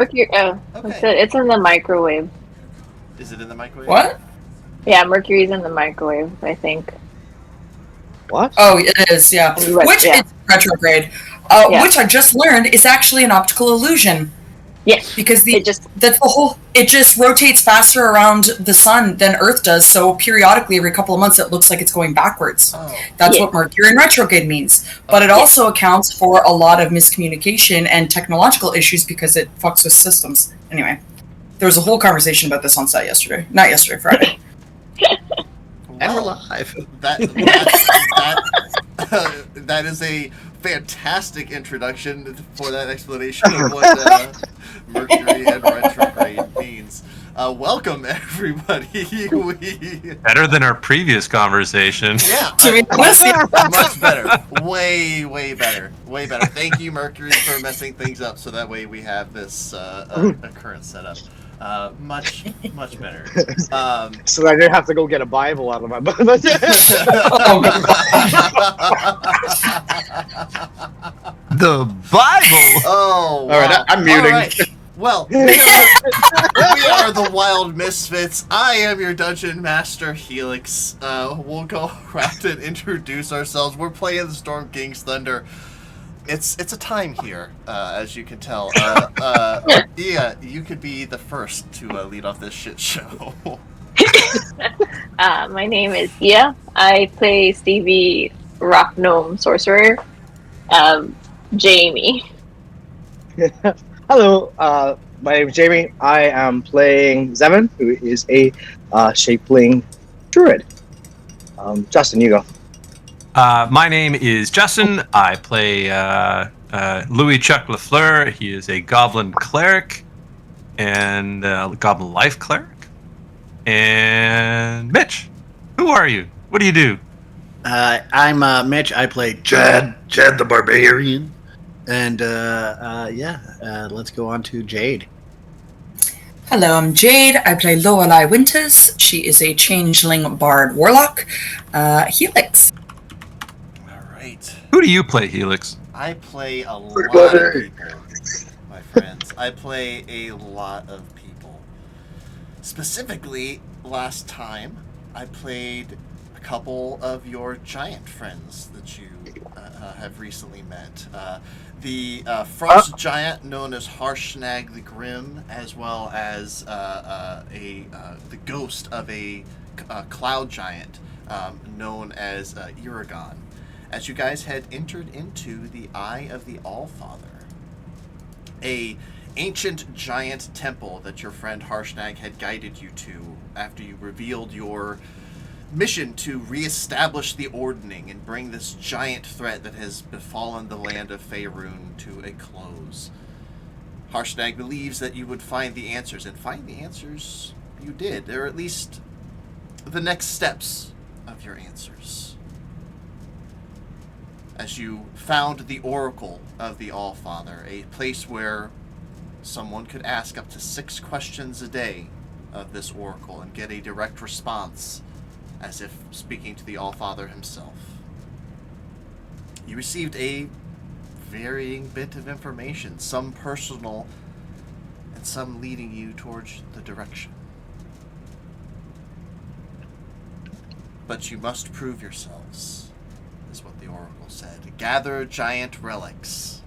Mercury. Oh, Okay. it's in the microwave. Is it in the microwave? What? Yeah, Mercury's in the microwave. I think. What? Oh, it is, yeah. But Which yeah, is retrograde. yeah, Which I just learned is actually an optical illusion. yes. Because It just that's the whole, it just rotates faster around the sun than Earth does, so periodically every couple of months it looks like it's going backwards. Oh. That's yeah, what Mercury in retrograde means. But it yeah. also accounts for a lot of miscommunication and technological issues because it fucks with systems. Anyway, there was a whole conversation about this on set yesterday. Not yesterday, Friday. And we're Well, live. that is a fantastic introduction for that explanation of what Mercury and retrograde means. Welcome, everybody. Better than our previous conversation. Yeah, To be honest, much better. Way better. Way better. Thank you, Mercury, for messing things up so that way we have this a current setup. Much better. So I didn't have to go get a Bible out of my butt. oh, God. The Bible. Oh, wow. All right, I'm muting. All right. Well, we are the Wild Misfits. I am your Dungeon Master, Helix. We'll go around and introduce ourselves. We're playing the Storm King's Thunder. It's a time here, as you can tell. Yeah, you could be the first to lead off this shit show. My name is Ia. I play Stevie Rock Gnome Sorcerer. Jamie. Hello, my name is Jamie. I am playing Zemin, who is a shapeling druid. Justin, you go. My name is Justin. I play Louis Chuck Lafleur. He is a goblin cleric and goblin life cleric. And Mitch, who are you? What do you do? I'm Mitch. I play Chad the Barbarian. And let's go on to Jade. Hello, I'm Jade. I play Lorelei Winters. She is a changeling bard warlock. Helix. All right. Who do you play, Helix? I play a lot of people, my friends. I play a lot of people. Specifically, last time, I played a couple of your giant friends that you have recently met. The frost giant known as Harshnag the Grim, as well as the ghost of a cloud giant known as Iragon. As you guys had entered into the Eye of the Allfather, a ancient giant temple that your friend Harshnag had guided you to after you revealed your mission to reestablish the ordning and bring this giant threat that has befallen the land of Faerun to a close. Harshnag believes that you would find the answers, and find the answers you did. They're at least the next steps of your answers. As you found the Oracle of the Allfather, a place where someone could ask up to 6 questions a day of this Oracle and get a direct response, as if speaking to the Allfather himself. You received a varying bit of information, some personal and some leading you towards the direction. But you must prove yourselves, is what the Oracle said. Gather giant relics.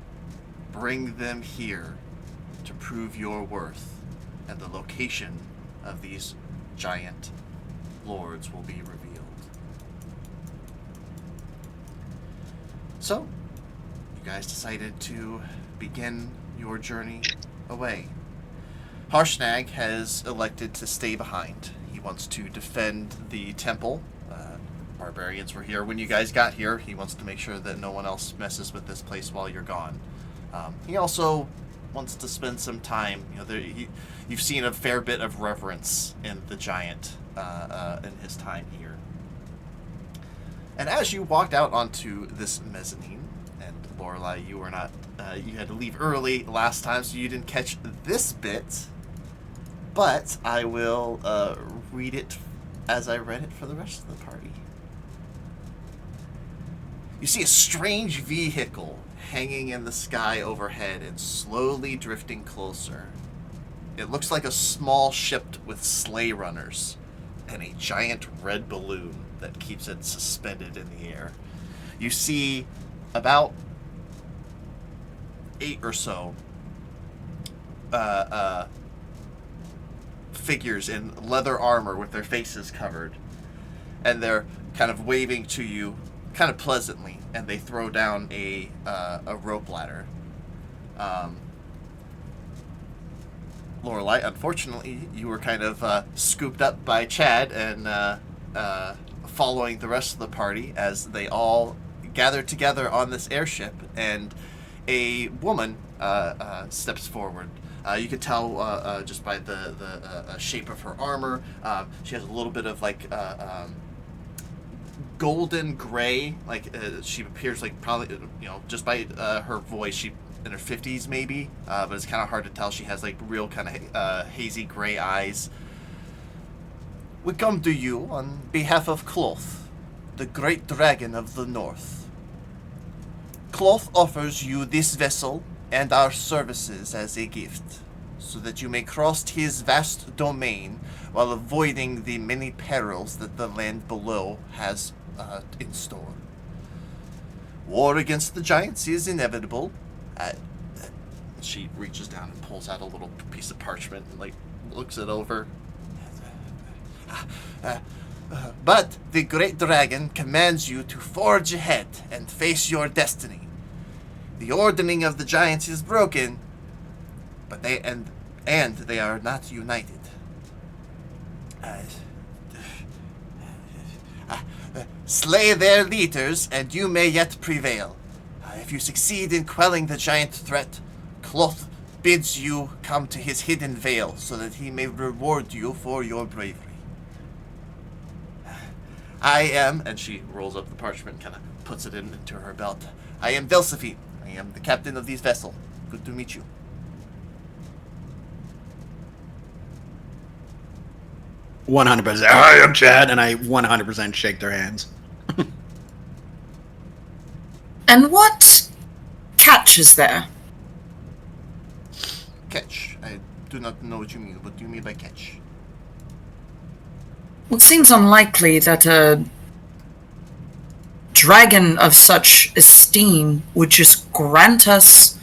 Bring them here to prove your worth, and the location of these giant lords will be revealed. So, you guys decided to begin your journey away. Harshnag has elected to stay behind. He wants to defend the temple. Barbarians were here when you guys got here. He wants to make sure that no one else messes with this place while you're gone. He also wants to spend some time. You've seen a fair bit of reverence in the giant in his time here. And as you walked out onto this mezzanine, and Lorelei, you were not, you had to leave early last time, so you didn't catch this bit. But I will read it as I read it for the rest of the party. You see a strange vehicle hanging in the sky overhead and slowly drifting closer. It looks like a small ship with sleigh runners and a giant red balloon that keeps it suspended in the air. You see about 8 or so figures in leather armor with their faces covered, and they're kind of waving to you kind of pleasantly, and they throw down a rope ladder. Lorelei, unfortunately, you were kind of scooped up by Chad and following the rest of the party as they all gather together on this airship, and a woman steps forward. You could tell just by the shape of her armor. She has a little bit of like golden gray. Like she appears like probably just by her voice, she in her 50s maybe, but it's kind of hard to tell. She has like real kind of hazy gray eyes. We come to you on behalf of Cloth, the great dragon of the north. Cloth offers you this vessel and our services as a gift, so that you may cross his vast domain while avoiding the many perils that the land below has in store. War against the giants is inevitable. She reaches down and pulls out a little piece of parchment and like looks it over. But the great dragon commands you to forge ahead and face your destiny. The ordering of the giants is broken, but they are not united. Slay their leaders, and you may yet prevail. If you succeed in quelling the giant threat, Cloth bids you come to his hidden veil so that he may reward you for your bravery. I am, and she rolls up the parchment and kind of puts it into her belt. I am Delphine. I am the captain of this vessel. Good to meet you. "100%. Hi, I'm Chad," and I 100% shake their hands. And what catch is there? Catch. I do not know what you mean. What do you mean by catch? Well, it seems unlikely that a dragon of such esteem would just grant us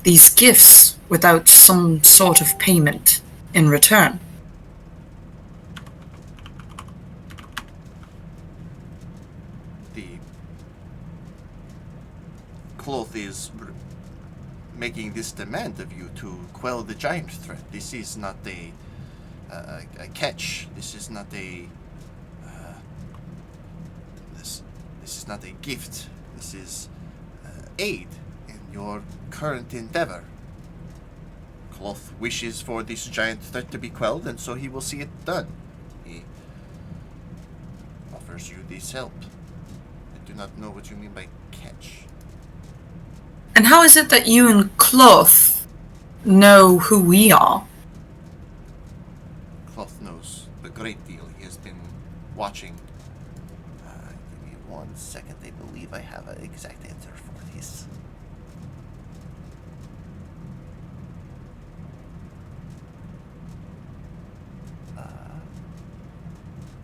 these gifts without some sort of payment in return. The Cloth is making this demand of you to quell the giant threat. This is not a catch. This is not a this is not a gift. This is aid in your current endeavor. Cloth wishes for this giant threat to be quelled, and so he will see it done. He offers you this help. I do not know what you mean by catch. And how is it that you and Cloth know who we are? Cloth knows a great deal. He has been watching. Give me 1 second. I believe I have an exact answer for this.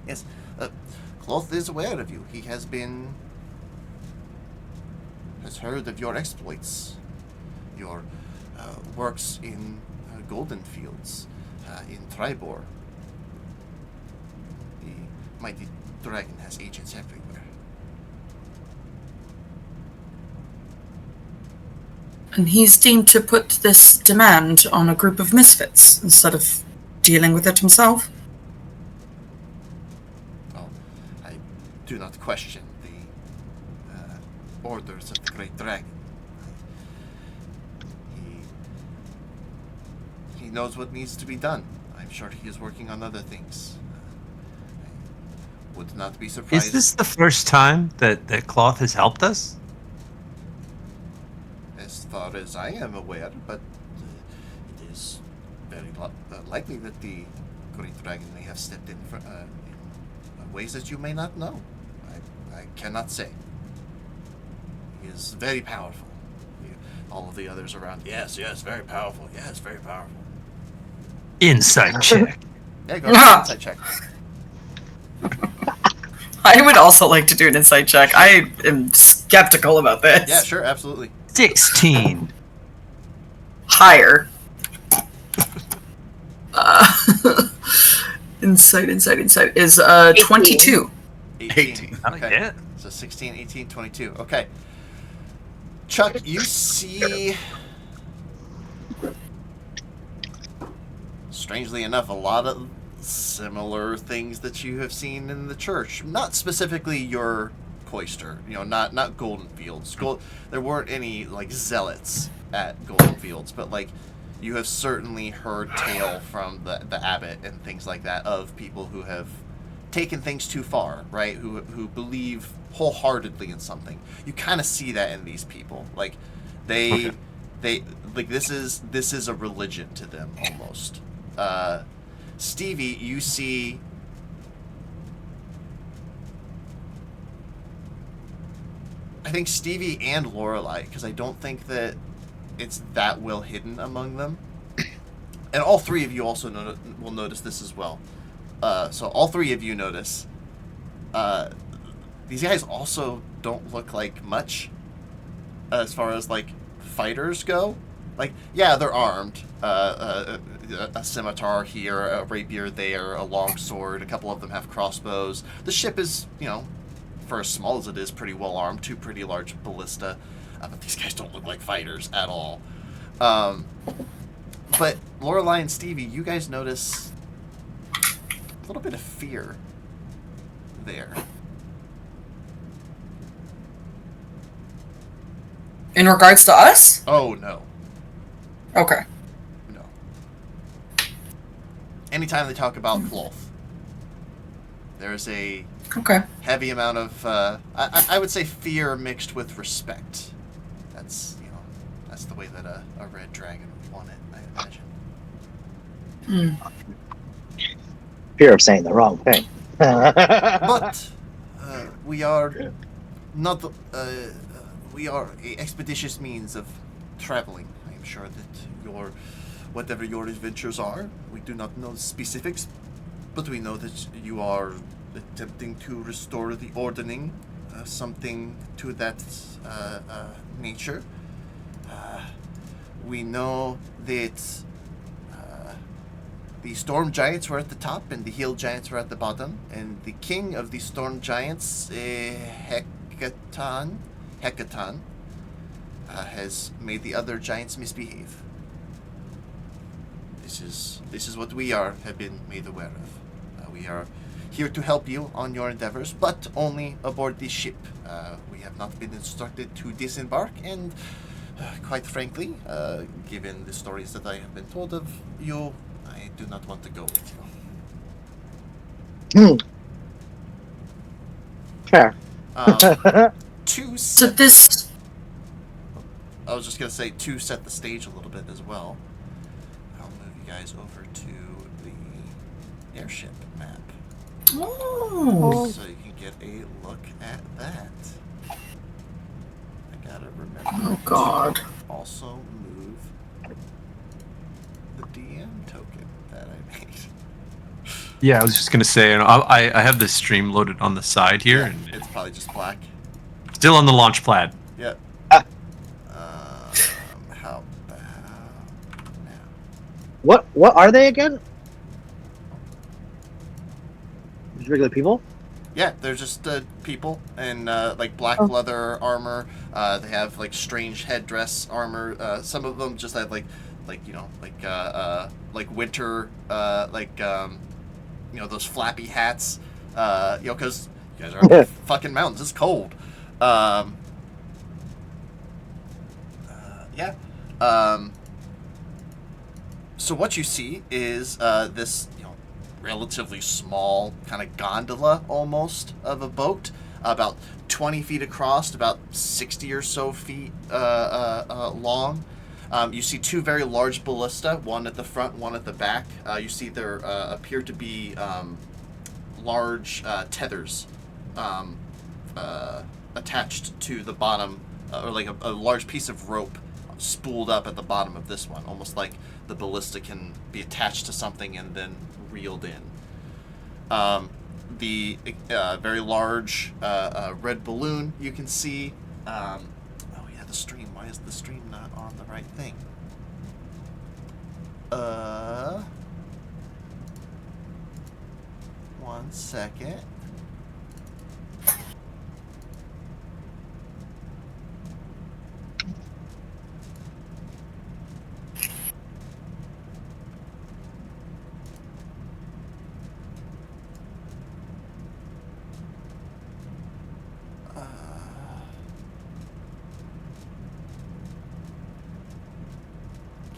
Yes, Cloth is aware of you. He has heard of your exploits, your works in Golden Fields, in Tribor. The mighty dragon has agents everywhere. And he's deemed to put this demand on a group of misfits instead of dealing with it himself? Well, I do not question the orders of the great dragon. He knows what needs to be done. I'm sure he is working on other things. I would not be surprised. Is this the first time that Cloth has helped us? As far as I am aware, but it is very likely that the great dragon may have stepped in ways that you may not know. I cannot say. He is very powerful. All of the others around, yes, very powerful. Yes, very powerful. Insight check. Yeah, go ahead, insight check. I would also like to do an insight check. I am skeptical about this. Yeah, sure, absolutely. 16. Higher. Insight is 22. 18. Oh, Okay. yeah. So 16, 18, 22. Okay. Chuck, you see, strangely enough, a lot of similar things that you have seen in the church. Not specifically your cloister, not Golden Fields. There weren't any, like, zealots at Golden Fields, but, like, you have certainly heard tale from the abbot and things like that of people who have taken things too far, right? Who believe wholeheartedly in something. You kind of see that in these people. Like they like this is a religion to them almost. Stevie, you see I think Stevie and Lorelei, because I don't think that it's that well hidden among them. And all three of you also will notice this as well. So all three of you notice. These guys also don't look like much as far as, like, fighters go. Like, yeah, they're armed. A scimitar here, a rapier there, a long sword. A couple of them have crossbows. The ship is, for as small as it is, pretty well armed. 2 pretty large ballista. But these guys don't look like fighters at all. But Lorelei and Stevie, you guys notice a little bit of fear there. In regards to us? Oh, no. Okay. No. Anytime they talk about cloth, there's a heavy amount of, I would say, fear mixed with respect. That's the way that a red dragon would want it, I imagine. Fear of saying the wrong thing. But we are not. We are a expeditious means of traveling. I am sure that whatever your adventures are, we do not know the specifics, but we know that you are attempting to restore the ordering, something to that nature. We know that the storm giants were at the top and the hill giants were at the bottom, and the king of the storm giants, Hekaton, has made the other giants misbehave. This is what we have been made aware of. We are here to help you on your endeavors, but only aboard the ship. We have not been instructed to disembark, and quite frankly, given the stories that I have been told of you, I do not want to go with you. Fair. So this... I was just going to say, to set the stage a little bit as well, I'll move you guys over to the airship map. Oh. So you can get a look at that. I gotta remember God. to also move the DM token that I made. Yeah, I was just gonna say, I have this stream loaded on the side here, Yeah, and it's probably just black. still on the launch pad. Yep. How about now? What are they again? Just regular people? Yeah, they're just people in like black leather armor. They have like strange headdress armor. Some of them just have like winter those flappy hats. Because you guys are up in fucking mountains. It's cold. Yeah. So what you see is this relatively small kind of gondola almost of a boat, about 20 feet across, about 60 or so feet long. You see 2 very large ballista, one at the front, one at the back. You see there appear to be large tethers attached to the bottom, or like a large piece of rope spooled up at the bottom of this one, almost like the ballista can be attached to something and then reeled in. The very large red balloon you can see. Oh yeah, the stream. Why is the stream not on the right thing? One second.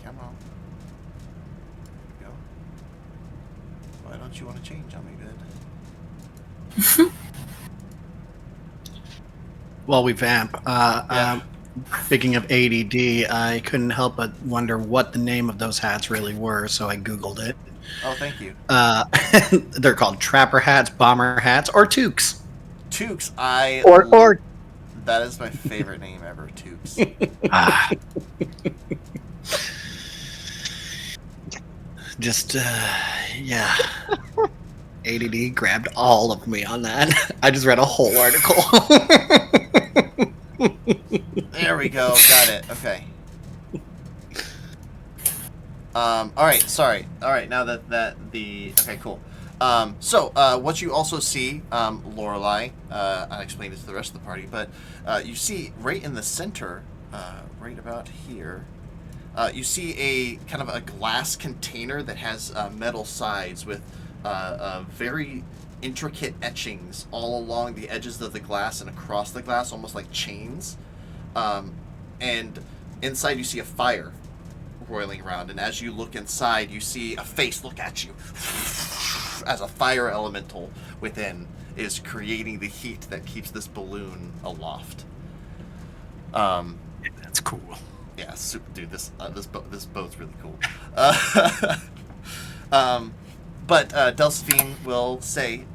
Come on. There we go. Why don't you want to change on me, good? While we vamp, speaking of ADD, I couldn't help but wonder what the name of those hats really were, so I Googled it. Oh, thank you. They're called trapper hats, bomber hats, or toques. Toques, Or that is my favorite name ever, Toques. Just, yeah. ADD grabbed all of me on that. I just read a whole article. There we go. Got it. Okay. All right. Sorry. All right. Now okay, cool. So what you also see, Lorelei, I'll explain it to the rest of the party, but you see right in the center, right about here, you see a kind of a glass container that has metal sides with very intricate etchings all along the edges of the glass and across the glass, almost like chains. And inside you see a fire roiling around, and as you look inside, you see a face look at you as a fire elemental within is creating the heat that keeps this balloon aloft. That's cool. Yeah, super, dude. This boat's really cool. But Delphine will say,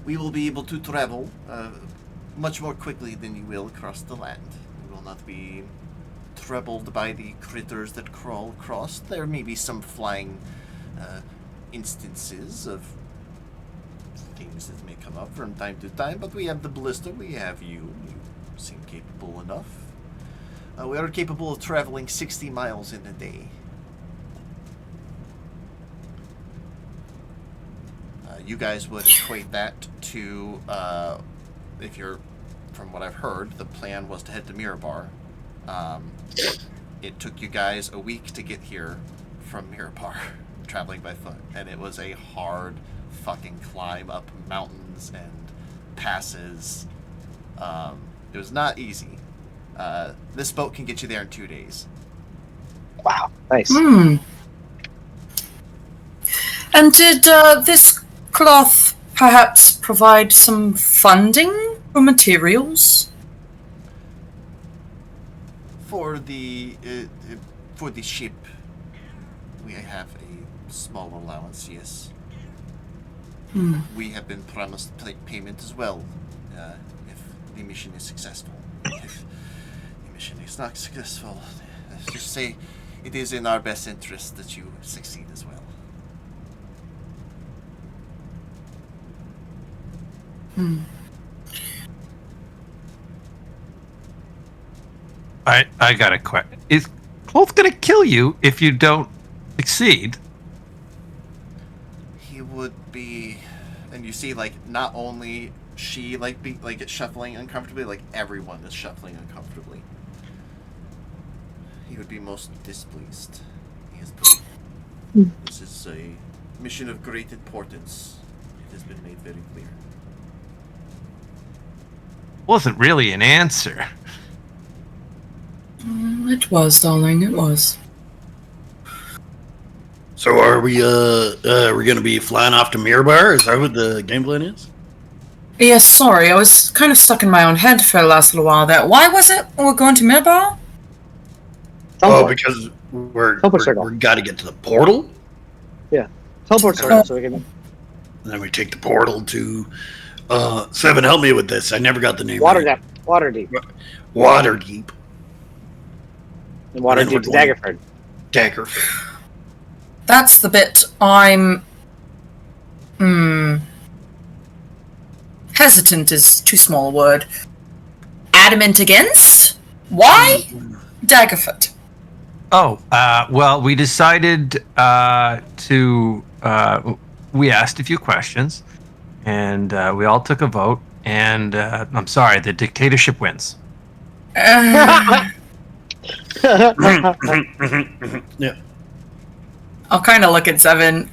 we will be able to travel much more quickly than you will across the land. We will not be troubled by the critters that crawl across. There may be some flying instances of things that may come up from time to time, but we have the ballista, we have you. You seem capable enough. We are capable of traveling 60 miles in a day. You guys would equate that to, if you're, from what I've heard, the plan was to head to Mirabar. It took you guys a week to get here from Mirabar, traveling by foot, and it was a hard fucking climb up mountains and passes. It was not easy. This boat can get you there in 2 days. wow, nice. And did this cloth perhaps provide some funding for materials? For the ship, we have a small allowance, yes. We have been promised payment as well, if the mission is successful. If the mission is not successful, let's just say it is in our best interest that you succeed as well. I got a question. Is Cloth gonna kill you if you don't succeed? He would be, and you see, like, not only she it's shuffling uncomfortably, like everyone is shuffling uncomfortably. He would be most displeased. He is This is a mission of great importance. It has been made very clear. Wasn't really an answer. It was, darling, it was. So are we gonna be flying off to Mirabar? Is that what the game plan is? Yes, sorry, I was kind of stuck in my own head for the last little while there. Why was it we're going to Midbar? Oh, because we're got to get to the portal. Teleport circle, so we can. And then we take the portal to. Seven, help me with this. I never got the name. Water right. depth. Water deep. Waterdeep. And Waterdeep to Daggerford. Daggerford. That's the bit I'm... Hesitant is too small a word. Adamant against? Why? Daggerford. Oh, well, we decided to. We asked a few questions, and we all took a vote. And I'm sorry, the dictatorship wins. Yeah. I'll kind of look at Seven.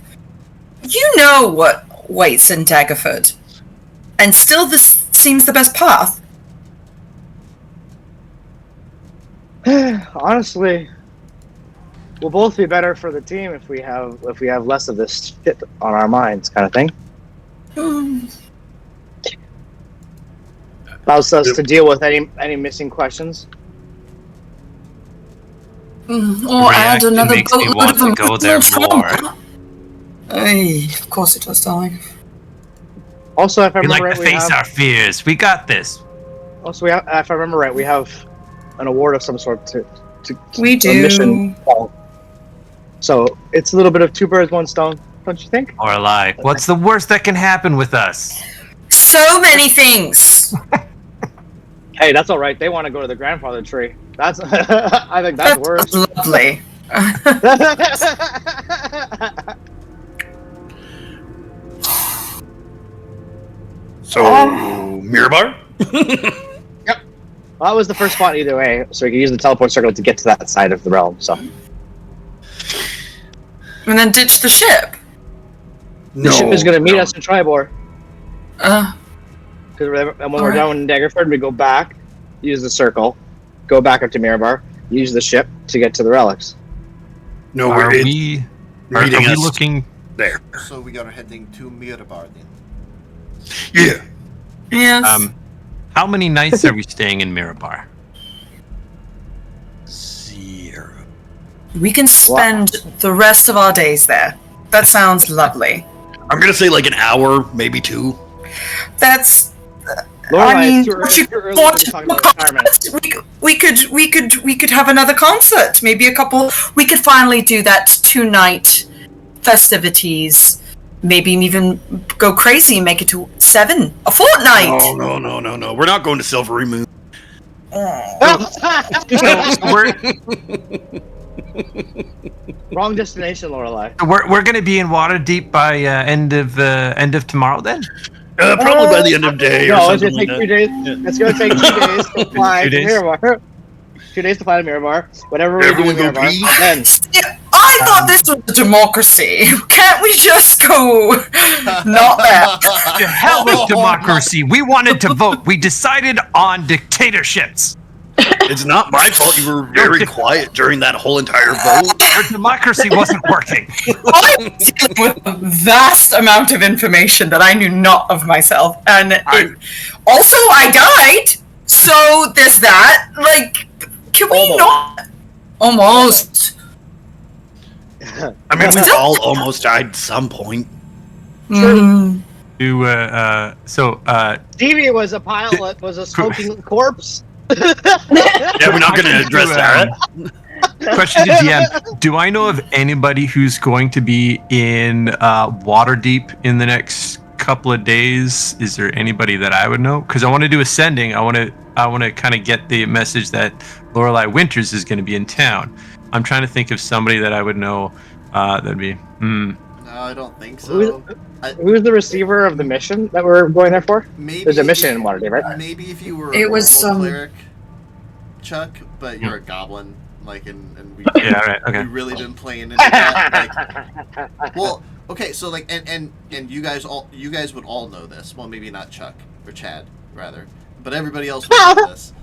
You know what waits in Daggerford, and still this seems the best path. Honestly, we'll both be better for the team if we have less of this shit on our minds, kind of thing. Allows us to deal with any missing questions. Or add actually another makes me boatload want of to go there more. Of course it does, darling. Also, if I We like remember to right, face our fears. We got this. if I remember right, we have an award of some sort to We a do. mission. So it's a little bit of two birds, one stone, don't you think? Or like, what's the worst that can happen with us? So many things. Hey, that's all right. They want to go to the grandfather tree. That's I think that's worse. Lovely. So, Mirabar? Yep. Well, that was the first spot either way, so we could use the teleport circle to get to that side of the realm. So And then ditch the ship. the ship is going to meet us in Tribor. Uh, Because when we're done in Daggerford, we go back, use the circle, go back up to Mirabar, use the ship to get to the relics. No, Are it's we meeting us looking? there. So we are heading to Mirabar then. Yeah. yes. How many nights are we staying in Mirabar? 0. We can spend the rest of our days there. That sounds lovely. I'm gonna say like an hour, maybe 2. That's. Lorelai, I mean, it's too early to what- be talking about retirement. we could have another concert. Maybe a couple. We could finally do that 2-night festivities. Maybe even go crazy and make it to 7 a fortnight. No. We're not going to Silvery Moon. Wrong destination, Lorelai. We're going to be in Waterdeep by end of tomorrow then. Probably by the end of day or No, it's something gonna like take that. 2 days. It's gonna take 2 days to fly 2 to days? Mirabar. 2 days to fly to Mirabar. Whatever we do in Everyone go Mirabar, pee? then Yeah, I thought this was a democracy. Can't we just go not there? To hell with democracy. We wanted to vote. We decided on dictatorships. It's not my fault you were very quiet during that whole entire vote. Our democracy wasn't working. I'm dealing with a vast amount of information that I knew not of myself, and also I died. So there's that. Like, can we not? Almost. I mean, we all almost died at some point. Mm. Stevie was a pilot, was a smoking corpse. Yeah, we're not going to address that. Question to DM: do I know of anybody who's going to be in Waterdeep in the next couple of days? Is there anybody that I would know? Because I want to do ascending. I want to kind of get the message that Lorelei Winters is going to be in town. I'm trying to think of somebody that I would know. That'd be. No, I don't think so. Who's the receiver of the mission that we're going there for? Maybe There's a mission in Waterdeep, right? Maybe if you were It a was, normal cleric, Chuck, but you're a goblin, like, and we Yeah, right. Okay. we really been playing into that. Like, well, okay, so like, and you guys would all know this. Well, maybe not Chuck or Chad, rather, but everybody else would know this.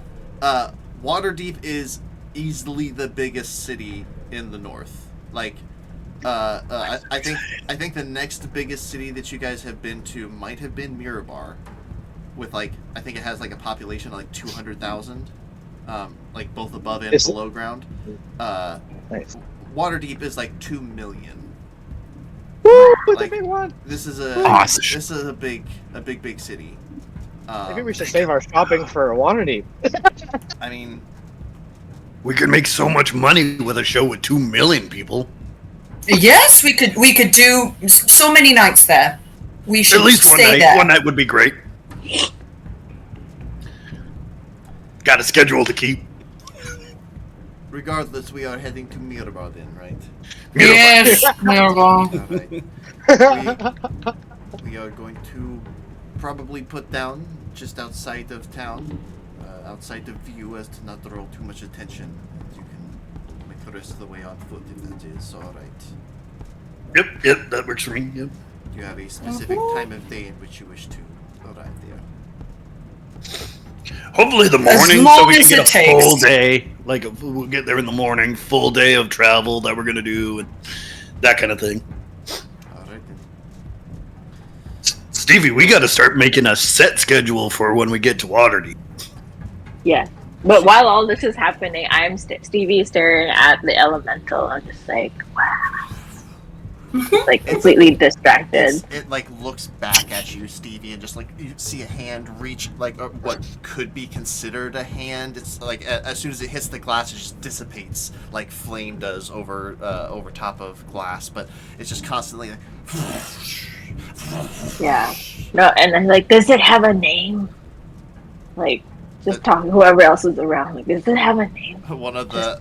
Waterdeep is easily the biggest city in the north. Like, I think the next biggest city that you guys have been to might have been Mirabar, with like I think it has like a population of like 200,000, like both above and below ground. Nice. Waterdeep is like 2 million. Woo! Like, the big one. This is a Awesome. this is a big city. I think we should save our shopping for Waterdeep. I mean, We could make so much money with a show with 2 million people. Yes, we could do so many nights there. We should At least one stay night. there. One night would be great. Got a schedule to keep. Regardless, we are heading to Mirba then, right? Yes, Mirva. Alright. We are going to probably put down just outside of town, outside of view, as to not draw too much attention. You can make the rest of the way on foot if that is alright. Yep, that works for me. Yep. Do you have a specific time of day in which you wish to arrive there? Hopefully the As morning, long so we as can it get a full takes. day. Like we'll get there in the morning, full day of travel that we're gonna do, and that kind of thing. Alright then. Stevie, we got to start making a set schedule for when we get to Waterdeep. Yeah. But while all this is happening, I'm Stevie staring at the elemental. I'm just like, wow. Like completely distracted. It like looks back at you, Stevie, and just like you see a hand reach, like what could be considered a hand. It's like as soon as it hits the glass, it just dissipates like flame does over top of glass. But it's just constantly like. Yeah. No, and I'm like, does it have a name? Like, just talking to whoever else is around. Like, does it have a name? One of the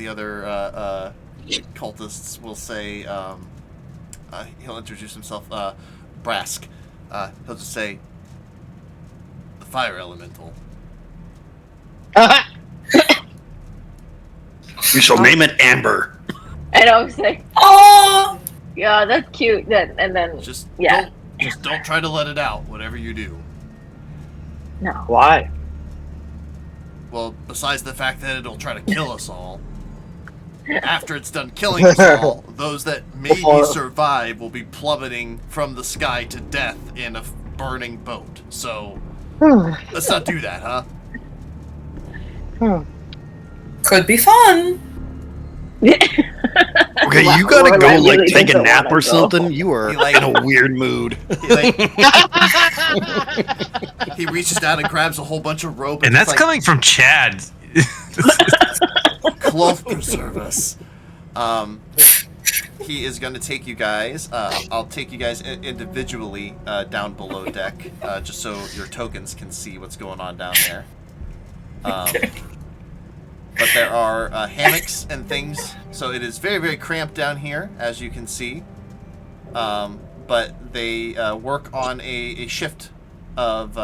other cultists will say, he'll introduce himself, Brask. He'll just say, the fire elemental. We shall name it Amber. And I was like, Oh, yeah, that's cute. Then Just yeah. don't try to let it out, whatever you do. No. Why? Well, besides the fact that it'll try to kill us all, after it's done killing us all, those that maybe survive will be plummeting from the sky to death in a burning boat. So, let's not do that, huh? could be fun. Okay, Wow, you gotta go, Lorelai like, really take a doesn't nap wanna or go. something. You are He, like- in a weird mood. He reaches down and grabs a whole bunch of rope, And just that's coming from Chad. cloth preserve us. He is going to take you guys. I'll take you guys individually down below deck, just so your tokens can see what's going on down there. But there are hammocks and things, so it is very, very cramped down here, as you can see. But they work on a shift of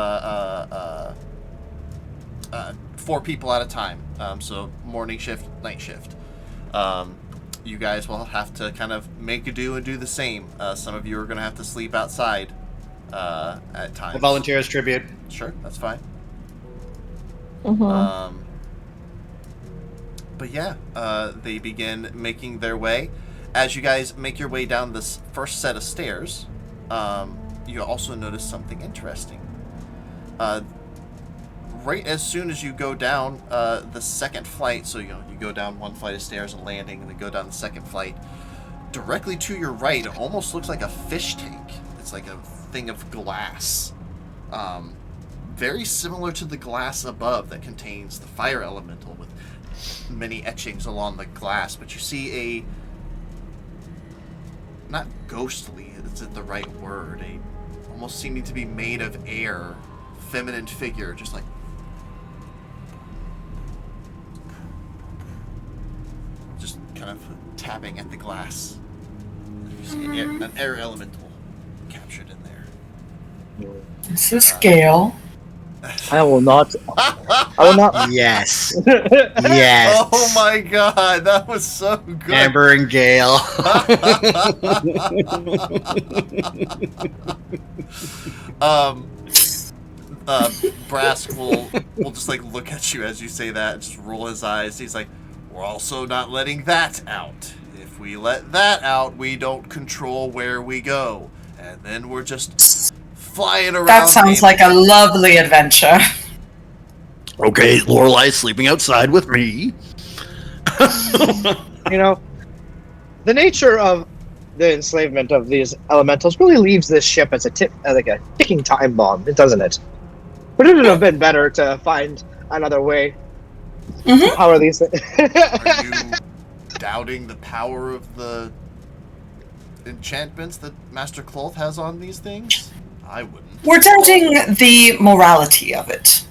4 people at a time. So morning shift, night shift. You guys will have to kind of make a do and do the same. Some of you are going to have to sleep outside at times. I volunteer as tribute. Sure, that's fine. Mhm. But yeah, they begin making their way. As you guys make your way down this first set of stairs, you also notice something interesting. Right as soon as you go down the second flight, so you go down one flight of stairs and landing, and then go down the second flight, directly to your right, it almost looks like a fish tank. It's like a thing of glass. Very similar to the glass above that contains the fire elemental with many etchings along the glass, but you see a, not ghostly, is it the right word, a almost seeming to be made of air, feminine figure, just like just kind of tapping at the glass. You see an air elemental captured in there. This is Gale. I will not. I will not. Yes. Yes. Oh my god, that was so good. Amber and Gale. Brask will just like look at you as you say that and just roll his eyes. He's like, we're also not letting that out. If we let that out, we don't control where we go. And then we're just flying around. That sounds like a lovely adventure. Okay, Lorelai's sleeping outside with me. You know, the nature of the enslavement of these elementals really leaves this ship as like a ticking time bomb, doesn't it? Would it have been better to find another way Mhm. How are these things? Are you doubting the power of the enchantments that Master Cloth has on these things? I wouldn't. We're doubting the morality of it.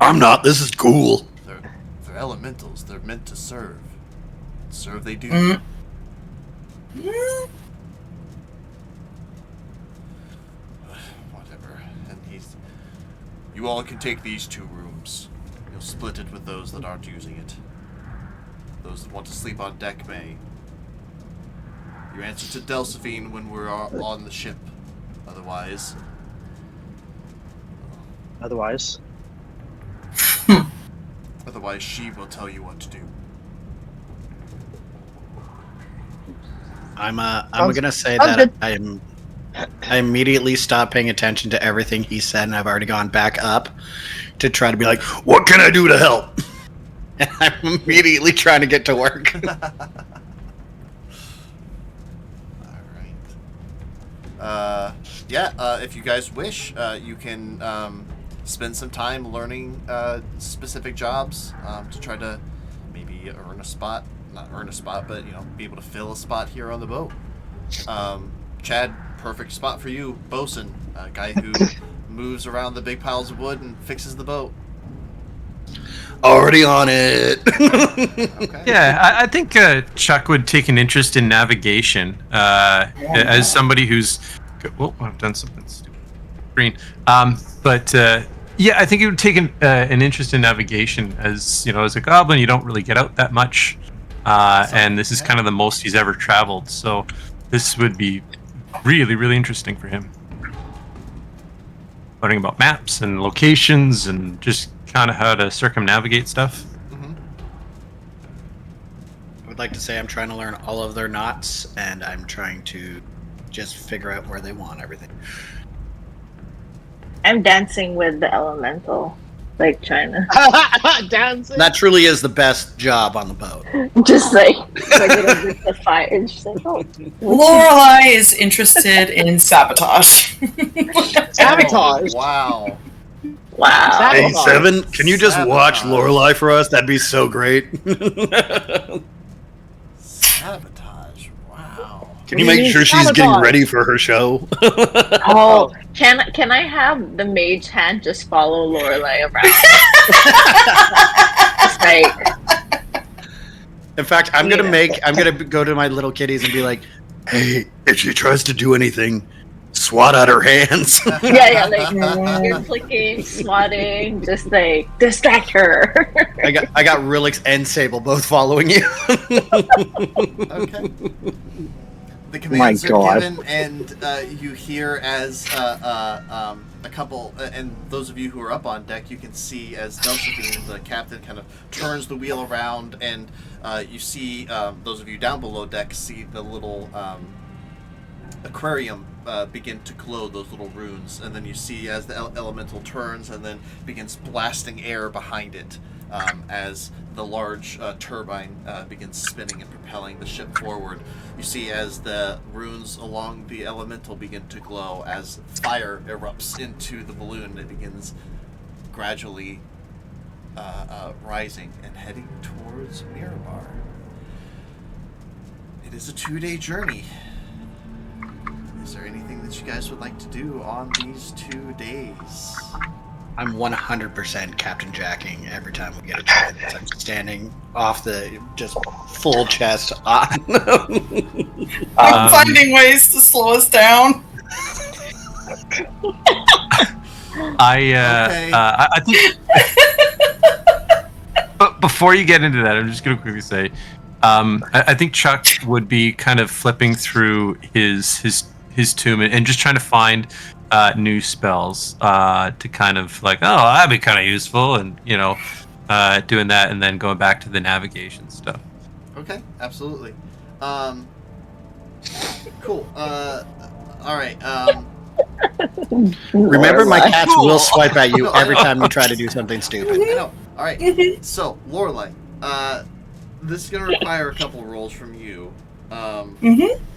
I'm not. This is cool. They're elementals. They're meant to serve. Serve they do. Mm. Whatever. And you all can take these 2 rooms. You'll split it with those that aren't using it. Those that want to sleep on deck may. You answer to Delphine when we're on the ship. Otherwise, Otherwise, she will tell you what to do. I'm Sounds- gonna say sounds that good. I immediately stopped paying attention to everything he said, and I've already gone back up to try to be like, what can I do to help? And I'm immediately trying to get to work. If you guys wish, you can spend some time learning specific jobs to try to maybe earn a spot. Not earn a spot, but be able to fill a spot here on the boat. Chad, perfect spot for you, bosun, a guy who moves around the big piles of wood and fixes the boat. Already on it. Okay. Yeah, I think Chuck would take an interest in navigation as somebody who's. Oh, I've done something stupid. Green. But yeah, I think he would take an interest in navigation as as a goblin. You don't really get out that much, and this is kind of the most he's ever traveled. So this would be really, really interesting for him. Learning about maps and locations and just kind of how to circumnavigate stuff. Mm-hmm. I would like to say I'm trying to learn all of their knots, and I'm trying to just figure out where they want everything. I'm dancing with the elemental, like trying to dancing. That truly is the best job on the boat. just like with the fire. It's just like, oh, Lorelai is interested in sabotage. Sabotage. Oh, wow. wow. Hey, Sabotage. Seven, can you just watch Sabotage. Lorelai for us? That'd be so great. Sabotage. Wow. Can you make sure she's getting Sabotage. ready for her show? Oh, can I have the mage hand just follow Lorelai around? It's like, In fact, I'm gonna Yeah. go to my little kitties and be like, "Hey, if she tries to do anything, swat at her hands." yeah, like you're flicking, swatting, just like distract her. I got Rilix and Sable both following you. Okay. The commands My are God. given, and you hear as a couple, and those of you who are up on deck, you can see as Delphine, the captain, kind of turns the wheel around, and you see those of you down below deck see the little aquarium begin to glow, those little runes, and then you see as the elemental turns and then begins blasting air behind it as the large turbine begins spinning and propelling the ship forward. You see as the runes along the elemental begin to glow as fire erupts into the balloon. It begins gradually rising and heading towards Mirabar. It is a 2-day journey. Is there anything that you guys would like to do on these 2 days? I'm 100% Captain Jacking every time we get a chance. I'm standing off the just full chest on. I'm finding ways to slow us down. I think. But before you get into that, I'm just going to quickly say, I think Chuck would be kind of flipping through his tomb and just trying to find new spells to kind of like, oh, that'd be kind of useful, and doing that, and then going back to the navigation stuff. Okay, absolutely. Cool. All right. Remember, my Lorelai. cats will swipe at you every time you try to do something stupid. I know. All right. So, Lorelai, this is going to require a couple rolls from you.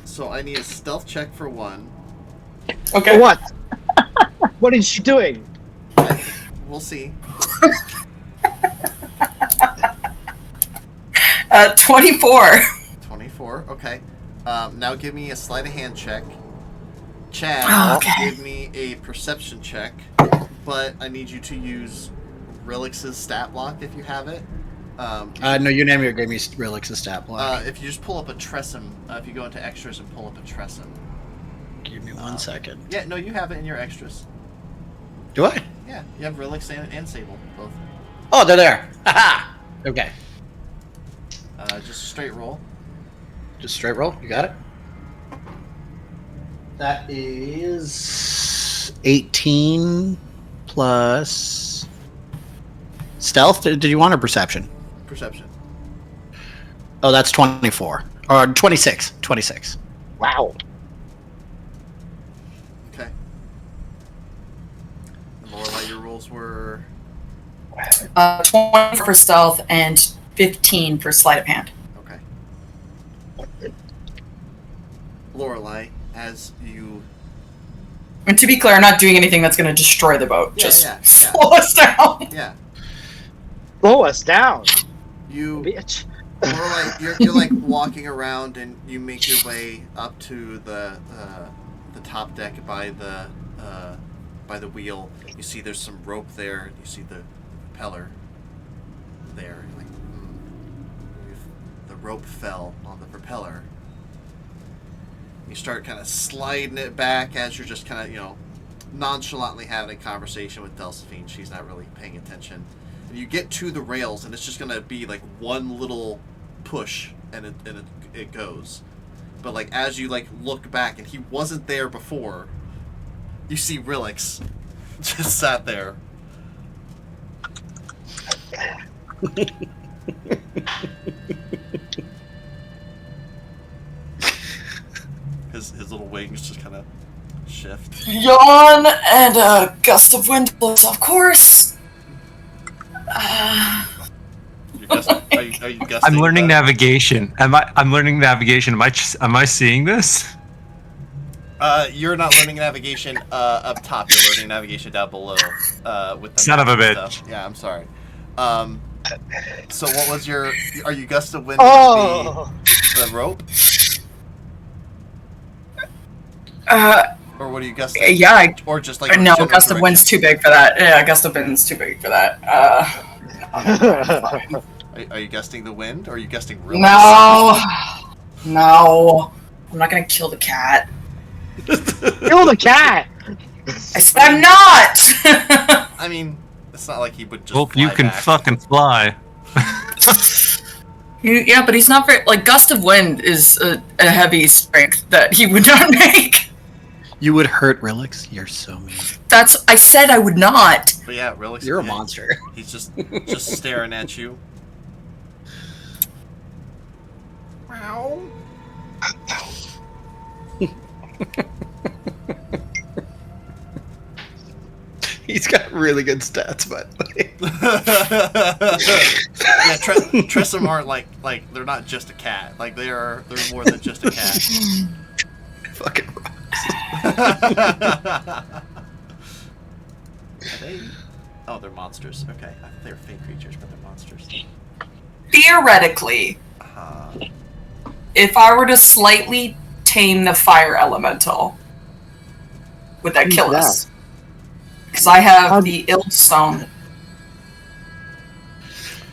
So I need a stealth check for one. Okay. What? What is she doing? We'll see. 24. 24. Okay. Now give me a sleight of hand check. Chad, Oh, okay. give me a perception check, but I need you to use Relix's stat block if you have it. No, you name your gave me Relix's stat block. If you just pull up a Tressum, if you go into extras and pull up a Tressum. Give me 1 second. Yeah, no, you have it in your extras. Do I? Yeah, you have Relix and Sable, both. Oh, they're there. Haha. Okay. Just straight roll. Just straight roll. You got it. That is 18 plus stealth. Did you want a perception? Perception. Oh, that's 24 or 26. 26. Wow. Okay. And Lorelai, your rolls were 20 for stealth and 15 for sleight of hand. okay. Lorelai, as you And to be clear, I'm not doing anything that's going to destroy the boat. Yeah, Just yeah. slow us down. yeah, Blow us down, you bitch. Lorelai, you're like walking around and you make your way up to the top deck by the wheel. You see there's some rope there. You see the propeller there. You're like, the rope fell on the propeller. You start kind of sliding it back as you're just kind of, nonchalantly having a conversation with Delphine. She's not really paying attention. And you get to the rails, and it's just going to be like one little push, and it goes. But like as you like look back, and he wasn't there before, you see Relix just sat there. His little wings just kind of shift. Yawn and a gust of wind blows, of course. Are you guessing I'm learning navigation. I'm learning navigation. Am I seeing this? You're not learning navigation up top. You're learning navigation down below. With the Son of a map and bitch. stuff. Yeah, I'm sorry. So what was your? Are you gust of wind Oh. the rope, or what are you gusting? Yeah. Or just like No, general gust of wind's direction? too big for that. Yeah, gust of wind's too big for that. Are you gusting the wind, or are you gusting Relix? No. I'm not gonna kill the cat. Kill the cat. I said I'm not! I mean, it's not like he would just. Hope fly you can back. fucking fly. Yeah, but he's not very. Like, gust of wind is a heavy strength that he would not make. You would hurt Relix. You're so mean. I said I would not. But yeah, Relix. You're a yeah, monster. He's just staring at you. Wow. He's got really good stats, by the way. Yeah, Tressum aren't like they're not just a cat. Like they're more than just a cat. Fucking rocks. They're monsters. Okay, I thought they were fake creatures, but they're monsters. Theoretically, if I were to slightly tame the fire elemental, would that kill us? Because I have the Ild Stone.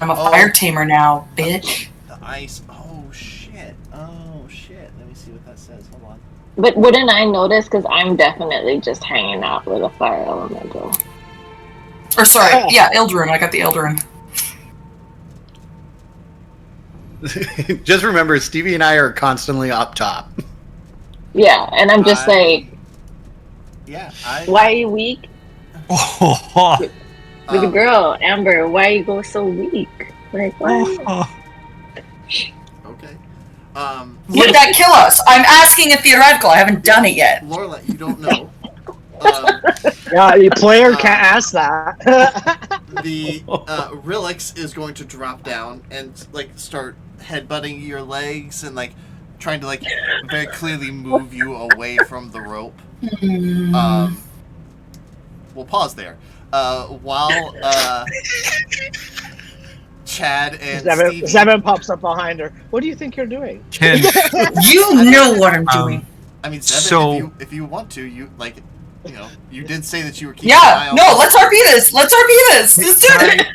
I'm a fire tamer now, bitch. The ice. Oh shit. Let me see what that says. Hold on. But wouldn't I notice? Because I'm definitely just hanging out with a fire elemental. Or sorry, yeah, Ildrun. I got the Ildrun. Just remember, Stevie and I are constantly up top. Yeah, and I'm just like, Yeah, why are you weak? Oh, Like, girl, Amber, why you go so weak? Like, why? Okay. Would that kill us? I'm asking a theoretical. I haven't done it yet. Lorelai, you don't know. Yeah, the player can't ask that. The Relix is going to drop down and like start headbutting your legs and like trying to like very clearly move you away from the rope. We'll pause there. While Chad and Seven, Stevie. Seven pops up behind her. What do you think you're doing? Can You know what I'm doing. I mean, Seven, So- if you want to, you did say that you were keeping an eye Yeah, on no, let's RP this. Let's RP this. Let's do it.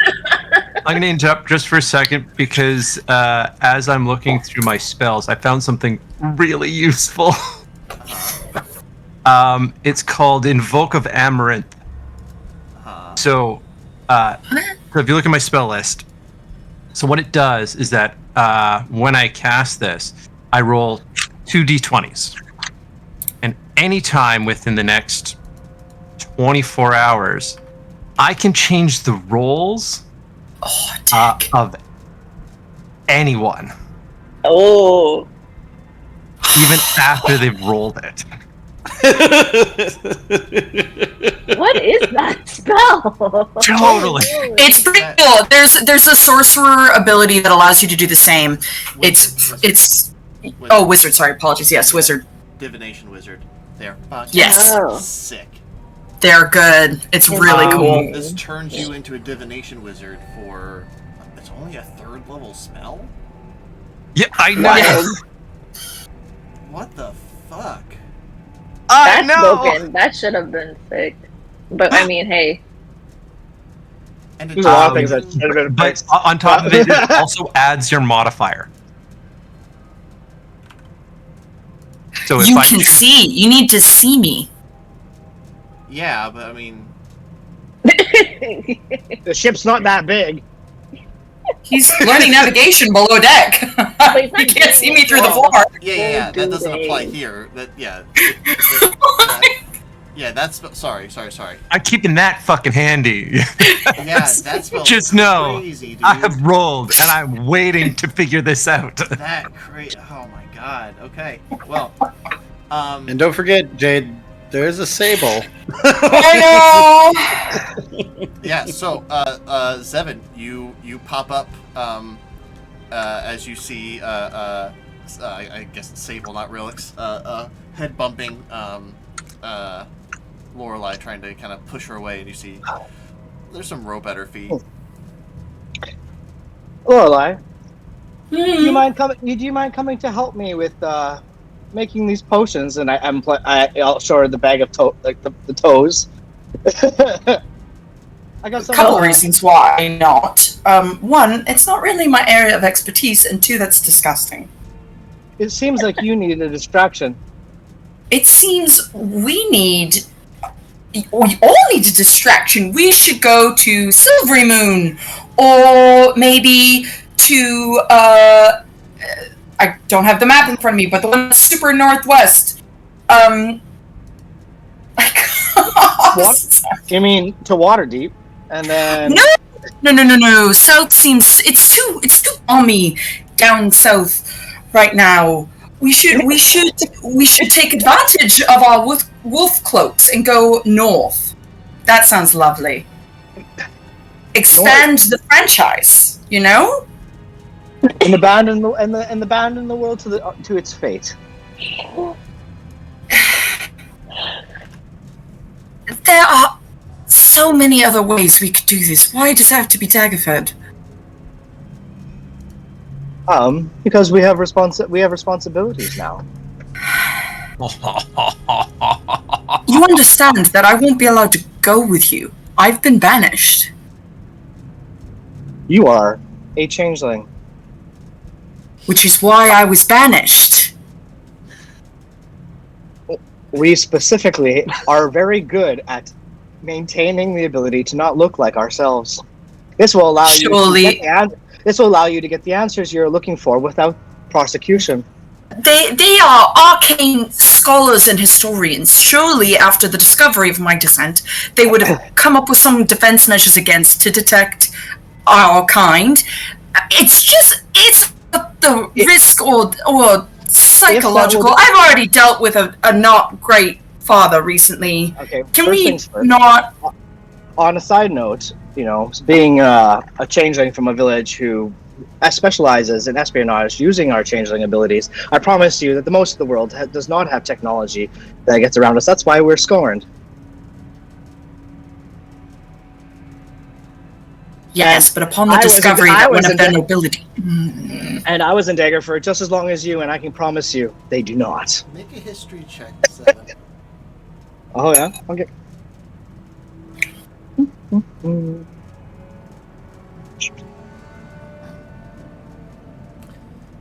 I'm going to interrupt just for a second because as I'm looking through my spells, I found something really useful. It's called Invoke of Amaranth. So if you look at my spell list, so what it does is that when I cast this, I roll 2d20s. And anytime within the next 24 hours, I can change the rolls of anyone, Oh, even after they've rolled it. what is that spell? Totally. It's pretty cool. There's a sorcerer ability that allows you to do the same. It's wizard. Sorry, apologies. Yes, wizard. Divination wizard. They're fucking Yes. Oh. sick. They're good. It's really cool. This turns you into a divination wizard for. It's only a 3rd level spell? Yeah, I know. Yeah. What the fuck? I That's know. broken. That should have been fixed. But I mean, hey, And There's a lot of things that should have been But fixed. on top of it, it also adds your modifier. So if You I can choose, see. You need to see me. yeah, but I mean, The ship's not that big. He's learning navigation below deck. he's not You can't see me through the doing it. floor. yeah, do that doesn't they? apply here. Yeah, that's sorry. I'm keeping that fucking handy. Yeah, that's Just know, crazy, dude. I have rolled, and I'm waiting to figure this out. That crazy. Oh my god. Okay. Well, And don't forget, Jade, there's a sable. I know. yeah. So, Zevin, you pop up as you see. I guess Sable, not Relix. Head bumping. Lorelei trying to kind of push her away, and you see there's some rope at her feet. Lorelei, do you Hmm. mind coming? Do you mind coming to help me with making these potions? And I'll show her the bag of the toes. I got some. Couple reasons why not. One, it's not really my area of expertise, and two, that's disgusting. It seems like you need a distraction. It seems we all need a distraction. We should go to Silvery Moon, or maybe to I don't have the map in front of me, but the one that's super northwest. What? You mean to Waterdeep, and then No. South seems it's too balmy down south right now. We should take advantage of our wolf cloaks and go north. That sounds lovely. Expand the franchise, you know? and abandon the world to its fate. There are so many other ways we could do this. Why does it have to be Daggerford? Because we have responsibilities now. You understand that I won't be allowed to go with you. I've been banished. You are a changeling. Which is why I was banished. We specifically are very good at maintaining the ability to not look like ourselves. This will allow This will allow you to get the answers you're looking for without prosecution. They are arcane scholars and historians. Surely, after the discovery of my descent, they would have come up with some defense measures to detect our kind. It's the risk or psychological. I've already dealt with a not great father recently. Okay. Can first we things first. not? On a side note, being a changeling from a village who specializes in espionage using our changeling abilities, I promise you that the most of the world does not have technology that gets around us. That's why we're scorned. Yes, but upon the I was discovery in- I that was one of in their the- nobility. And I was in Dagger for just as long as you, and I can promise you, they do not. Make a history check, 7. Oh yeah. Okay.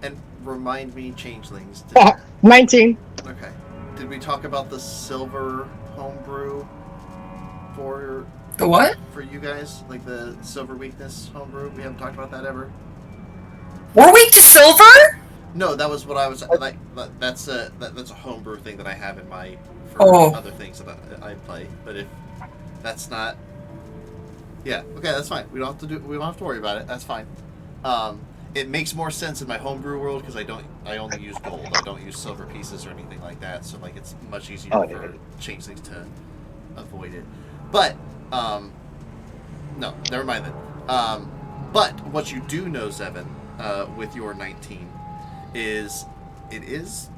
And remind me, changelings. 19. Okay. Did we talk about the silver homebrew for The what? for you guys? Like the silver weakness homebrew? We haven't talked about that ever. Were we to silver? No, that was what I was like. That's a homebrew thing that I have in my for Oh. other things that I play. But if that's not, yeah, okay, that's fine. We don't have to worry about it. That's fine. It makes more sense in my homebrew world because I only use gold. I don't use silver pieces or anything like that. So like it's much easier for changelings to avoid it. But no, never mind that. But what you do know, Zevin, with your 19, is it is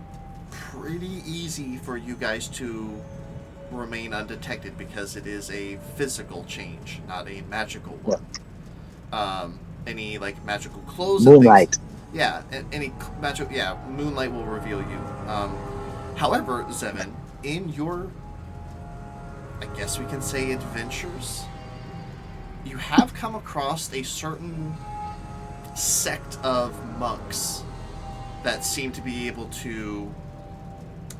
pretty easy for you guys to remain undetected because it is a physical change, not a magical one. Any like magical clothes, Moonlight. any magic, moonlight will reveal you. However, Zevin, in your, I guess we can say, adventures, you have come across a certain sect of monks that seem to be able to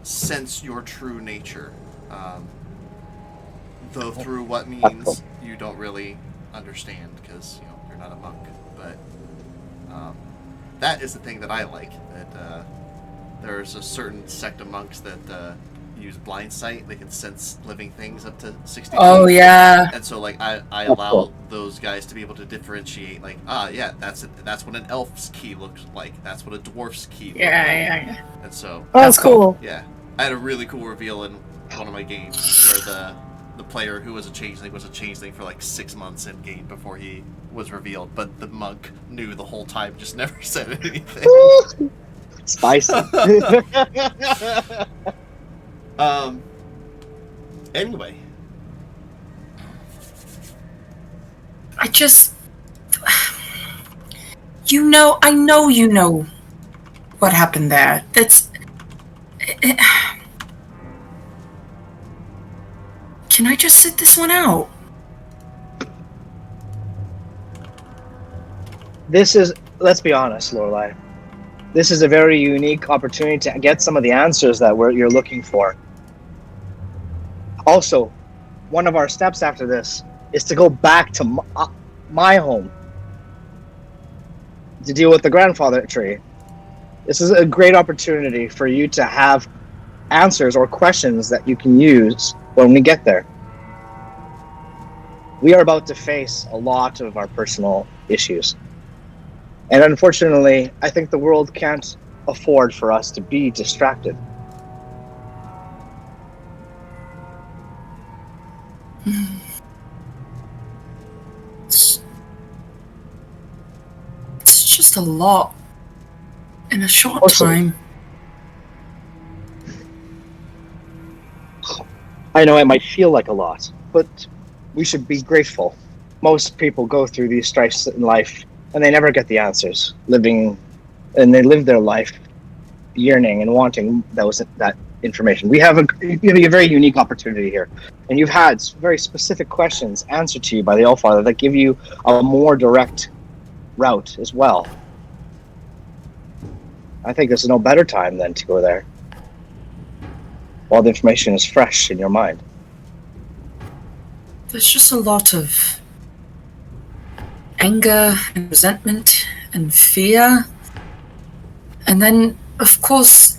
sense your true nature, though through what means you don't really understand because you're not a monk. But that is the thing that I like. That there's a certain sect of monks that use blind sight. They can sense living things up to 60 Oh feet. yeah. And so, like, I allow those guys to be able to differentiate, like, that's what an elf's key looks like. That's what a dwarf's key looks like. Yeah. And so, That's cool. yeah, I had a really cool reveal in one of my games where the player who was a changeling for like 6 months in game before he was revealed, but the monk knew the whole time, just never said anything. Spicy. Anyway. I just... I know you know what happened there. Can I just sit this one out? This is, let's be honest, Lorelai. This is a very unique opportunity to get some of the answers that you're looking for. Also, one of our steps after this is to go back to my home to deal with the grandfather tree. This is a great opportunity for you to have answers or questions that you can use when we get there. We are about to face a lot of our personal issues. And unfortunately, I think the world can't afford for us to be distracted. It's just a lot in a short Also, time. I know it might feel like a lot, but we should be grateful. Most people go through these strifes in life and they never get the answers, and they live their life yearning and wanting that information. We have a very unique opportunity here, and you've had very specific questions answered to you by the Allfather that give you a more direct route as well. I think there's no better time than to go there while the information is fresh in your mind. There's just a lot of anger and resentment and fear. And then, of course,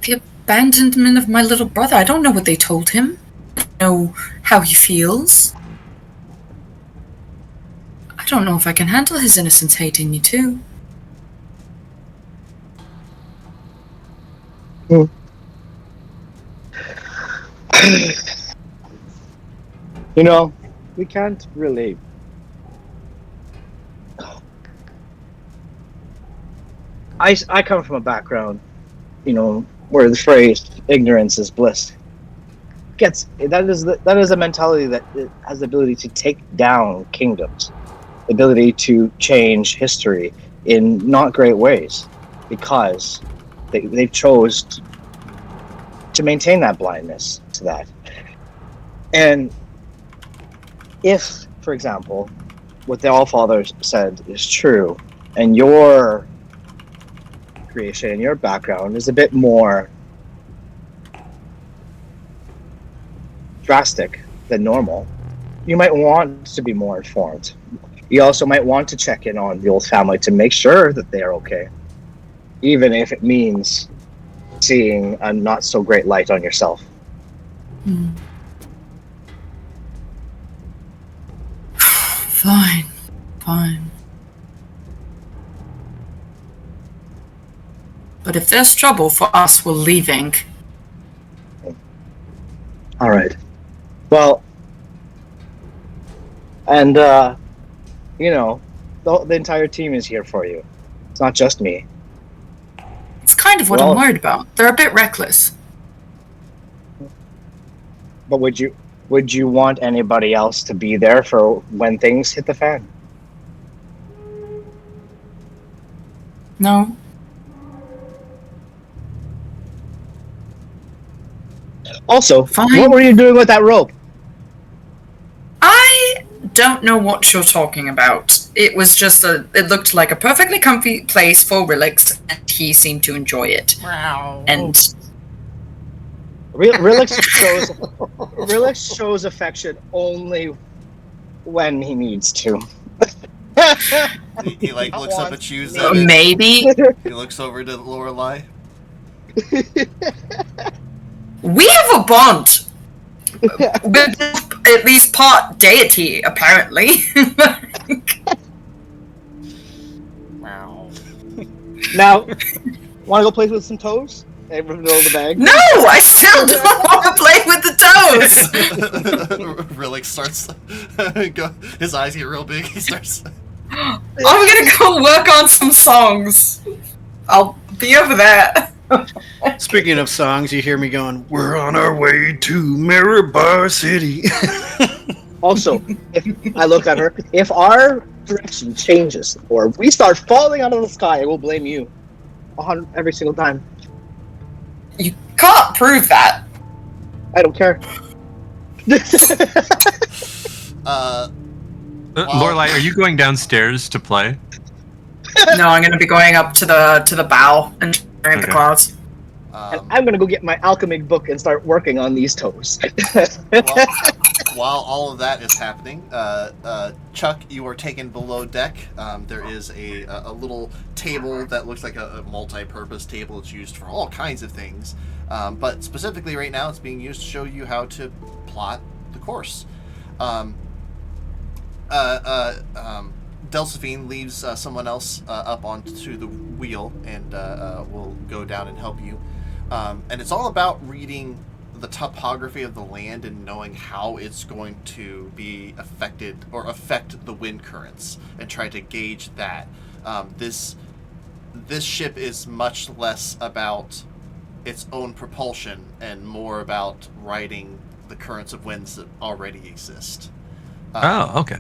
the abandonment of my little brother. I don't know what they told him. I don't know how he feels. I don't know if I can handle his innocence hating me too. We can't really... I come from a background, where the phrase ignorance is bliss. that is a mentality that has the ability to take down kingdoms, the ability to change history in not great ways, because they chose to maintain that blindness to that. And if, for example, what the Allfather said is true, and your creation and your background is a bit more drastic than normal, you might want to be more informed. You also might want to check in on the old family to make sure that they are okay, even if it means seeing a not so great light on yourself. Fine. But if there's trouble for us, we're leaving. All right. Well, and you know, the entire team is here for you. It's not just me. It's kind of what Well- I'm worried about. They're a bit reckless. But would you want anybody else to be there for when things hit the fan? No? Also, Fine. what were you doing with that rope? I don't know what you're talking about. It was just it looked like a perfectly comfy place for Relix, and he seemed to enjoy it. Wow. And Relix shows affection only when he needs to. He like looks up at you, so Zed. maybe He looks over to Lorelei. we have a bond. With at least part deity, apparently. Wow. Now, want to go play with some toes? Hey, roll the bag. No, I still don't want to play with the toes. Rillick starts. His eyes get real big. He starts. I'm gonna go work on some songs. I'll be over there. Speaking of songs, you hear me going, "We're on our way to Mirror City." Also, if I look at her, if our direction changes or we start falling out of the sky, I will blame you every single time. You can't prove that. I don't care. Lorelai, are you going downstairs to play? No, I'm gonna be going up to the bow and staring at the clouds. And I'm gonna go get my alchemy book and start working on these toes. While all of that is happening, Chuck, you are taken below deck. There is a little table that looks like a multi-purpose table. It's used for all kinds of things, but specifically right now, it's being used to show you how to plot the course. Delphine leaves someone else up onto the wheel and will go down and help you. And it's all about reading the topography of the land and knowing how it's going to be affected or affect the wind currents and try to gauge that. This ship is much less about its own propulsion and more about riding the currents of winds that already exist. Okay.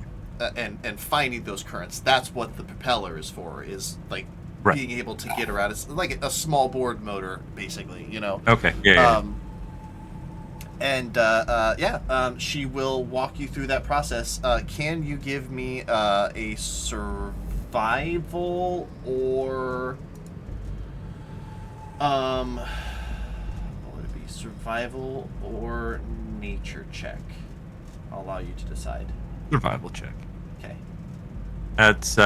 And finding those currents. That's what the propeller is for, is like Right. being able to get around. It's like a small board motor, basically, you know? Okay. Yeah. She will walk you through that process. Can you give me a survival or what would it be? Survival or nature check? I'll allow you to decide. Survival check. Okay. That's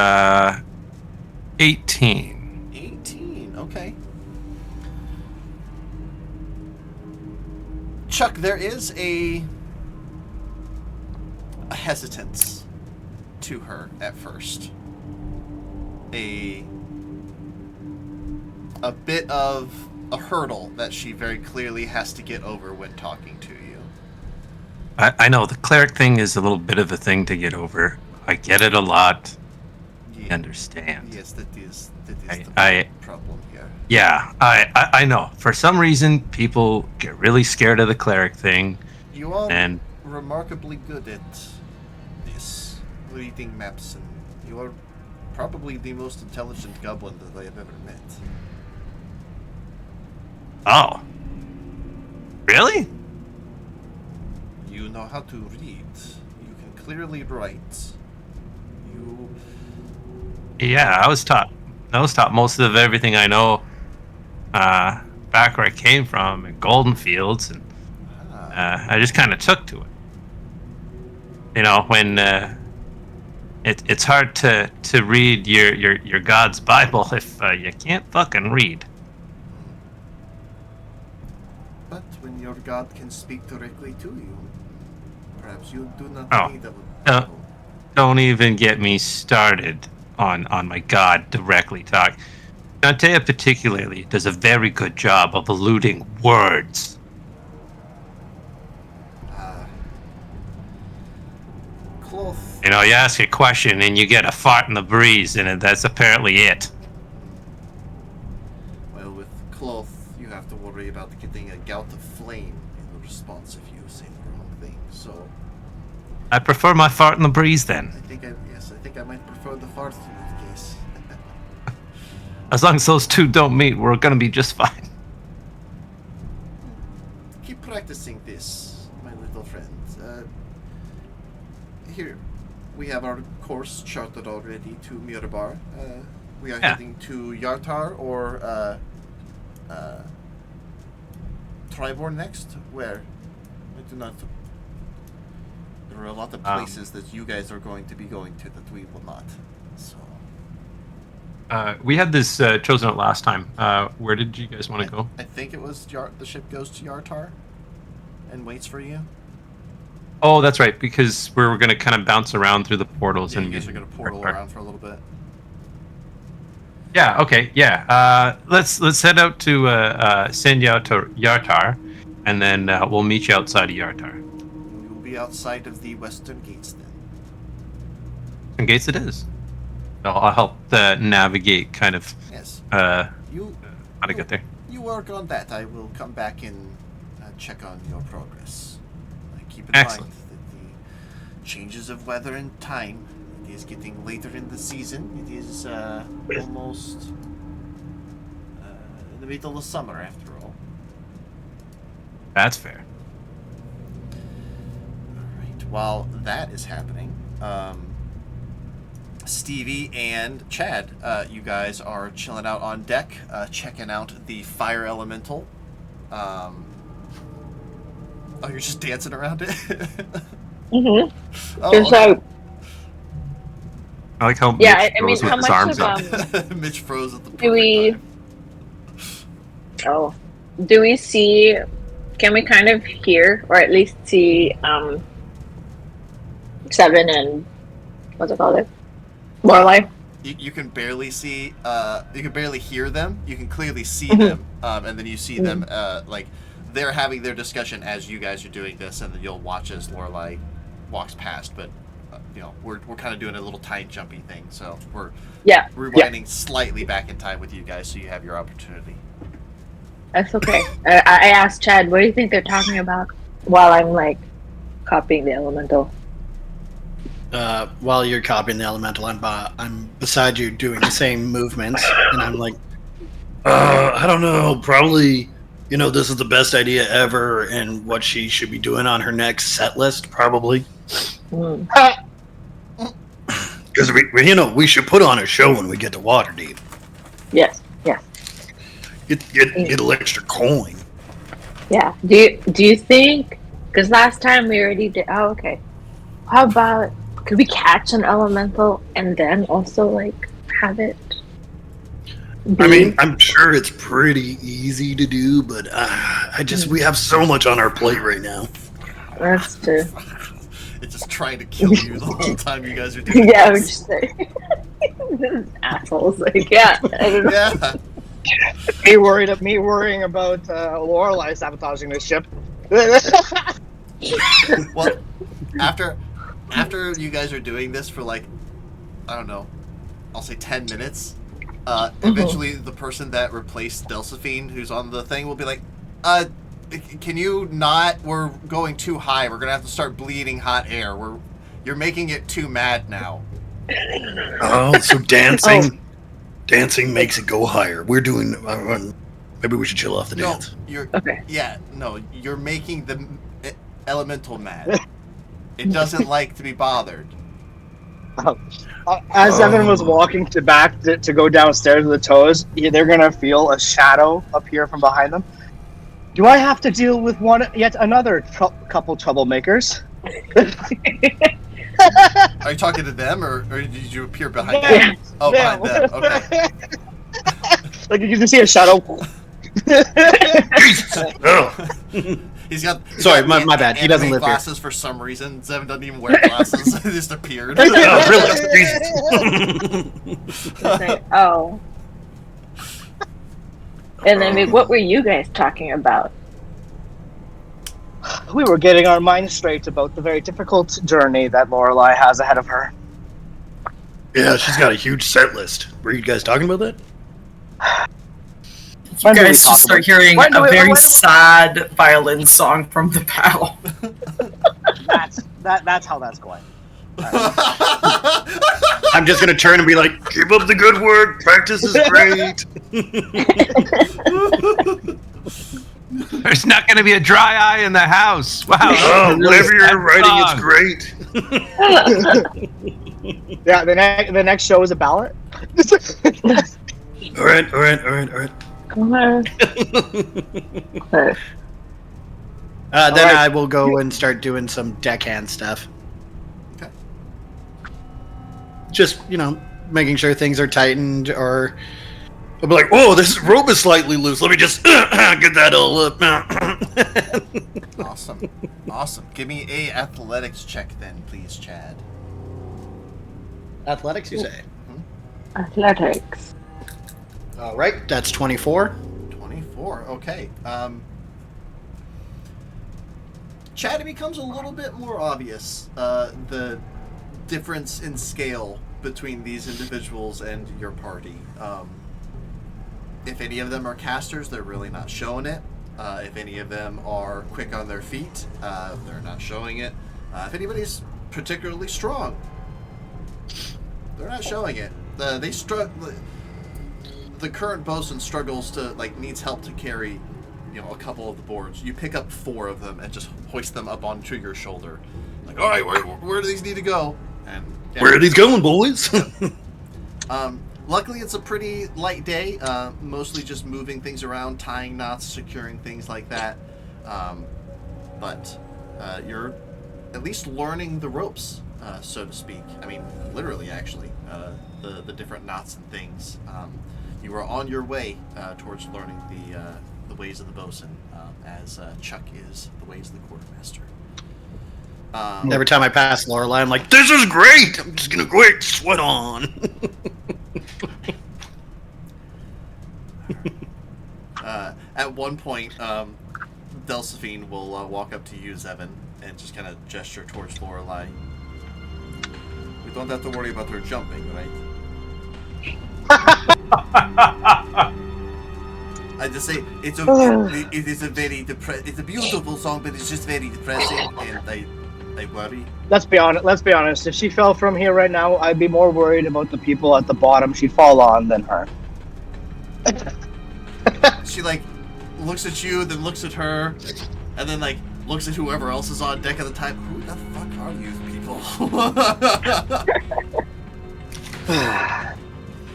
18. 18. Okay. Chuck, there is a hesitance to her at first. A bit of a hurdle that she very clearly has to get over when talking to you. I know the cleric thing is a little bit of a thing to get over. I get it a lot. I understand. Yes, that is the problem here. Yeah, I know. For some reason, people get really scared of the cleric thing. You are And remarkably good at this, reading maps, and you are probably the most intelligent goblin that I have ever met. oh, really? You know how to read. You can clearly write. You... Yeah, I was taught most of everything I know back where I came from in Golden Fields, and I just kind of took to it. You know, when it's hard to read your God's Bible if you can't fucking read. But when your god can speak directly to you, perhaps you do not Oh, need a no. Bible. Don't even get me started on my God directly talk. Dantea particularly does a very good job of eluding words. Cloth. You know, you ask a question and you get a fart in the breeze, and that's apparently it. Well, with cloth, you have to worry about getting a gout of flame in response if you say the wrong thing. So, I prefer my fart in the breeze then. I think I might prefer the fart in that case. As long as those two don't meet, we're gonna be just fine. Keep practicing this, my little friend. Here, we have our course charted already to Mirabar. We are heading to Yartar or Tribor next. Where? I do not. There are a lot of places that you guys are going to be going to that we will not. So. We had this chosen out last time. Where did you guys want to go? I think it was the ship goes to Yartar and waits for you. Oh, that's right, because we were going to kind of bounce around through the portals. Yeah, and you guys are going to portal around for a little bit. Yeah, okay, yeah. Let's head out to send you out to Yartar, and then we'll meet you outside of Yartar. We will be outside of the western gates then. And gates it is. I'll help navigate kind of Yes. how You to get there. You work on that. I will come back and check on your progress. Keep in Excellent. mind that the changes of weather and time, it is getting later in the season. It is almost in the middle of summer after all. That's fair. Alright, while that is happening, Stevie and Chad, you guys are chilling out on deck, checking out the fire elemental. Oh, you're just dancing around it? Mm-hmm. Oh, There's okay. I like how Yeah, Mitch I mean, goes with how his much arms of, up. Mitch froze at the perfect do we? time. Oh, do we see? Can we kind of hear, or at least see, Seven and what's it called? Lorelai. You can barely see. You can barely hear them. You can clearly see Mhm. them, and then you see them like they're having their discussion as you guys are doing this, and then you'll watch as Lorelai walks past. But you know, we're kind of doing a little time jumpy thing, so we're rewinding slightly back in time with you guys, so you have your opportunity. That's okay. I asked Chad, what do you think they're talking about? While I'm like copying the elemental. While you're copying the elemental, I'm beside you doing the same movements, and I'm like, I don't know, probably, this is the best idea ever, and what she should be doing on her next set list, probably. Because we should put on a show when we get to Waterdeep. Yes. Yes. Get a little extra coin. Yeah. Do you think? Because last time we already did. Oh, okay. How about? Could we catch an elemental and then also like have it? I mean, I'm sure it's pretty easy to do, but we have so much on our plate right now. That's true. It's just trying to kill you the whole time you guys are doing Yeah, I would this. just say assholes. Like, yeah, I don't know. Yeah. Me worrying about Lorelai sabotaging this ship. Well, after you guys are doing this for like, I don't know, I'll say 10 minutes, eventually the person that replaced Delphine, who's on the thing, will be like, Can you not? We're going too high. We're gonna have to start bleeding hot air. You're making it too mad now. Oh, so dancing makes it go higher. We're doing. Maybe we should chill off the dance. You're Okay. Yeah, no, you're making the elemental mad. It doesn't like to be bothered. As Evan was walking back to go downstairs to the toes, they're gonna feel a shadow appear from behind them. Do I have to deal with yet another couple troublemakers? Are you talking to them, or did you appear behind Yeah. them? Oh, behind them. Okay. Like you can see a shadow. Jesus! Oh. He's got. Sorry, my bad. He doesn't live here. Glasses for some reason. Zevin doesn't even wear glasses. He just appeared. Oh, really? Jesus. Like, oh. And then what were you guys talking about? We were getting our minds straight about the very difficult journey that Lorelei has ahead of her. Yeah, she's got a huge set list. Were you guys talking about that? You guys just start hearing a very sad violin song from the battle. That's how that's going. I'm just gonna turn and be like, "Keep up the good work. Practice is great." There's not going to be a dry eye in the house. Wow. Oh, whatever you're writing, it's great. Yeah, the next show is a ballad. All right. Come on. Then right. I will go and start doing some deckhand stuff. Okay. Just, making sure things are tightened, or I'll be like, "Oh, this rope is slightly loose. Let me just get that all up." Awesome. Give me a athletics check then, please, Chad. Athletics, you say? Athletics. All right, that's 24. 24. Okay. Chad, it becomes a little bit more obvious the difference in scale between these individuals and your party. If any of them are casters, they're really not showing it. If any of them are quick on their feet, they're not showing it. If anybody's particularly strong, they're not showing it. The current bosun struggles to needs help to carry, a couple of the boards. You pick up 4 of them and just hoist them up onto your shoulder. Like, all right, where do these need to go? And Where are these going, boys? Luckily, it's a pretty light day. Mostly just moving things around, tying knots, securing things like that. But you're at least learning the ropes, so to speak. I mean, literally, actually, the different knots and things. You are on your way towards learning the ways of the bosun, as Chuck is the ways of the quartermaster. Every time I pass Lorelei, I'm like, "This is great! I'm just gonna go ahead and sweat on." At one point, Delphine will walk up to you, Zevin, and just kind of gesture towards Lorelei. We don't have to worry about her jumping, right? I just say it is a very it's a beautiful song, but it's just very depressing, and I worry. Let's be honest. If she fell from here right now, I'd be more worried about the people at the bottom she'd fall on than her. She looks at you, then looks at her, and then looks at whoever else is on deck at the time. Who the fuck are you people?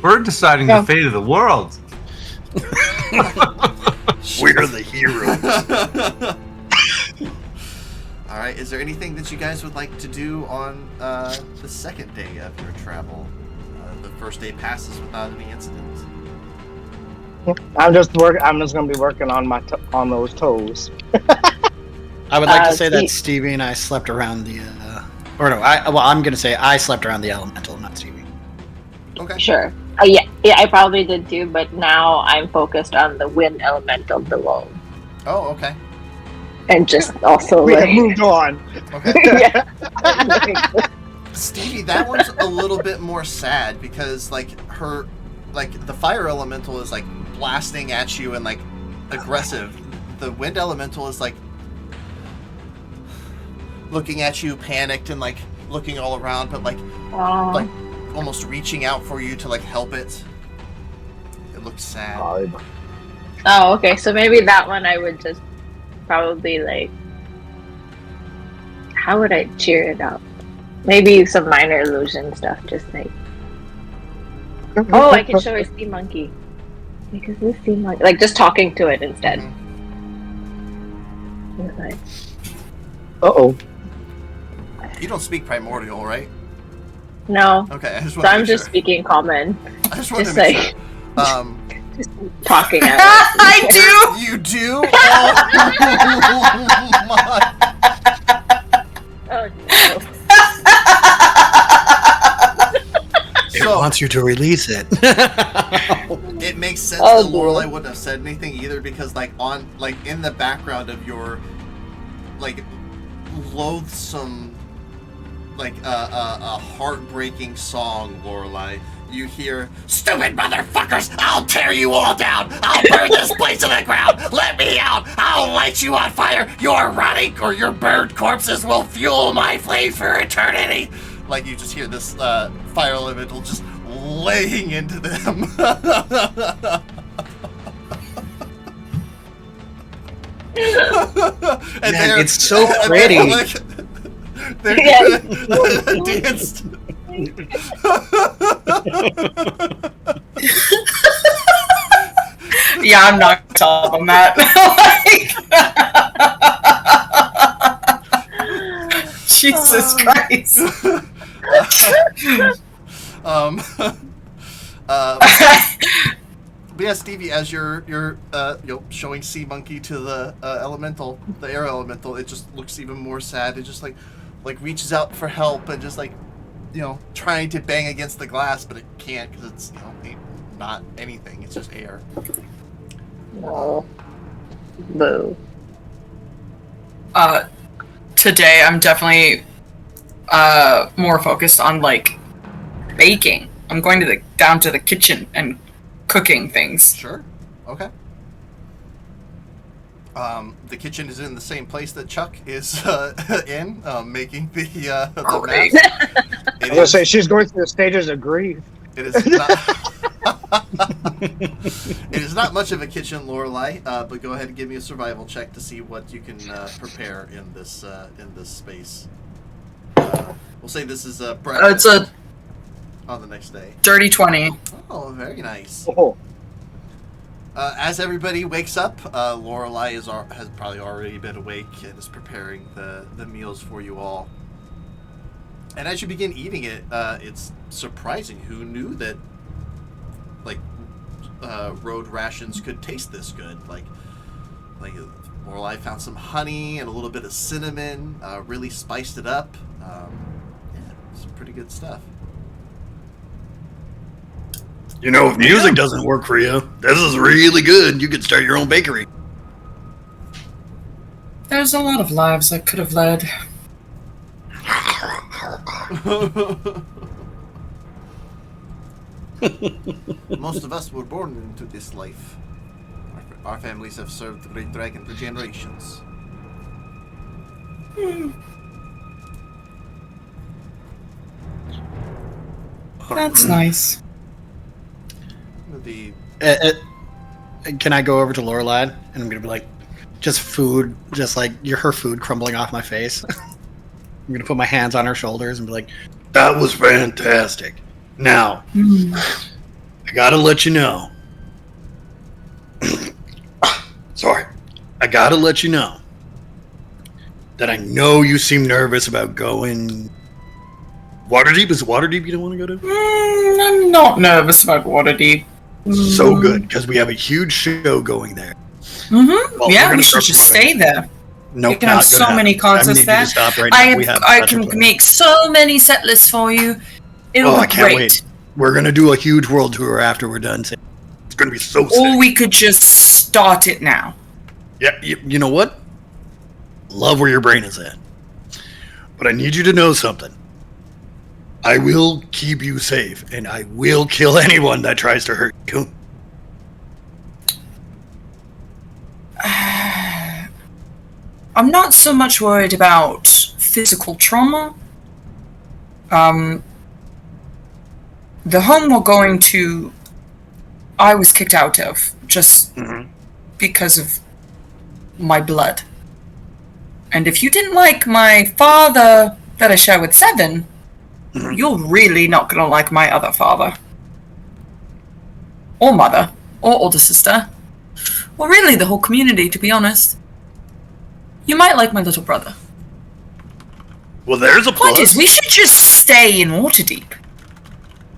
We're deciding the fate of the world. We're the heroes. All right. Is there anything that you guys would like to do on the second day of your travel? The first day passes without any incidents. I'm just gonna be working on on those toes. I would like to say that Stevie and I slept around the, I'm gonna say I slept around the elemental, not Stevie. Okay. Sure. Yeah, I probably did too, but now I'm focused on the wind elemental below. Oh, okay. And just also We have moved on. Okay. yeah. Stevie, that one's a little bit more sad because the fire elemental is blasting at you and aggressive. the wind elemental is like looking at you, panicked, and like looking all around, but like almost reaching out for you to like help it. It looks sad. Oh, okay. So maybe that one I would just probably like. How would I cheer it up? Maybe some minor illusion stuff, just like. Oh, I could show a sea monkey. Because this sea monkey, like just talking to it instead. Mm-hmm. Like, Uh-oh. You don't speak primordial, right? no. Okay, I just So want to I'm just speaking common. I just want Just to make like sure. just talking at it. I do. You do? Oh my. Oh no. It wants you to release it. It makes sense Oh, that dear. Lorelai wouldn't have said anything either, because like in the background of your like loathsome, like a heartbreaking song, Lorelai, you hear, "Stupid motherfuckers! I'll tear you all down! I'll burn this place to the ground! Let me out! I'll light you on fire! Your rotting or your burned corpses will fuel my flame for eternity!" Like you just hear this fire elemental just laying into them. And Man, it's so pretty. They're Yeah. danced. Yeah, I'm not top on that. Jesus Christ. But yeah, Stevie, as you're showing Sea Monkey to the elemental, the air elemental, it just looks even more sad. It just like reaches out for help and just like trying to bang against the glass, but it can't because it's not anything. It's just air. No. Boo. Today I'm definitely more focused on like baking. I'm going down to the kitchen and cooking things. Sure. Okay. The kitchen is in the same place that Chuck is in, making the Great. mess. I was gonna say she's going through the stages of grief. It is not. It is not much of a kitchen, Lorelai. But go ahead and give me a survival check to see what you can prepare in this space. We'll say this is breakfast. It's a on the next day. dirty 20. Oh, very nice. Oh, As everybody wakes up, Lorelai has probably already been awake and is preparing the meals for you all. And as you begin eating it, it's surprising. Who knew that, like, road rations could taste this good? Like Lorelai found some honey and a little bit of cinnamon, really spiced it up. Yeah, it's pretty good stuff. If music doesn't work for you, this is really good. You could start your own bakery. There's a lot of lives I could have led. Most of us were born into this life. Our families have served the Great Dragon for generations. That's nice. The Can I go over to Lorelai and I'm gonna be like, just food, just like her food crumbling off my face. I'm gonna put my hands on her shoulders and be like, "That was fantastic. Now, I gotta let you know." Sorry, I gotta let you know that I know you seem nervous about going. Waterdeep? Is Waterdeep you don't want to go to? I'm not nervous about Waterdeep. So good, because we have a huge show going there. Mm-hmm. Well, Yeah, we're gonna we should start just preparing. stay there. No, You can have so many concerts there. I can make so many set lists for you. It'll I be can't great. wait. We're gonna do a huge world tour after we're done. It's gonna be so sick. Or we could just start it now. Yeah, you know what? Love where your brain is at. But I need you to know something. I will keep you safe, and I will kill anyone that tries to hurt you. I'm not so much worried about physical trauma. The home we're going to, I was kicked out of just because of my blood. And if you didn't like my father that I share with Seven, you're really not going to like my other father. Or mother. Or older sister. Or really the whole community, to be honest. You might like my little brother. Well, there's a Point plus. is, we should just stay in Waterdeep.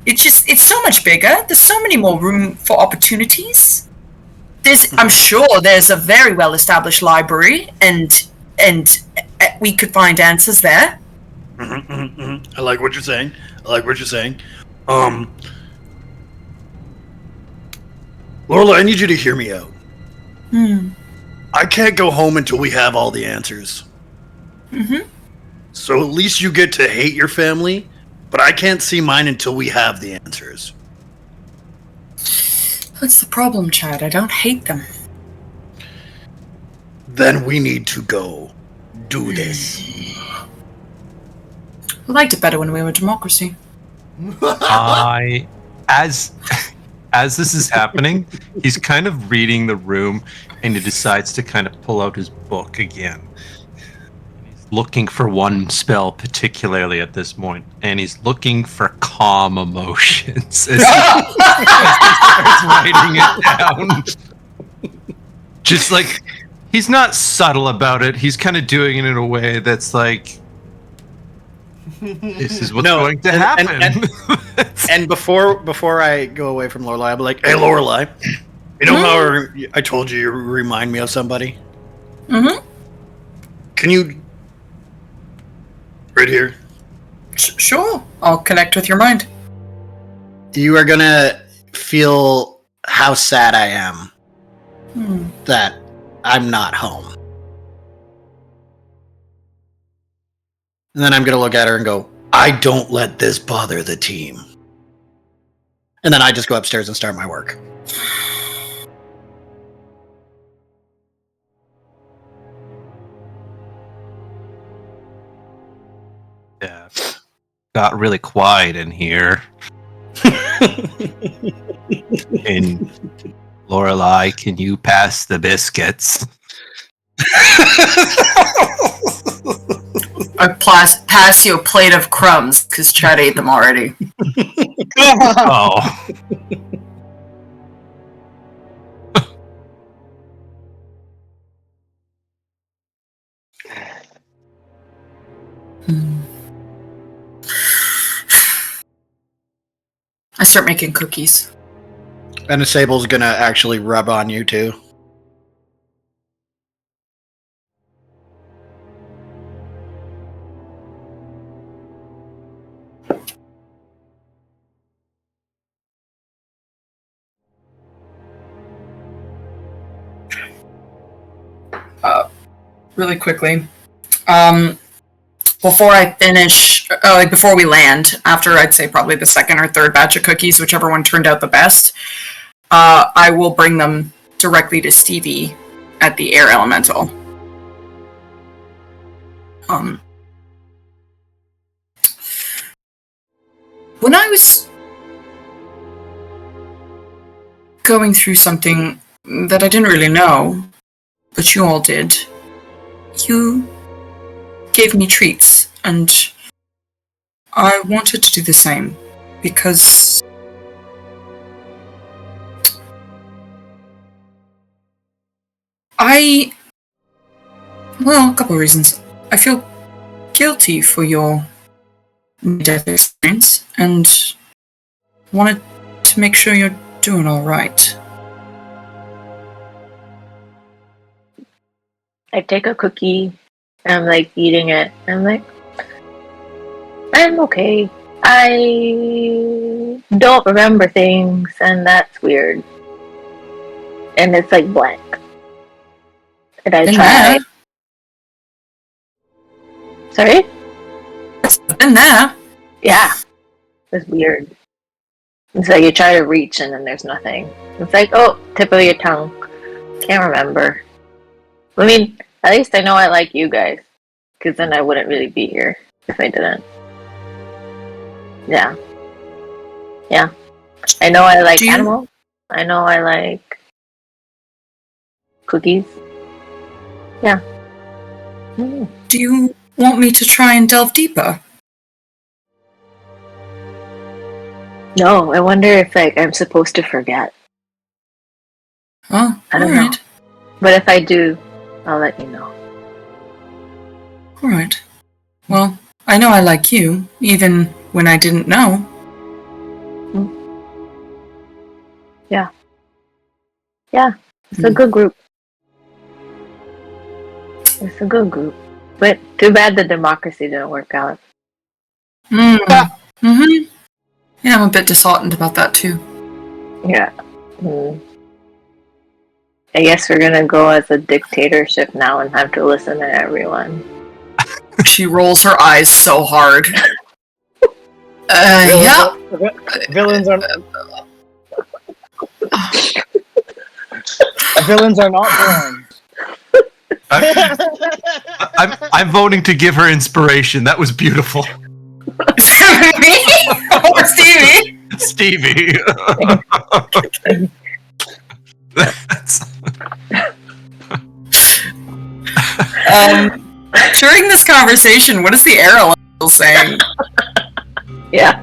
It's so much bigger. There's so many more room for opportunities. I'm sure there's a very well-established library, and we could find answers there. I like what you're saying. Lorla, I need you to hear me out. I can't go home until we have all the answers. So at least you get to hate your family, but I can't see mine until we have the answers. That's the problem, Chad. I don't hate them. Then we need to go do this. I liked it better when we were a democracy. As this is happening, he's kind of reading the room, and he decides to kind of pull out his book again. He's looking for one spell particularly at this point, and he's looking for calm emotions as he starts writing it down. Just like, he's not subtle about it. He's kind of doing it in a way that's like, this is what's going to happen. And before I go away from Lorelai, I'll be like, hey, Lorelai, you know how I told you remind me of somebody? Can you... Right here. Sure. I'll connect with your mind. You are gonna feel how sad I am that I'm not home. And then I'm gonna look at her and go, I don't let this bother the team. And then I just go upstairs and start my work. Yeah. Got really quiet in here. And Lorelai, can you pass the biscuits? I pass you a plate of crumbs, because Chad ate them already. Oh. I start making cookies. And the Sable's gonna actually rub on you too. Really quickly. Before I finish, before we land, after I'd say probably the second or third batch of cookies, whichever one turned out the best, I will bring them directly to Stevie at the air elemental. When I was going through something that I didn't really know, but you all did, you gave me treats, and I wanted to do the same, because a couple of reasons. I feel guilty for your death experience, and wanted to make sure you're doing alright. I take a cookie, and I'm like eating it, and I'm like, I'm okay. I don't remember things, and that's weird. And it's like blank. And I try. Sorry? It's been there. Yeah. It's weird. It's like you try to reach and then there's nothing. It's like, oh, tip of your tongue. Can't remember. I mean, At least I know I like you guys. Because then I wouldn't really be here if I didn't. Yeah. Yeah. I know I like animals. I know I like cookies. Yeah. Mm. Do you want me to try and delve deeper? No, I wonder if like I'm supposed to forget. Oh, I don't know. But if I do, I'll let you know. Alright. Well, I know I like you, even when I didn't know. Yeah. Yeah. It's a good group. It's a good group. But too bad the democracy didn't work out. Mm-hmm. Yeah, I'm a bit disheartened about that too. Yeah. Mm. I guess we're gonna go as a dictatorship now and have to listen to everyone. She rolls her eyes so hard. Yeah. Villains are villains are not born. I'm voting to give her inspiration. That was beautiful. Me? Or Stevie? Stevie. That's... During this conversation, what is the air elemental saying? Yeah.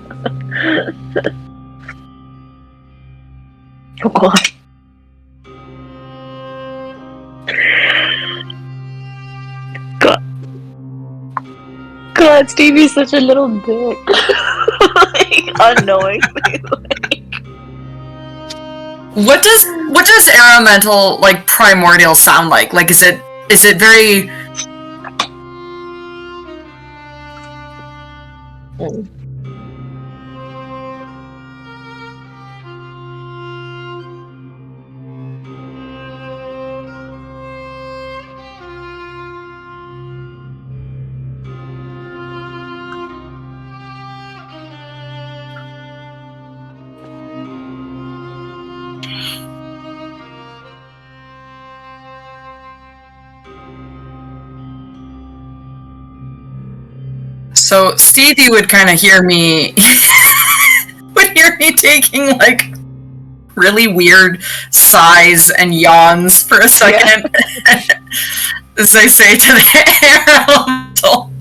Oh god. God, Stevie's such a little dick. Like, unknowingly. What does air elemental like primordial sound like? Like is it very So Stevie would kind of hear me taking like really weird sighs and yawns for a second. Yeah. As I say to the air elemental,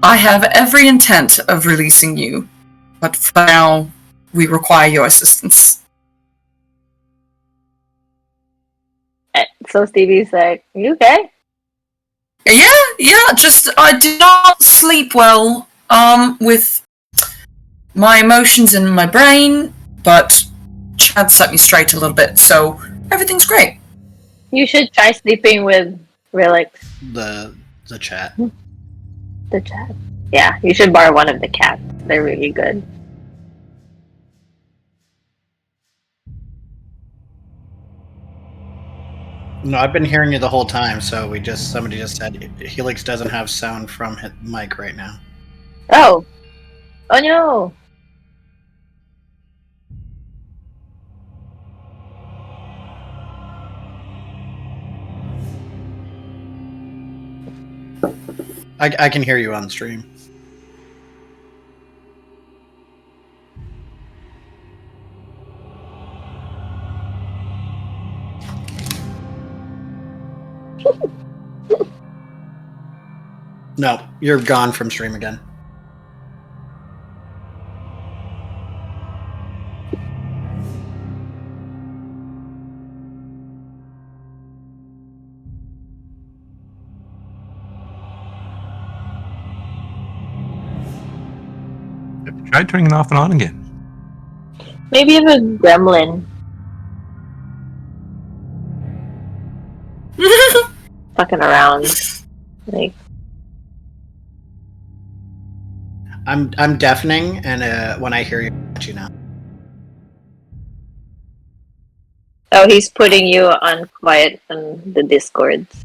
I have every intent of releasing you, but for now we require your assistance. So Stevie's like, you okay? Yeah, just I did not sleep well, with my emotions in my brain, but Chad set me straight a little bit, so everything's great. You should try sleeping with relics. The chat. The chat. Yeah, you should borrow one of the cats. They're really good. No, I've been hearing you the whole time, so somebody just said Helix doesn't have sound from his mic right now. Oh. Oh no. I can hear you on the stream. No, you're gone from stream again. Try turning it off and on again. Maybe you have a gremlin. Fucking around. Like, I'm deafening, and when I hear you, I'll let you know. oh, he's putting you on quiet on the Discords.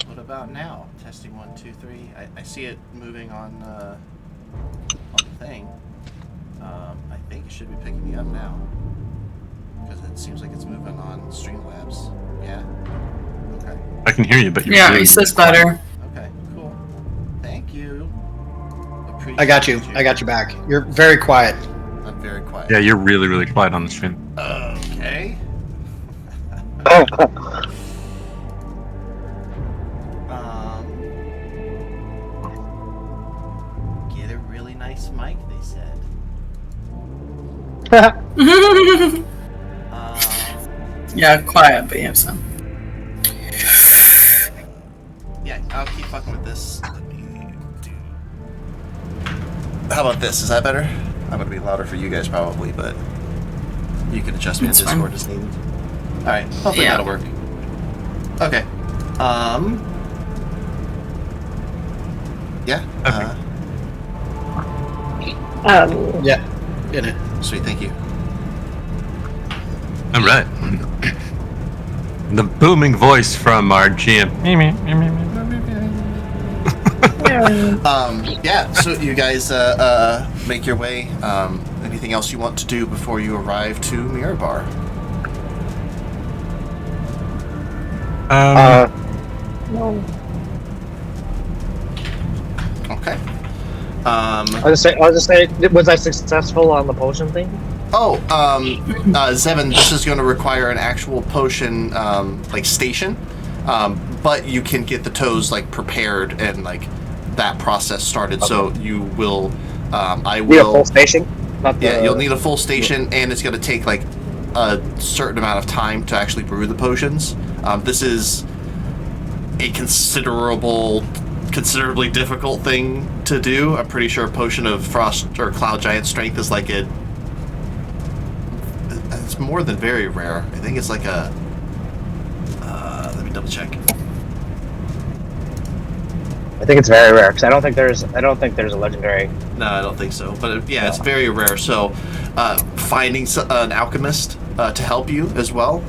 What about now? Testing 1, 2, 3. I see it moving on thing. I think it should be picking me up now. Because it seems like it's moving on Streamlabs. Yeah? Okay. I can hear you, but you're Yeah, really he says quiet. better. Okay, cool. Thank you. I got you. I got you back. You're very quiet. I'm very quiet. Yeah, you're really, really quiet on the stream. Okay. Get a really nice mic, they said. Yeah, quiet, but you have some. Yeah, I'll keep fucking with this. How about this? Is that better? I'm gonna be louder for you guys probably, but you can adjust me in That's Discord fine. as needed. Alright, hopefully Yeah. that'll work. Okay. Yeah. Yeah. In it. Sweet, thank you. All right. The booming voice from our GM. Yeah, so you guys make your way. Anything else you want to do before you arrive to Mirror Bar? No. Okay. I'll just say, was I successful on the potion thing? Zevin, this is going to require an actual potion, station. But you can get the toes, prepared and, that process started. Okay. So you will, I will... Need a full station? Yeah, you'll need a full station, and it's going to take, a certain amount of time to actually brew the potions. This is a considerably difficult thing to do. I'm pretty sure a potion of frost or cloud giant strength is it's more than very rare. I think it's let me double check. I think it's very rare because I don't think there's a legendary. No, I don't think so. But yeah, it's very rare. So finding an alchemist to help you as well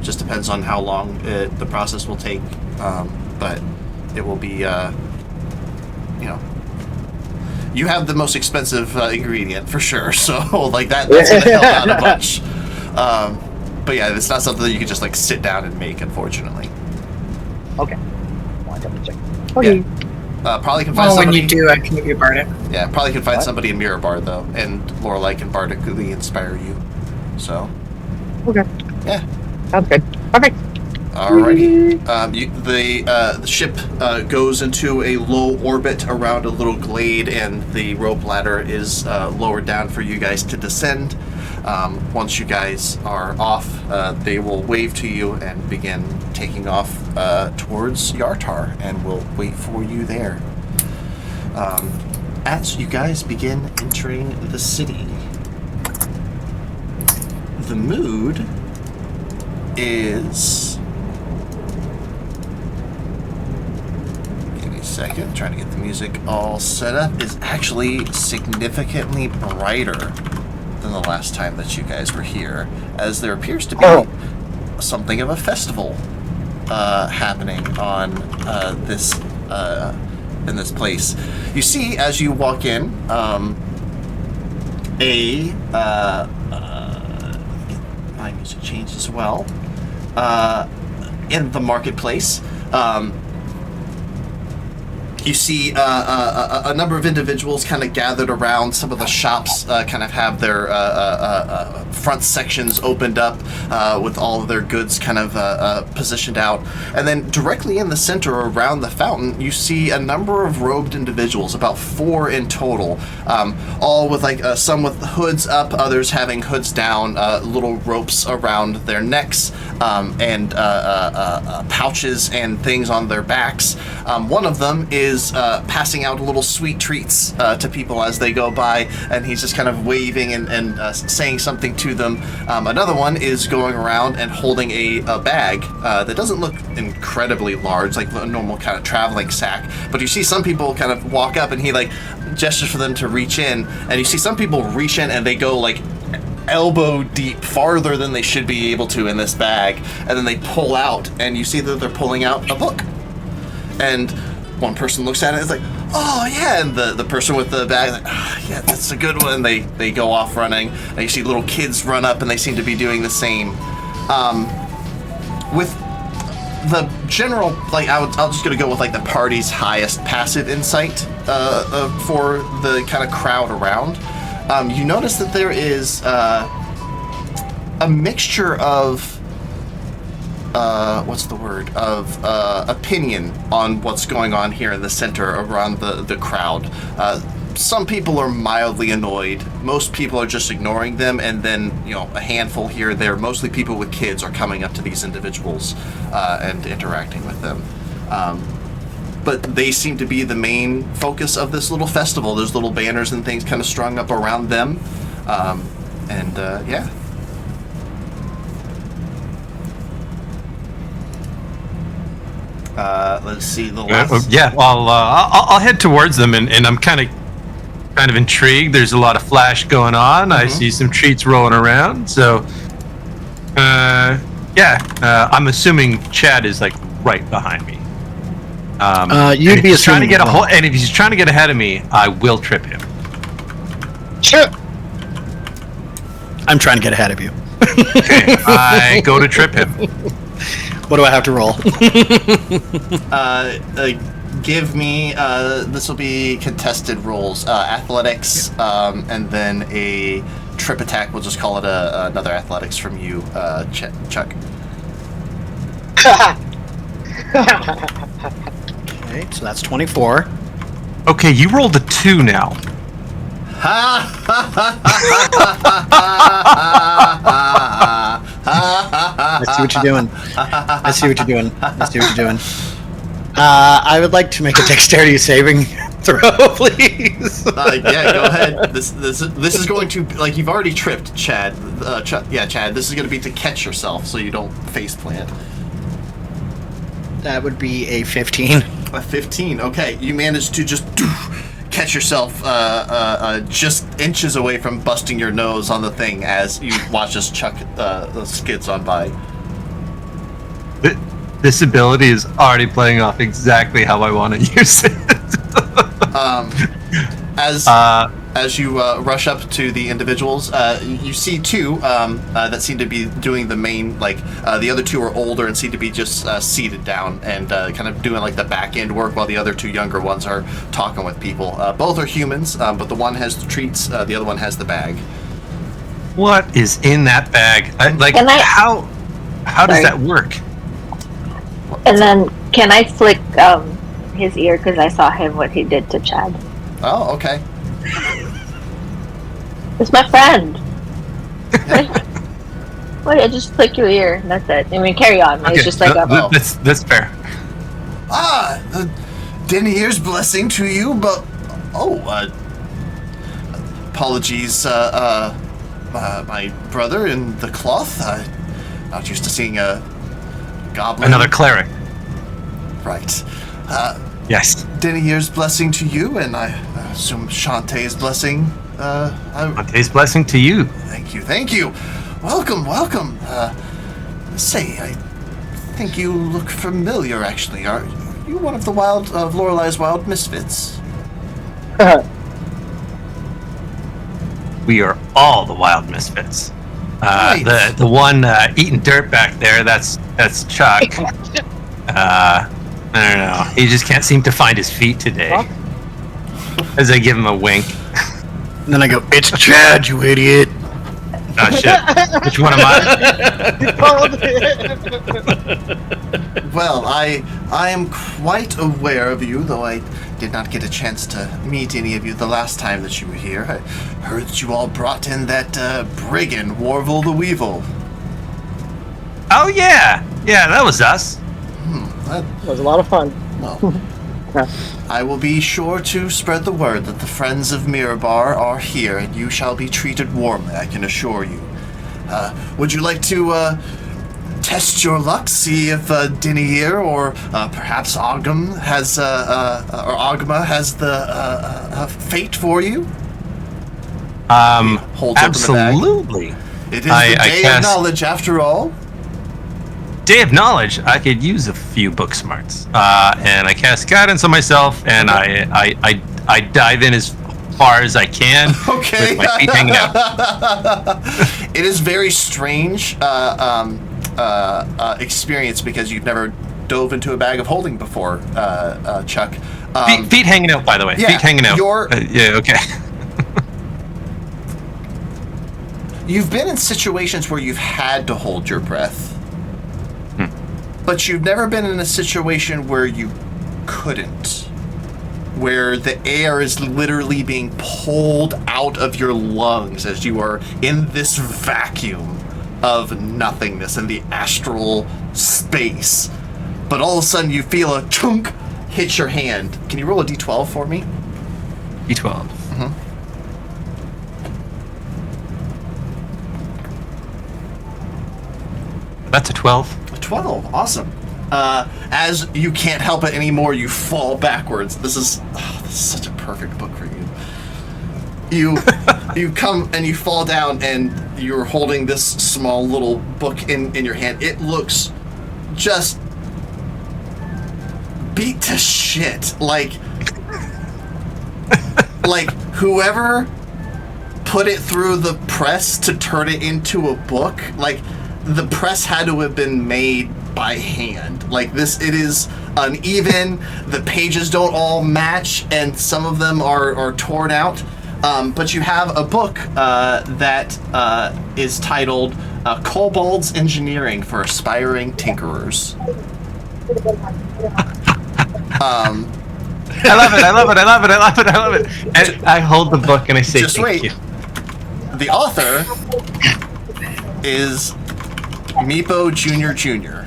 just depends on how long the process will take. But it will be, you have the most expensive ingredient for sure. So that's gonna help out a bunch. But yeah, it's not something that you can just sit down and make, unfortunately. Okay. I'll double check. Okay. Yeah. Probably can find Well, somebody. when you do, I can give you a bardic. Yeah, probably can find somebody in Mirror Bar though, and Lorelei can bardically inspire you. So. Okay. Yeah. Sounds good. Perfect. Alrighty. The ship goes into a low orbit around a little glade, and the rope ladder is lowered down for you guys to descend. Once you guys are off, they will wave to you and begin taking off towards Yartar, and we'll wait for you there. As you guys begin entering the city, the mood is... Give me a second, trying to get the music all set up, is actually significantly brighter than the last time that you guys were here, as there appears to be something of a festival happening on this in this place. You see, as you walk in, my music changed as well. In the marketplace, you see a number of individuals kind of gathered around. Some of the shops kind of have their front sections opened up with all of their goods kind of positioned out. And then directly in the center around the fountain, you see a number of robed individuals, about 4 in total, all with some with hoods up, others having hoods down, little ropes around their necks, and pouches and things on their backs. One of them is passing out little sweet treats to people as they go by, and he's just kind of waving and saying something to them. Another one is going around and holding a bag that doesn't look incredibly large, like a normal kind of traveling sack, but you see some people kind of walk up and he gestures for them to reach in, and you see some people reach in and they go elbow deep, farther than they should be able to in this bag, and then they pull out, and you see that they're pulling out a book. And one person looks at it and is like, oh yeah, and the person with the bag, like, oh, yeah, that's a good one. They go off running. And you see little kids run up, and they seem to be doing the same. With the general, like, I'm just gonna go with like the party's highest passive insight for the kind of crowd around. You notice that there is a mixture of what's the word, of opinion on what's going on here in the center around the crowd. Some people are mildly annoyed. Most people are just ignoring them, and then, you know, a handful here or there, mostly people with kids, are coming up to these individuals and interacting with them. But they seem to be the main focus of this little festival. There's little banners and things kind of strung up around them. Yeah. Let's see the last. Yeah, I'll head towards them, and I'm kind of intrigued. There's a lot of flash going on. Mm-hmm. I see some treats rolling around. So, I'm assuming Chad is like right behind me. You'd be trying to get and if he's trying to get ahead of me, I will trip him. Sure. I'm trying to get ahead of you. Okay, I go to trip him. What do I have to roll? Give me, this will be contested rolls, athletics, and then a trip attack. We'll just call it another athletics from you, Chuck. Okay, so that's 24. Okay, you rolled a 2 now. I see what you're doing. I see what you're doing. I would like to make a dexterity saving throw, please. Yeah, go ahead. This is going to, like, you've already tripped, Chad. Chad. This is going to be to catch yourself so you don't face plant. That would be a 15. A 15. Okay, you managed to just catch yourself just inches away from busting your nose on the thing as you watch us chuck the skids on by. This ability is already playing off exactly how I want to use it. As you rush up to the individuals, you see two that seem to be doing the main, like, the other two are older and seem to be just seated down and kind of doing like the back end work while the other two younger ones are talking with people. Both are humans, but the one has the treats, the other one has the bag. What is in that bag? How does that work? And then, can I flick his ear because I saw what he did to Chad? Oh, okay. It's my friend. Wait, I just flick your ear. And that's it. I mean, carry on. Okay. It's just like that's fair. Denier's blessing to you, but apologies, my brother in the cloth. Not used to seeing a goblin. Another cleric. Right. Yes. Denier's blessing to you, and I assume Shantae's blessing. Shantae's blessing to you. Thank you. Welcome. Say, I think you look familiar, actually. Are you one of the Lorelei's wild misfits? We are all the wild misfits. Right. The one eating dirt back there, that's Chuck. I don't know. He just can't seem to find his feet today. As I give him a wink. And then I go, "It's Chad, you idiot." Oh shit. Which one am I? Well, I am quite aware of you, though I did not get a chance to meet any of you the last time that you were here. I heard that you all brought in that brigand, Warvel the Weevil. Oh yeah, that was us. That was a lot of fun. Well, I will be sure to spread the word that the friends of Mirabar are here, and you shall be treated warmly, I can assure you. Would you like to test your luck, see if Denier or perhaps Ogma has the fate for you? Absolutely. It is the day of knowledge, after all. Day of Knowledge, I could use a few book smarts. And I cast guidance on myself, and I dive in as far as I can with my feet hanging out. It is very strange experience because you've never dove into a bag of holding before, Chuck. Feet hanging out, by the way. Yeah, feet hanging out. Yeah, okay. You've been in situations where you've had to hold your breath. But you've never been in a situation where you couldn't. Where the air is literally being pulled out of your lungs as you are in this vacuum of nothingness in the astral space. But all of a sudden you feel a chunk hit your hand. Can you roll a d12 for me? D12. Mm-hmm. That's a 12. 12, awesome. As you can't help it anymore, you fall backwards. This is such a perfect book for you. You come and you fall down, and you're holding this small little book in your hand. It looks just beat to shit. Like whoever put it through the press to turn it into a book, like the press had to have been made by hand. Like this, it is uneven. The pages don't all match, and some of them are torn out. But you have a book that is titled Kobold's Engineering for Aspiring Tinkerers. I love it. And I hold the book and I say, just thank wait. you. The author is Meepo Jr. Jr.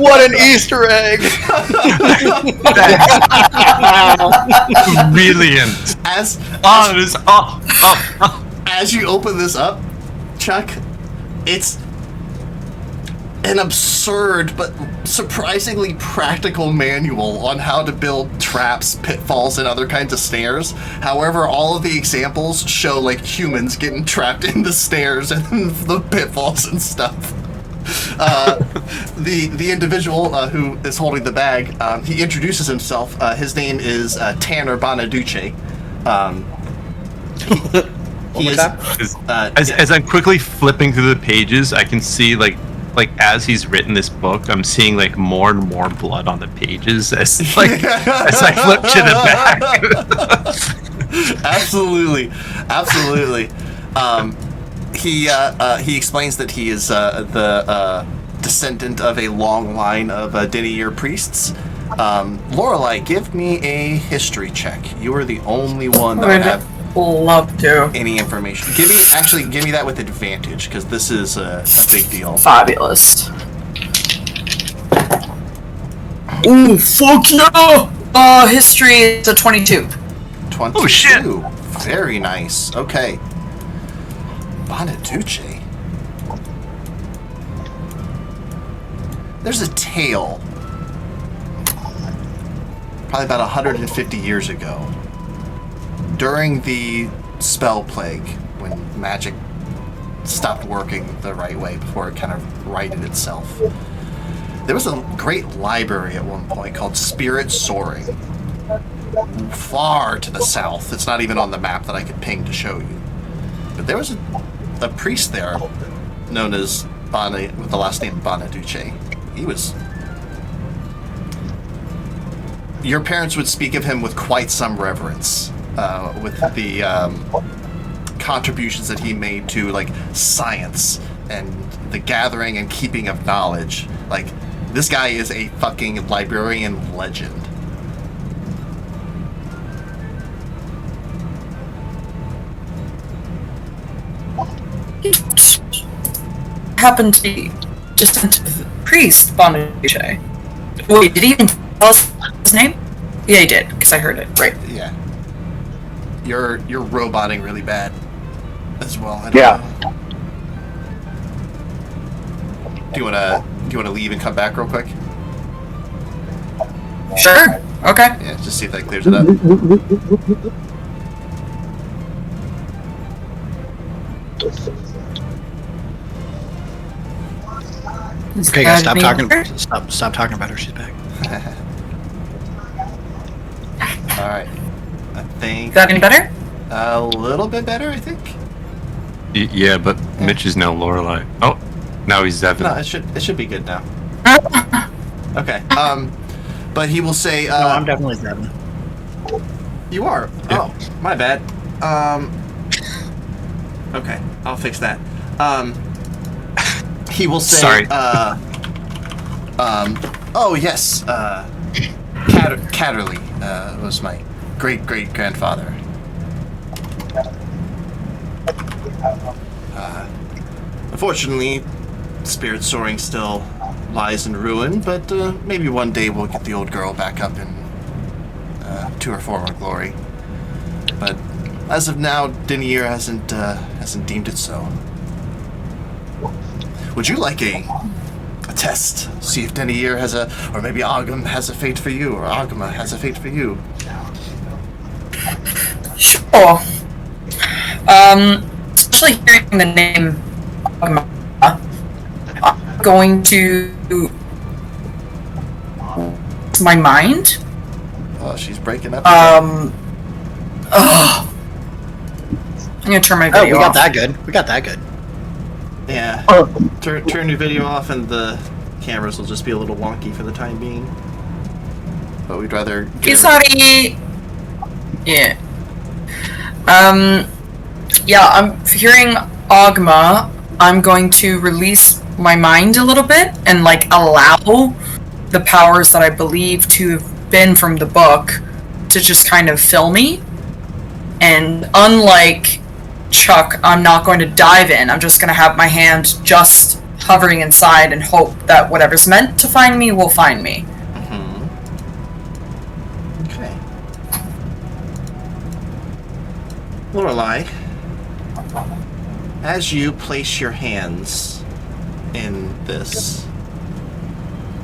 What an Easter egg! Brilliant. As you open this up, Chuck, it's an absurd but surprisingly practical manual on how to build traps, pitfalls, and other kinds of snares. However, all of the examples show like humans getting trapped in the snares and the pitfalls and stuff. The individual who is holding the bag, he introduces himself. His name is Tanner Bonaduce. As I'm quickly flipping through the pages, I can see like as he's written this book, I'm seeing like more and more blood on the pages as as I flip to the back. Absolutely. He explains that he is the descendant of a long line of Denier priests. Lorelei, give me a history check. You are the only one that would have love to. any information. Give me that with advantage, because this is a big deal. Fabulous. Ooh, fuck yeah! History is a 22. 22. Oh, shit. Very nice. Okay. Bonaduce. There's a tale, probably about 150 years ago, during the spell plague, when magic stopped working the right way before it kind of righted itself. There was a great library at one point called Spirit Soaring, far to the south. It's not even on the map that I could ping to show you. But there was a priest there known as with the last name Bonaduce. He was... Your parents would speak of him with quite some reverence, with the contributions that he made to like science and the gathering and keeping of knowledge. Like, this guy is a fucking librarian legend. Happened to be just with the priest, Bonaduce. Wait, did he even tell us his name? Yeah, he did, because I heard it. Right. Yeah. You're roboting really bad as well. I don't know. Do you wanna leave and come back real quick? Sure. Okay. Yeah, just see if that clears it up. Okay, guys, stop talking. Stop talking about her. She's back. All right. I think Is that any better? a little bit better. I think. Yeah, but Mitch is now Lorelai. Oh, now he's Evan. No, it should be good now. Okay. But he will say. No, I'm definitely Devin. You are. Yeah. Oh, my bad. Okay, I'll fix that. He will say. Sorry. Oh yes. Catterley was my great grandfather. Unfortunately, Spirit Soaring still lies in ruin, but maybe one day we'll get the old girl back up in to her former glory. But as of now, Denier hasn't deemed it so. Would you like a test? See if Denier has or maybe Agam has a fate for you, or Agama has a fate for you. Sure. Especially hearing the name Agama, I'm going to my mind. Oh, she's breaking up. I'm gonna turn my Oh, video we got off. that good. We got that good. Yeah. Turn your video off, and the cameras will just be a little wonky for the time being. But we'd rather. Sorry. Yeah. Yeah, I'm hearing Agma. I'm going to release my mind a little bit and allow the powers that I believe to have been from the book to just kind of fill me. And unlike Chuck, I'm not going to dive in. I'm just going to have my hand just hovering inside and hope that whatever's meant to find me will find me. Okay. Lorelai, as you place your hands in this,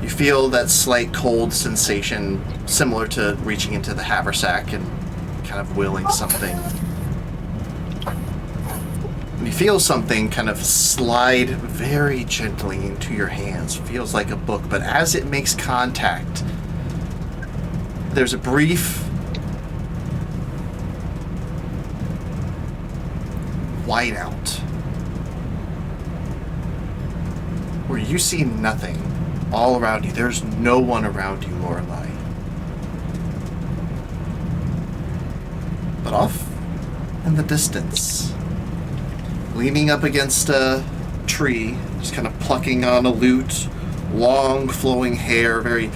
you feel that slight cold sensation similar to reaching into the haversack and kind of willing something. And you feel something kind of slide very gently into your hands. Feels like a book, but as it makes contact, there's a brief whiteout where you see nothing all around you. There's no one around you, Lorelai. But off in the distance, leaning up against a tree, just kind of plucking on a lute, long flowing hair, very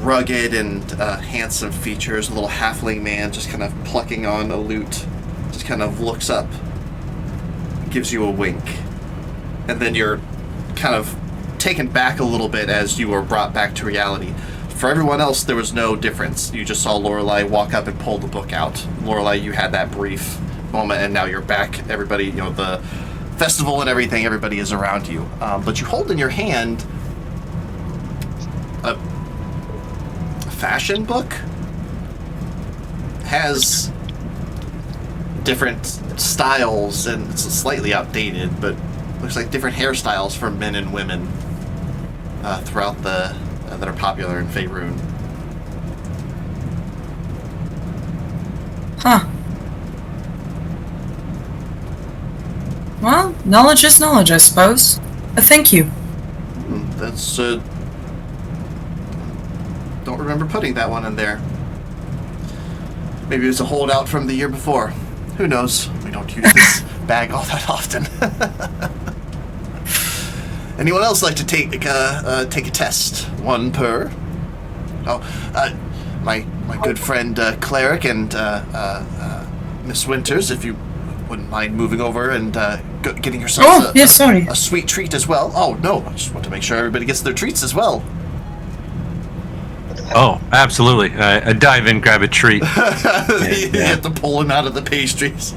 rugged and handsome features, a little halfling man just kind of plucking on a lute, just kind of looks up, gives you a wink, and then you're kind of taken back a little bit as you were brought back to reality. For everyone else, there was no difference. You just saw Lorelai walk up and pull the book out. Lorelai, you had that brief moment, and now you're back. Everybody, the festival and everything, everybody is around you. But you hold in your hand a fashion book. Has different styles, and it's slightly outdated, but looks like different hairstyles for men and women throughout that are popular in Faerun. Huh. Well, knowledge is knowledge, I suppose. Thank you. That's don't remember putting that one in there. Maybe it was a holdout from the year before. Who knows? We don't use this bag all that often. Anyone else like to take a test? One per. Oh, my good friend Cleric and Miss Winters, if you wouldn't mind moving over and getting yourself a sweet treat as well. Oh no, I just want to make sure everybody gets their treats as well. Oh, absolutely. I dive in, grab a treat. You have to pull him out of the pastries.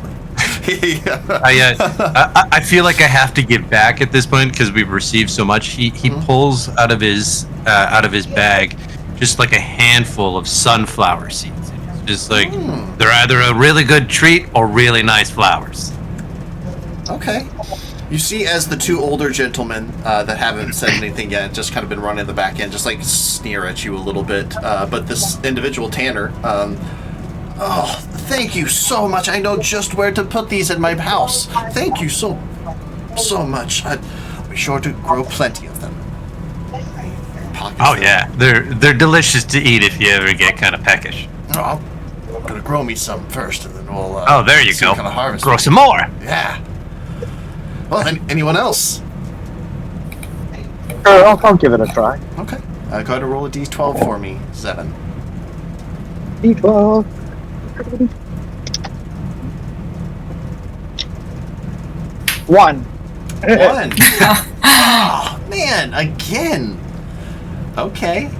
I feel like I have to give back at this point because we've received so much. He pulls out of his bag just like a handful of sunflower seeds. It's just like they're either a really good treat or really nice flowers. Okay. You see as the two older gentlemen that haven't said anything yet, just kind of been running the back end, just like sneer at you a little bit. But this individual, Tanner, oh, thank you so much. I know just where to put these in my house. Thank you so much. I'll be sure to grow plenty of them. Oh yeah, they're delicious to eat if you ever get kind of peckish. Oh, I'm gonna grow me some first, and then we'll. Oh, there you see go. what kind of harvest. Grow some more. Yeah. Well, anyone else? Sure, I'll give it a try. Okay. Go ahead and roll a d12 for me, 7. D12. 1. 1. Oh, man, again. Okay.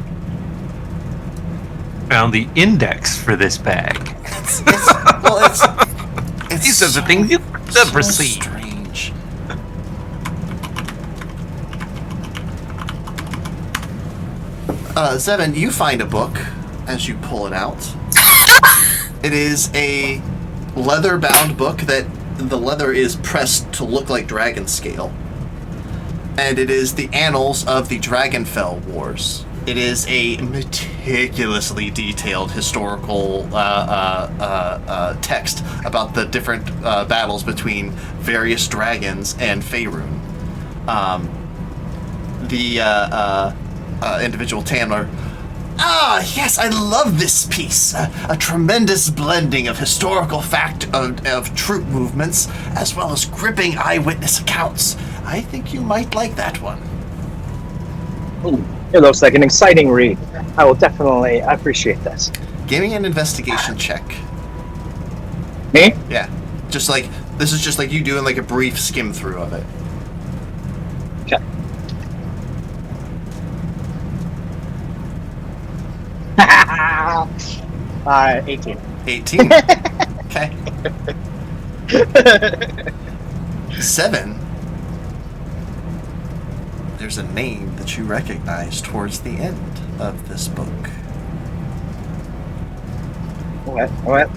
Found the index for this bag. It's These are the things you never so see. strange. Zevin, you find a book as you pull it out. It is a leather-bound book that the leather is pressed to look like dragon scale. And it is the Annals of the Dragonfell Wars. It is a meticulously detailed historical text about the different battles between various dragons and Faerun. The individual Tanner. Ah, yes, I love this piece. A tremendous blending of historical fact of troop movements, as well as gripping eyewitness accounts. I think you might like that one. It looks like an exciting read. I will definitely appreciate this. Give me an investigation check. Me? Yeah. Just like, this is just like you doing like a brief skim through of it. Okay. Uh, 18. 18. Okay. 7. There's a name that you recognize towards the end of this book. What?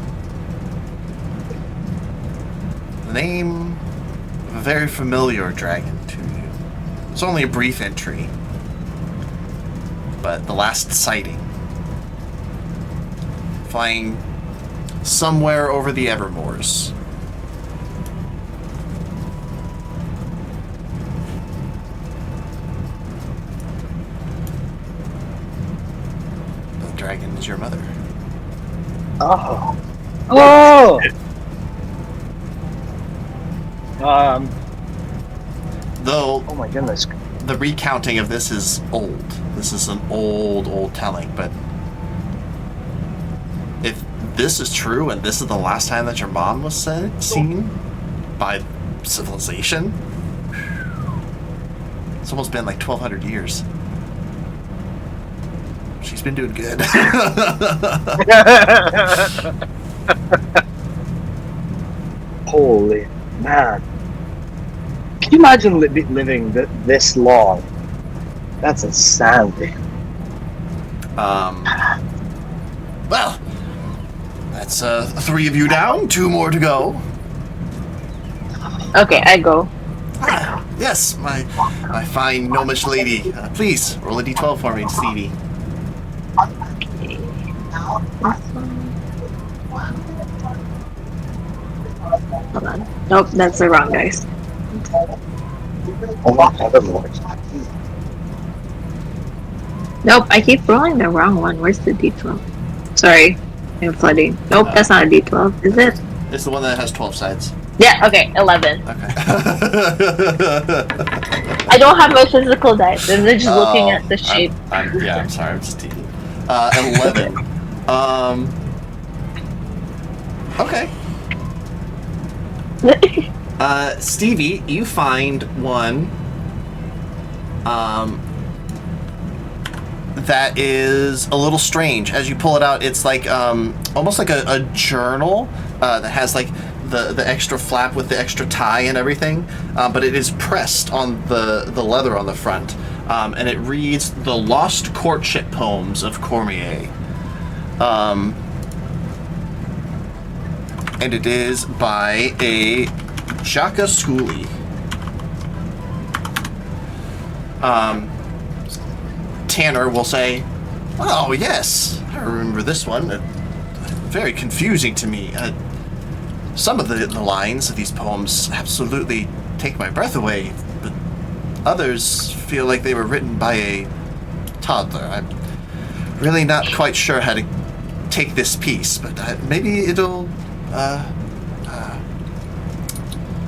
The name of a very familiar dragon to you. It's only a brief entry, but the last sighting. Flying somewhere over the Evermoors. The dragon is your mother. Oh. Though Oh my goodness. the recounting of this is old. This is an old telling, but if this is true and this is the last time that your mom was seen by civilization, it's almost been like 1,200 years. She's been doing good. Holy man. Can you imagine living this long? That's insanity. Well, that's 3 of you down, 2 more to go. Okay, I go. Ah, yes, my fine gnomish lady. Please roll a d12 for me, Stevie. Hold on. Nope, that's the wrong dice. Nope, I keep rolling the wrong one. Where's the d12? Sorry, I'm flooding. Nope, that's not a d12, is it? It's the one that has 12 sides. Yeah, okay, 11. Okay. I don't have my physical dice. I'm just looking at the shape. I'm sorry, I'm just teasing. 11. Okay. Stevie, you find one that is a little strange. As you pull it out, it's like almost like a journal that has like the extra flap with the extra tie and everything, but it is pressed on the leather on the front, and it reads The Lost Courtship Poems of Cormier. And it is by a Jacques Schooley. Tanner will say, "Oh yes, I remember this one. Very confusing to me. Some of the lines of these poems absolutely take my breath away, but others feel like they were written by a toddler. I'm really not quite sure how to take this piece, but maybe it'll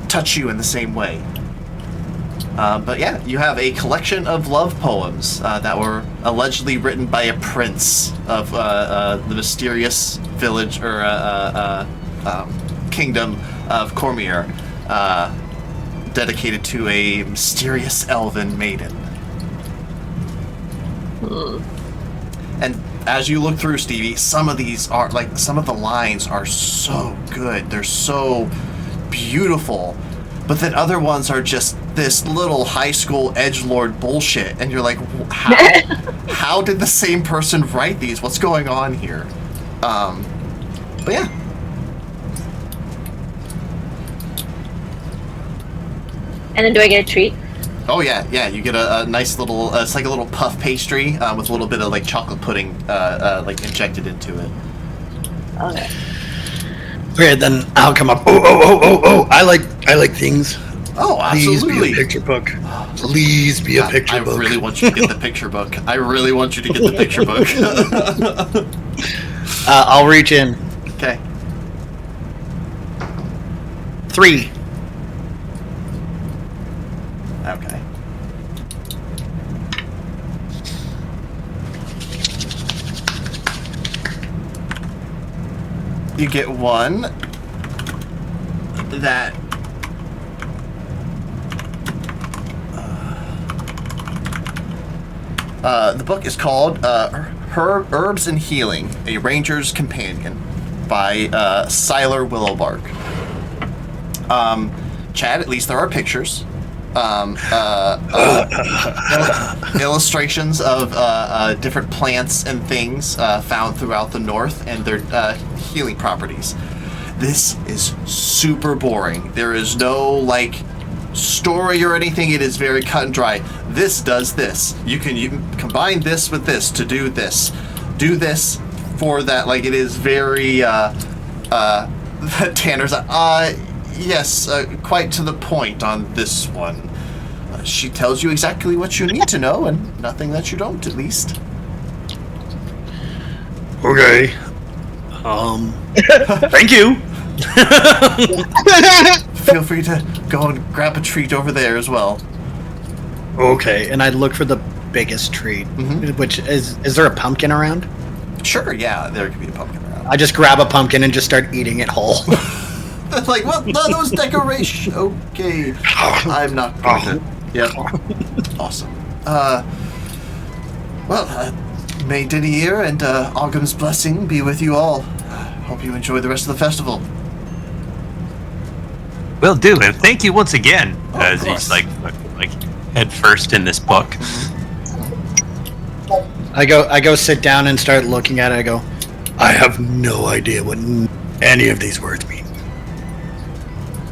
touch you in the same way." But yeah, you have a collection of love poems that were allegedly written by a prince of the mysterious village or kingdom of Cormier, dedicated to a mysterious elven maiden. And as you look through, Stevie, some of these are some of the lines are so good. They're so beautiful. But then other ones are just this little high school edgelord bullshit, and you're like, how did the same person write these? What's going on here? But yeah. And then do I get a treat? Oh yeah. You get a nice little. It's like a little puff pastry with a little bit of like chocolate pudding injected into it. Okay. Okay, then I'll come up. Oh! I like things. Oh, Please absolutely. be a picture book. Please be a picture book. I really want you to get the picture book. I really want you to get the picture book. I'll reach in. Okay. 3. Okay. You get one that the book is called Herbs and Healing, A Ranger's Companion by Siler Willowbark. Chad, at least there are pictures. Illustrations of different plants and things found throughout the north and their healing properties. This is super boring. There is no story or anything. It is very cut and dry. This does this. You can combine this with this to do this. Do this for that. It is very Tanner's yes, quite to the point on this one. She tells you exactly what you need to know and nothing that you don't, at least. Okay. Thank you. Feel free to go and grab a treat over there as well. Okay, and I look for the biggest treat, which is there a pumpkin around? Sure, yeah, there could be a pumpkin around. I just grab a pumpkin and just start eating it whole. Well, that was decoration. Okay. I'm not going to... Yep. Awesome. May Didier and Ogham's blessing be with you all. Hope you enjoy the rest of the festival. Will do, and thank you once again. As he's like head first in this book. I go sit down and start looking at it. I go, I have no idea what any of these words mean.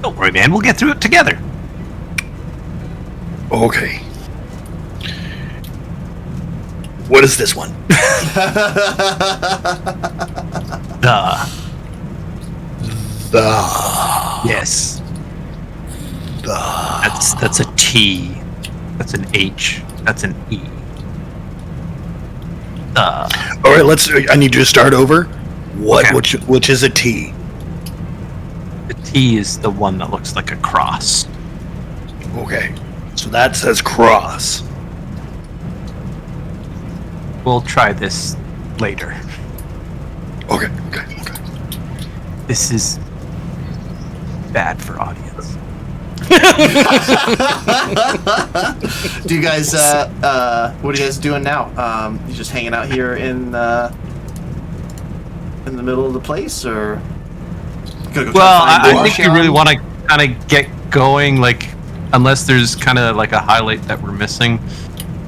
Don't worry, man. We'll get through it together. Okay. What is this one? Yes. The. That's a T. That's an H. That's an E. All right, I need you to start over. What? Okay. Which is a T? The T is the one that looks like a cross. Okay. So that says cross. We'll try this later. Okay. This is bad for audience. Do you guys, what are you guys doing now? You just hanging out here in the middle of the place, or? I think we really want to kind of get going, unless there's kind of a highlight that we're missing.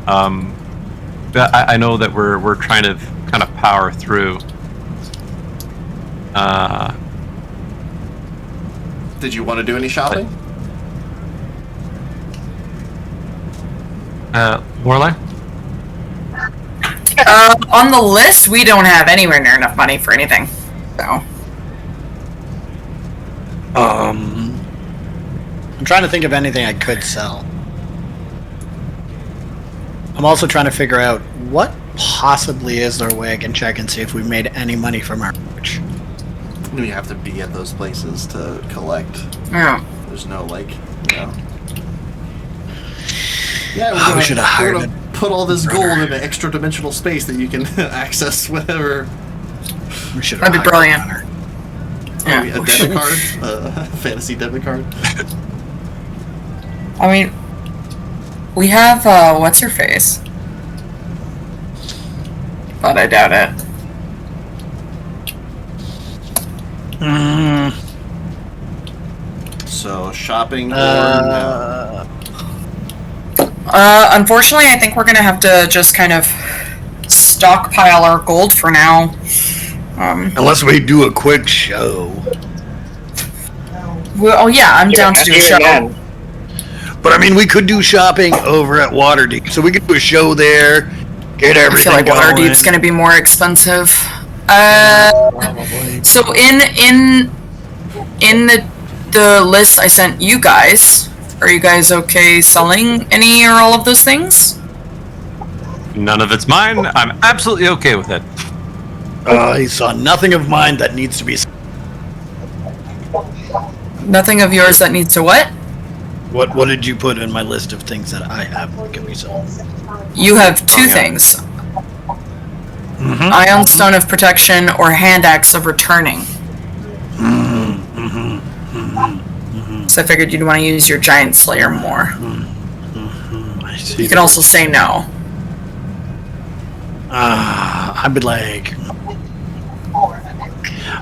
I know that we're trying to kind of power through. Did you want to do any shopping? Lorelai? On the list, we don't have anywhere near enough money for anything. So. I'm trying to think of anything I could sell. I'm also trying to figure out what possibly is there a way I can check and see if we made any money from our merch. We have to be at those places to collect. Yeah. There's no like, Yeah, We should have hired a put all this gold in an extra dimensional space that you can access whenever. We should have That'd be brilliant. Yeah. A debit card, a fantasy debit card. I mean, we have what's her face, but I doubt it. So shopping or no? Unfortunately, I think we're gonna have to just kind of stockpile our gold for now. Unless we do a quick show. Well, yeah, I'm down to do a show. Again. But I mean, we could do shopping over at Waterdeep, so we could do a show there, get I everything feel like going. Waterdeep's gonna be more expensive. Probably. So in the list I sent you guys, are you guys okay selling any or all of those things? None of it's mine. I'm absolutely okay with it. He saw nothing of mine that needs to be. Nothing of yours that needs to what? What did you put in my list of things that I have can be sold? You have two things. Mm-hmm. Ion Stone of Protection or Hand Axe of Returning. So I figured you'd want to use your Giant Slayer more. I see. You can also say no. I'd be like...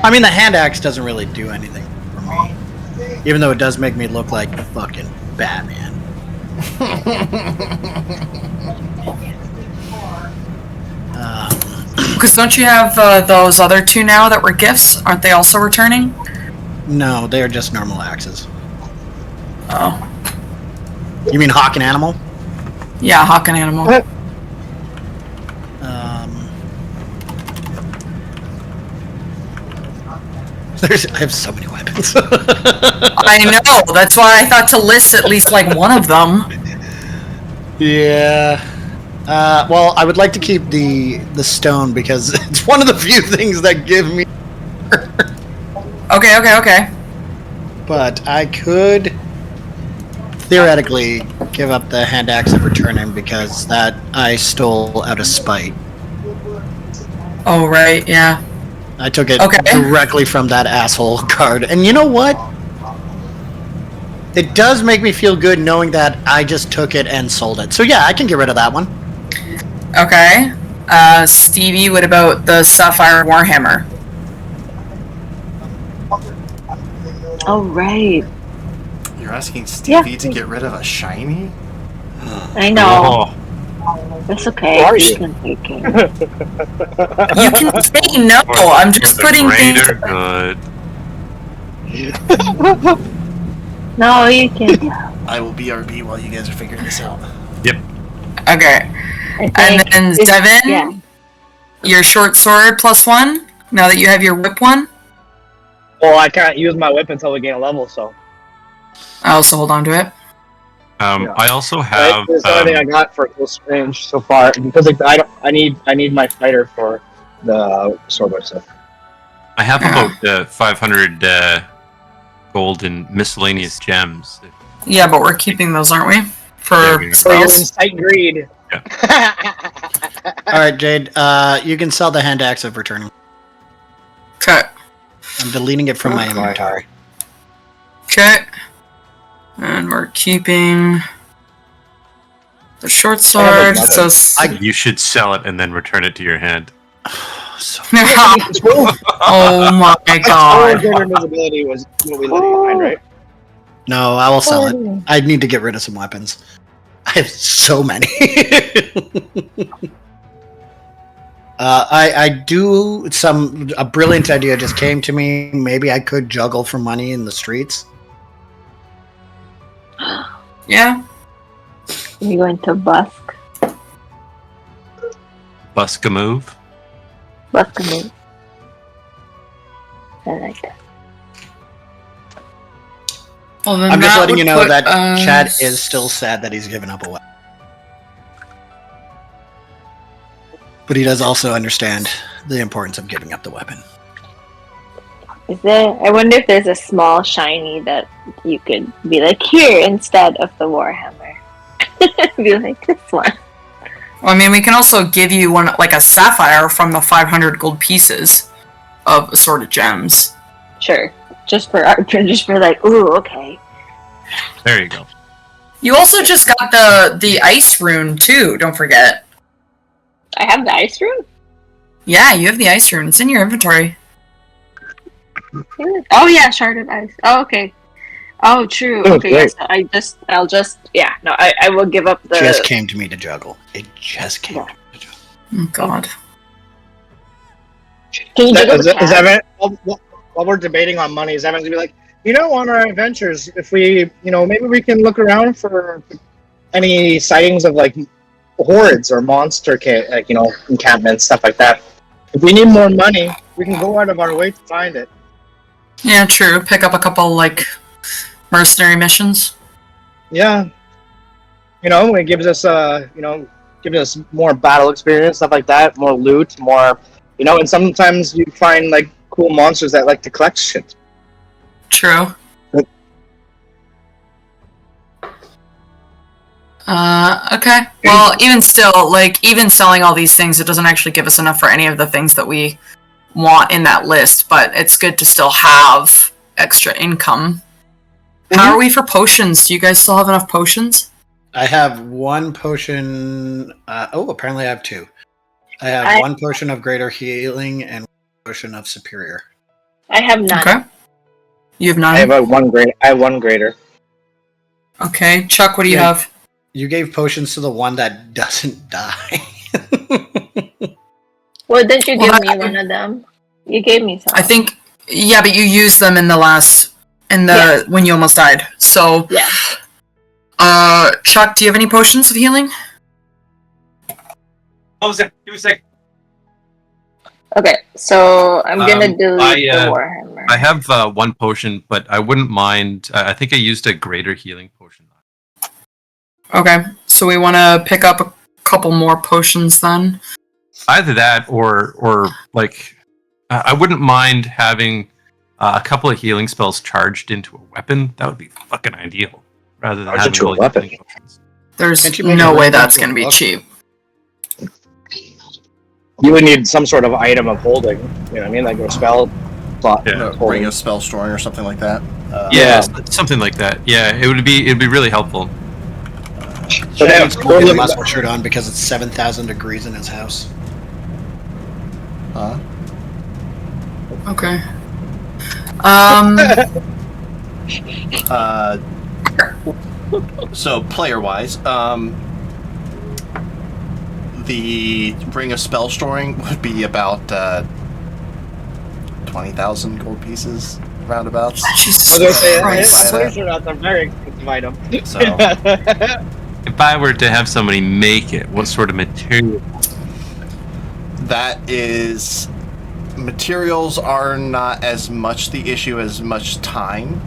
I mean, the hand axe doesn't really do anything for me. Even though it does make me look like fucking Batman. Because don't you have those other two now that were gifts? Aren't they also returning? No, they are just normal axes. Oh. You mean Hawk and Animal? Yeah, Hawk and Animal. I have so many weapons. I know, that's why I thought to list at least like one of them. Yeah. Well, I would like to keep the stone because it's one of the few things that give me... Okay. But I could theoretically give up the hand axe of returning because that I stole out of spite. Oh, right, yeah. I took it Okay. directly from that asshole card. And you know what? It does make me feel good knowing that I just took it and sold it. So yeah, I can get rid of that one. Okay. Stevie, what about the Sapphire Warhammer? Oh, right. You're asking Stevie to get rid of a shiny? I know. Oh, That's okay. Who are You you? can take it. You can say no. I'm just the putting things. greater good. No, you can. I will BRB while you guys are figuring this out. Yep. Okay. I think And then it's- Devin, Yeah. your short sword +1. Now that you have your whip one. Well, I can't use my whip until we gain a level, so. I also hold on to it. I also have. That's the only thing I got for close range so far because like, I need my fighter for the sword whip stuff. I have about 500 gold in miscellaneous gems. Yeah, but we're keeping those, aren't we? For Yeah, we are. For your spells. incite greed. All right, Jade. You can sell the hand axe of returning. Okay. I'm deleting it from my inventory. Okay. And we're keeping the short sword. So You should sell it and then return it to your hand. So oh my Our god. greater invisibility was what we left behind, right? no, I will sell it. I need to get rid of some weapons. I have so many. I do a brilliant idea just came to me. Maybe I could juggle for money in the streets. Yeah. You going to busk? Busk a move. Busk a move. I like that. Well, then I'm just that letting would you know put that Chad us- is still sad that he's given up a weapon. But he does also understand the importance of giving up the weapon. Is there? I wonder if there's a small shiny that you could be like here instead of the Warhammer. Be like this one. Well, I mean, we can also give you one like a sapphire from the 500 gold pieces of assorted gems. Sure, just for like, ooh, okay. There you go. You also just got the ice rune too. Don't forget. I have the ice rune. Yeah, you have the ice rune. It's in your inventory. Oh yeah, sharded ice. Oh okay. Oh true. Oh, Okay, great. yes. I'll just I will give up the. Just came to me to juggle. It just came Yeah. to me to juggle. Oh God. Can you jiggle the Is cat? Evan, while we're debating on money, is Evan gonna be like, on our adventures, if we, maybe we can look around for any sightings of like hordes or monster, encampments, stuff like that. If we need more money, we can go out of our way to find it. Yeah, true. Pick up a couple like mercenary missions. Yeah, it gives us gives us more battle experience, stuff like that, more loot, more, and sometimes you find like cool monsters that like to collect shit. True. Okay. Well, even still, like, even selling all these things, it doesn't actually give us enough for any of the things that we want in that list, but it's good to still have extra income. How are we for potions? Do you guys still have enough potions? I have one potion. Apparently I have two. I have one potion of greater healing and one potion of superior. I have none. Okay. You have none? I have one greater. Okay. Chuck, what do you Yeah. have? You gave potions to the one that doesn't die. Well, didn't you give Well, me one of them? You gave me some. I think, yeah, but you used them in when you almost died. So, Yeah. Chuck, do you have any potions of healing? What was that? Give me a sec. Okay, so I'm gonna delete I, the Warhammer. I have one potion, but I wouldn't mind. I think I used a greater healing potion. Okay, so we want to pick up a couple more potions then. Either that, or like, I wouldn't mind having a couple of healing spells charged into a weapon. That would be fucking ideal, rather than Charged having into a all these weapon? healing potions. There's Can't you make no it way into that's a going to be book? cheap. You would need some sort of item of holding. You know what I mean? Like a spell slot. Yeah. Ring of spell storing or something like that. Yeah, something like that. Yeah, it'd be really helpful. So Chad now, needs to put a muscle shirt on because it's 7,000 degrees in his house. Huh? Okay. So player-wise, the ring of spell storing would be about 20,000 gold pieces, roundabouts. Jesus I was gonna Christ. say, I'm pretty sure that's a very expensive item. So If I were to have somebody make it, what sort of material? that is, materials are not as much the issue as much time.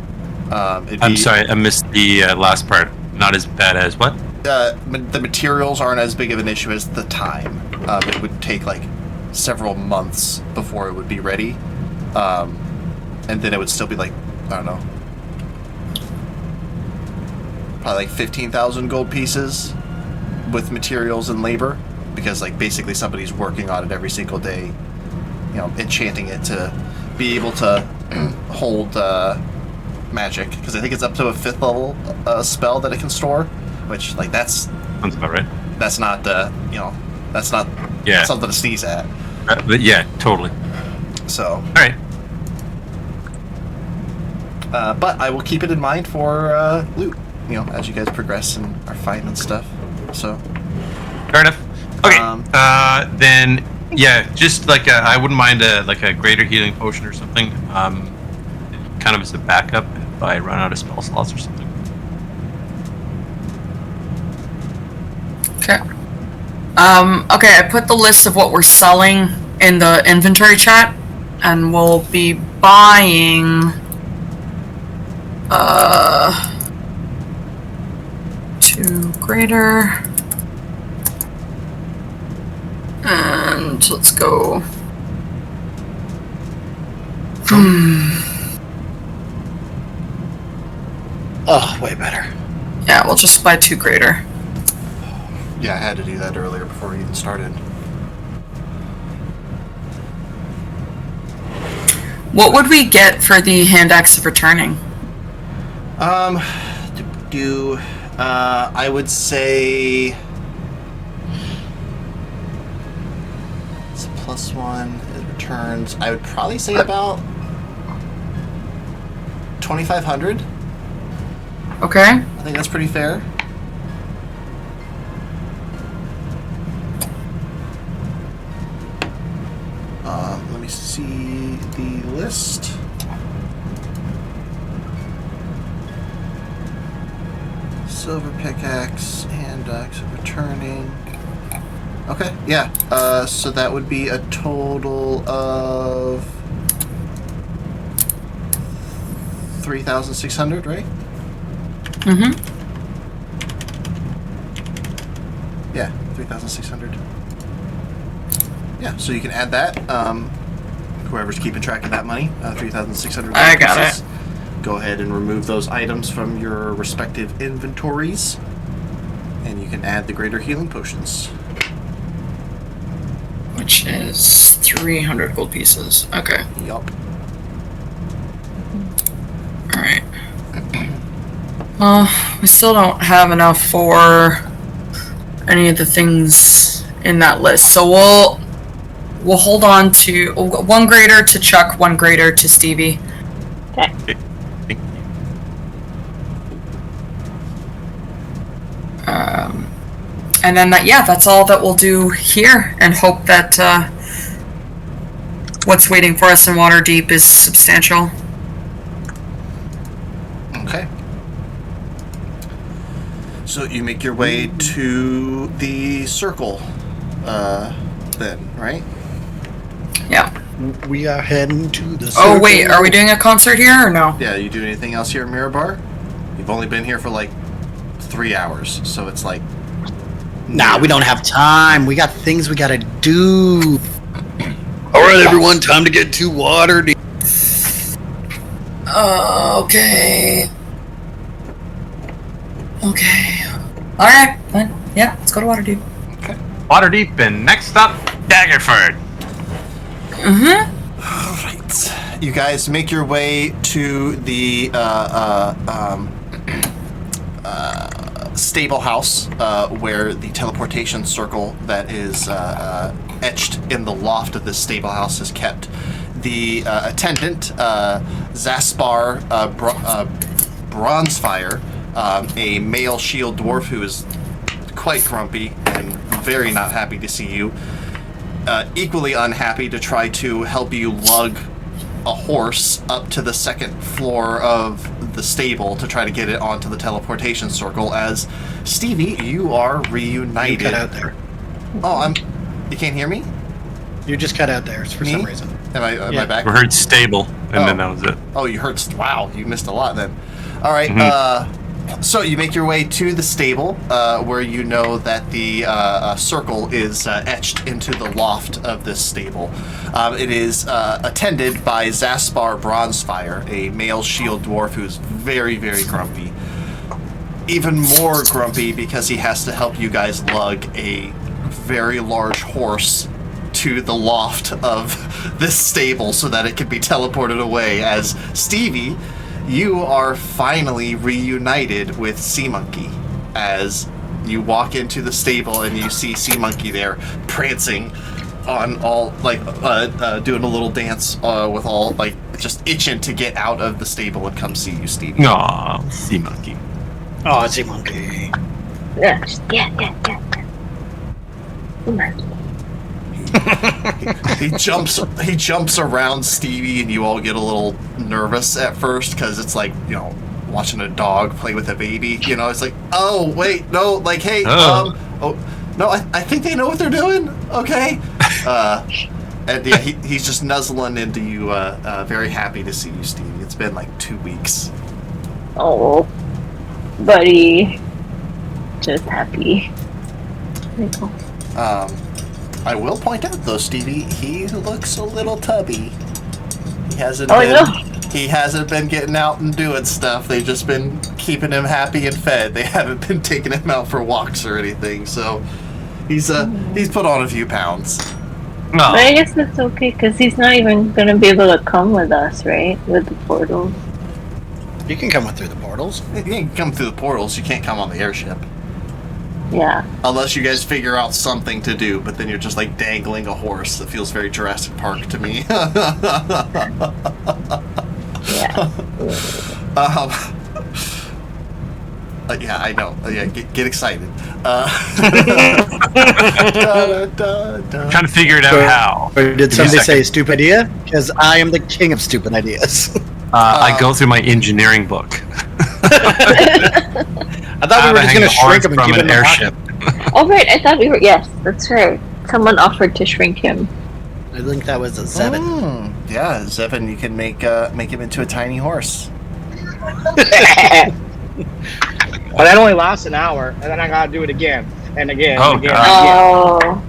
I'm sorry, I missed the last part. Not as bad as what? The materials aren't as big of an issue as the time. It would take like several months before it would be ready, and then it would still be like, I don't know, probably like 15,000 gold pieces with materials and labor, because like basically somebody's working on it every single day, enchanting it to be able to hold magic, because I think it's up to a 5th level spell that it can store, which like that's Sounds about right. that's not that's not Yeah. something to sneeze at. But yeah, totally. So, All right. but I will keep it in mind for loot, as you guys progress and are fighting and stuff. So, Fair enough. Okay. Um, Then yeah, just like I wouldn't mind a greater healing potion or something. Kind of as a backup if I run out of spell slots or something. Okay, I put the list of what we're selling in the inventory chat, and we'll be buying 2 greater, and let's go. Oh, way better. Yeah, we'll just buy 2 greater. Yeah, I had to do that earlier before we even started. What would we get for the hand axe of returning? I would say it's a +1. It returns. I would probably say about 2,500. Okay. I think that's pretty fair. Let me see the list. Silver pickaxe, hand axe returning. Okay, yeah. So that would be a total of 3,600, right? Mm-hmm. Yeah, 3,600. Yeah, so you can add that. Whoever's keeping track of that money, 3,600. I got it. Go ahead and remove those items from your respective inventories, and you can add the greater healing potions. Which is 300 gold pieces. Okay. Yup. Alright. Well, we still don't have enough for any of the things in that list, so we'll hold on to 1 greater to Chuck, 1 greater to Stevie. Okay. And then that's all that we'll do here, and hope that what's waiting for us in Waterdeep is substantial. Okay. So you make your way to the circle, then, right? Yeah. We are heading to the Oh, circle. wait, are we doing a concert here or no? Yeah, you do anything else here at Mirabar? You've only been here for like 3 hours, so it's like... Nah, we don't have time. We got things we gotta do. Alright, everyone, time to get to Waterdeep. Okay. Okay. Alright, then. Yeah, let's go to Waterdeep. Okay. Waterdeep, and next up, Daggerford. Mm-hmm. Alright. You guys make your way to the stable house where the teleportation circle that is etched in the loft of this stable house is kept. The attendant, Zaspar Bronzefire, a male shield dwarf who is quite grumpy and very not happy to see you, equally unhappy to try to help you lug a horse up to the 2nd floor of the stable to try to get it onto the teleportation circle. As Stevie, you are reunited. You cut out there. Oh, you can't hear me? You just cut out there for some reason. Am I Yeah. back? We heard stable, and then that was it. Oh, you heard... Wow, you missed a lot then. All right, so you make your way to the stable, where you know that the circle is etched into the loft of this stable. It is attended by Zaspar Bronzefire, a male shield dwarf who's very, very grumpy. Even more grumpy because he has to help you guys lug a very large horse to the loft of this stable so that it can be teleported away. As Stevie, you are finally reunited with Sea Monkey as you walk into the stable and you see Sea Monkey there prancing on all, like, doing a little dance with all, like, just itching to get out of the stable and come see you, Stevie. Aw, Sea Monkey. Oh, Sea Monkey. Yeah. He jumps around Stevie, and you all get a little nervous at first because it's like, you know, watching a dog play with a baby. You know, it's like, oh wait, no, like, hey, No, I think they know what they're doing. Okay. And yeah, he's just nuzzling into you. Very happy to see you, Stevie. It's been like 2 weeks. Oh, buddy. Just happy. I will point out though, Stevie, he looks a little tubby. He hasn't been getting out and doing stuff. They've just been keeping him happy and fed. They haven't been taking him out for walks or anything. So he's put on a few pounds. But I guess that's okay because he's not even gonna be able to come with us, right? With the portals. You can come through the portals. You can come through the portals. You can't come on the airship. Yeah. Unless you guys figure out something to do, but then you're just like dangling a horse. That feels very Jurassic Park to me. Yeah. Yeah, I know. Yeah, get excited. Trying to figure it out how. Or did somebody say stupid idea? Because I am the king of stupid ideas. I go through my engineering book. I thought we were just going to shrink him and keep it in the airship. Oh right, I thought we were. Yes, that's right. Someone offered to shrink him. I think that was a 7. Yeah, Zevin, you can make him into a tiny horse. But that only lasts an hour, and then I gotta do it again and again. Oh, and again. God. Oh.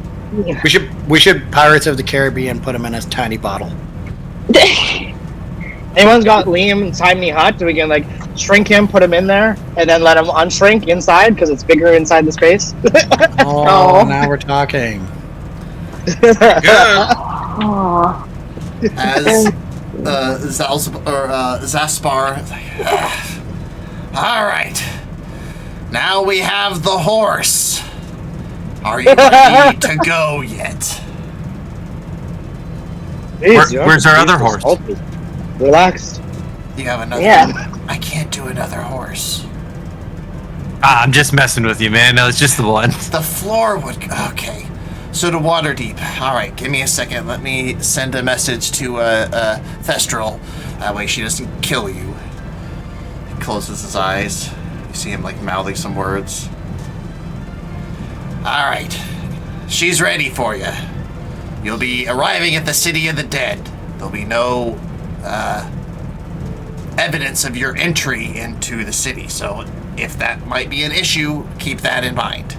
We should Pirates of the Caribbean put him in a tiny bottle. Anyone's got Liam in Tiny Hut? Do we can like shrink him, put him in there, and then let him unshrink inside because it's bigger inside the space? Oh, now we're talking. Oh. As Zaspar. All right. Now we have the horse. Are you ready to go yet? Where's our other horse? Relaxed. You have another? Yeah. I can't do another horse. I'm just messing with you, man. No, it's just the one. The floor would... Okay. So to Waterdeep. All right, give me a second. Let me send a message to Thestral. That way she doesn't kill you. He closes his eyes. You see him, like, mouthing some words. All right. She's ready for you. You'll be arriving at the City of the Dead. There'll be no evidence of your entry into the city, so if that might be an issue, keep that in mind.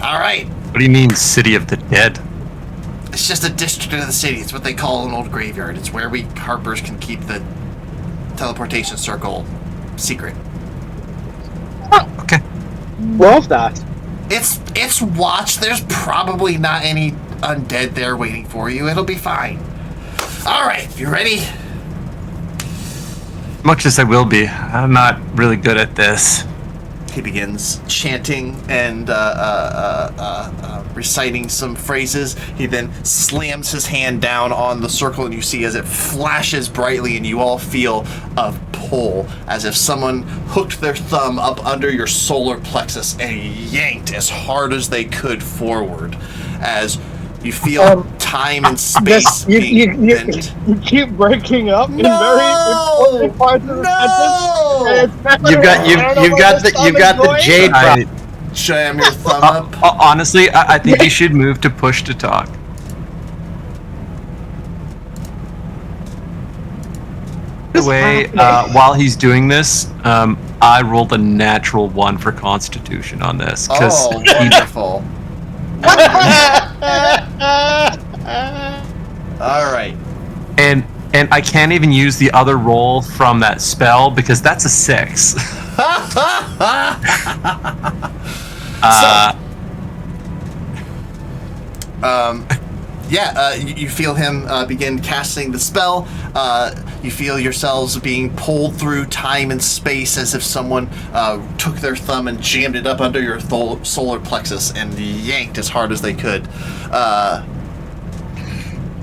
All right. What do you mean, City of the Dead? It's just a district of the city. It's what they call an old graveyard. It's where we Harpers can keep the teleportation circle secret. Okay. Love that. It's watched. There's probably not any undead there waiting for you. It'll be fine. All right, you ready? Much as I will be, I'm not really good at this. He begins chanting and reciting some phrases. He then slams his hand down on the circle, and you see as it flashes brightly, and you all feel a pull, as if someone hooked their thumb up under your solar plexus and yanked as hard as they could forward, as you feel time and space being bent. You keep breaking up in very important parts of the sentence. You've got the jade drop. Jam your thumb up. Honestly, I think you should move to push to talk. By the way, while he's doing this, I rolled a natural 1 for Constitution on this. Oh, wonderful. All right. And I can't even use the other roll from that spell because that's a 6. You feel him begin casting the spell. You feel yourselves being pulled through time and space as if someone took their thumb and jammed it up under your solar plexus and yanked as hard as they could.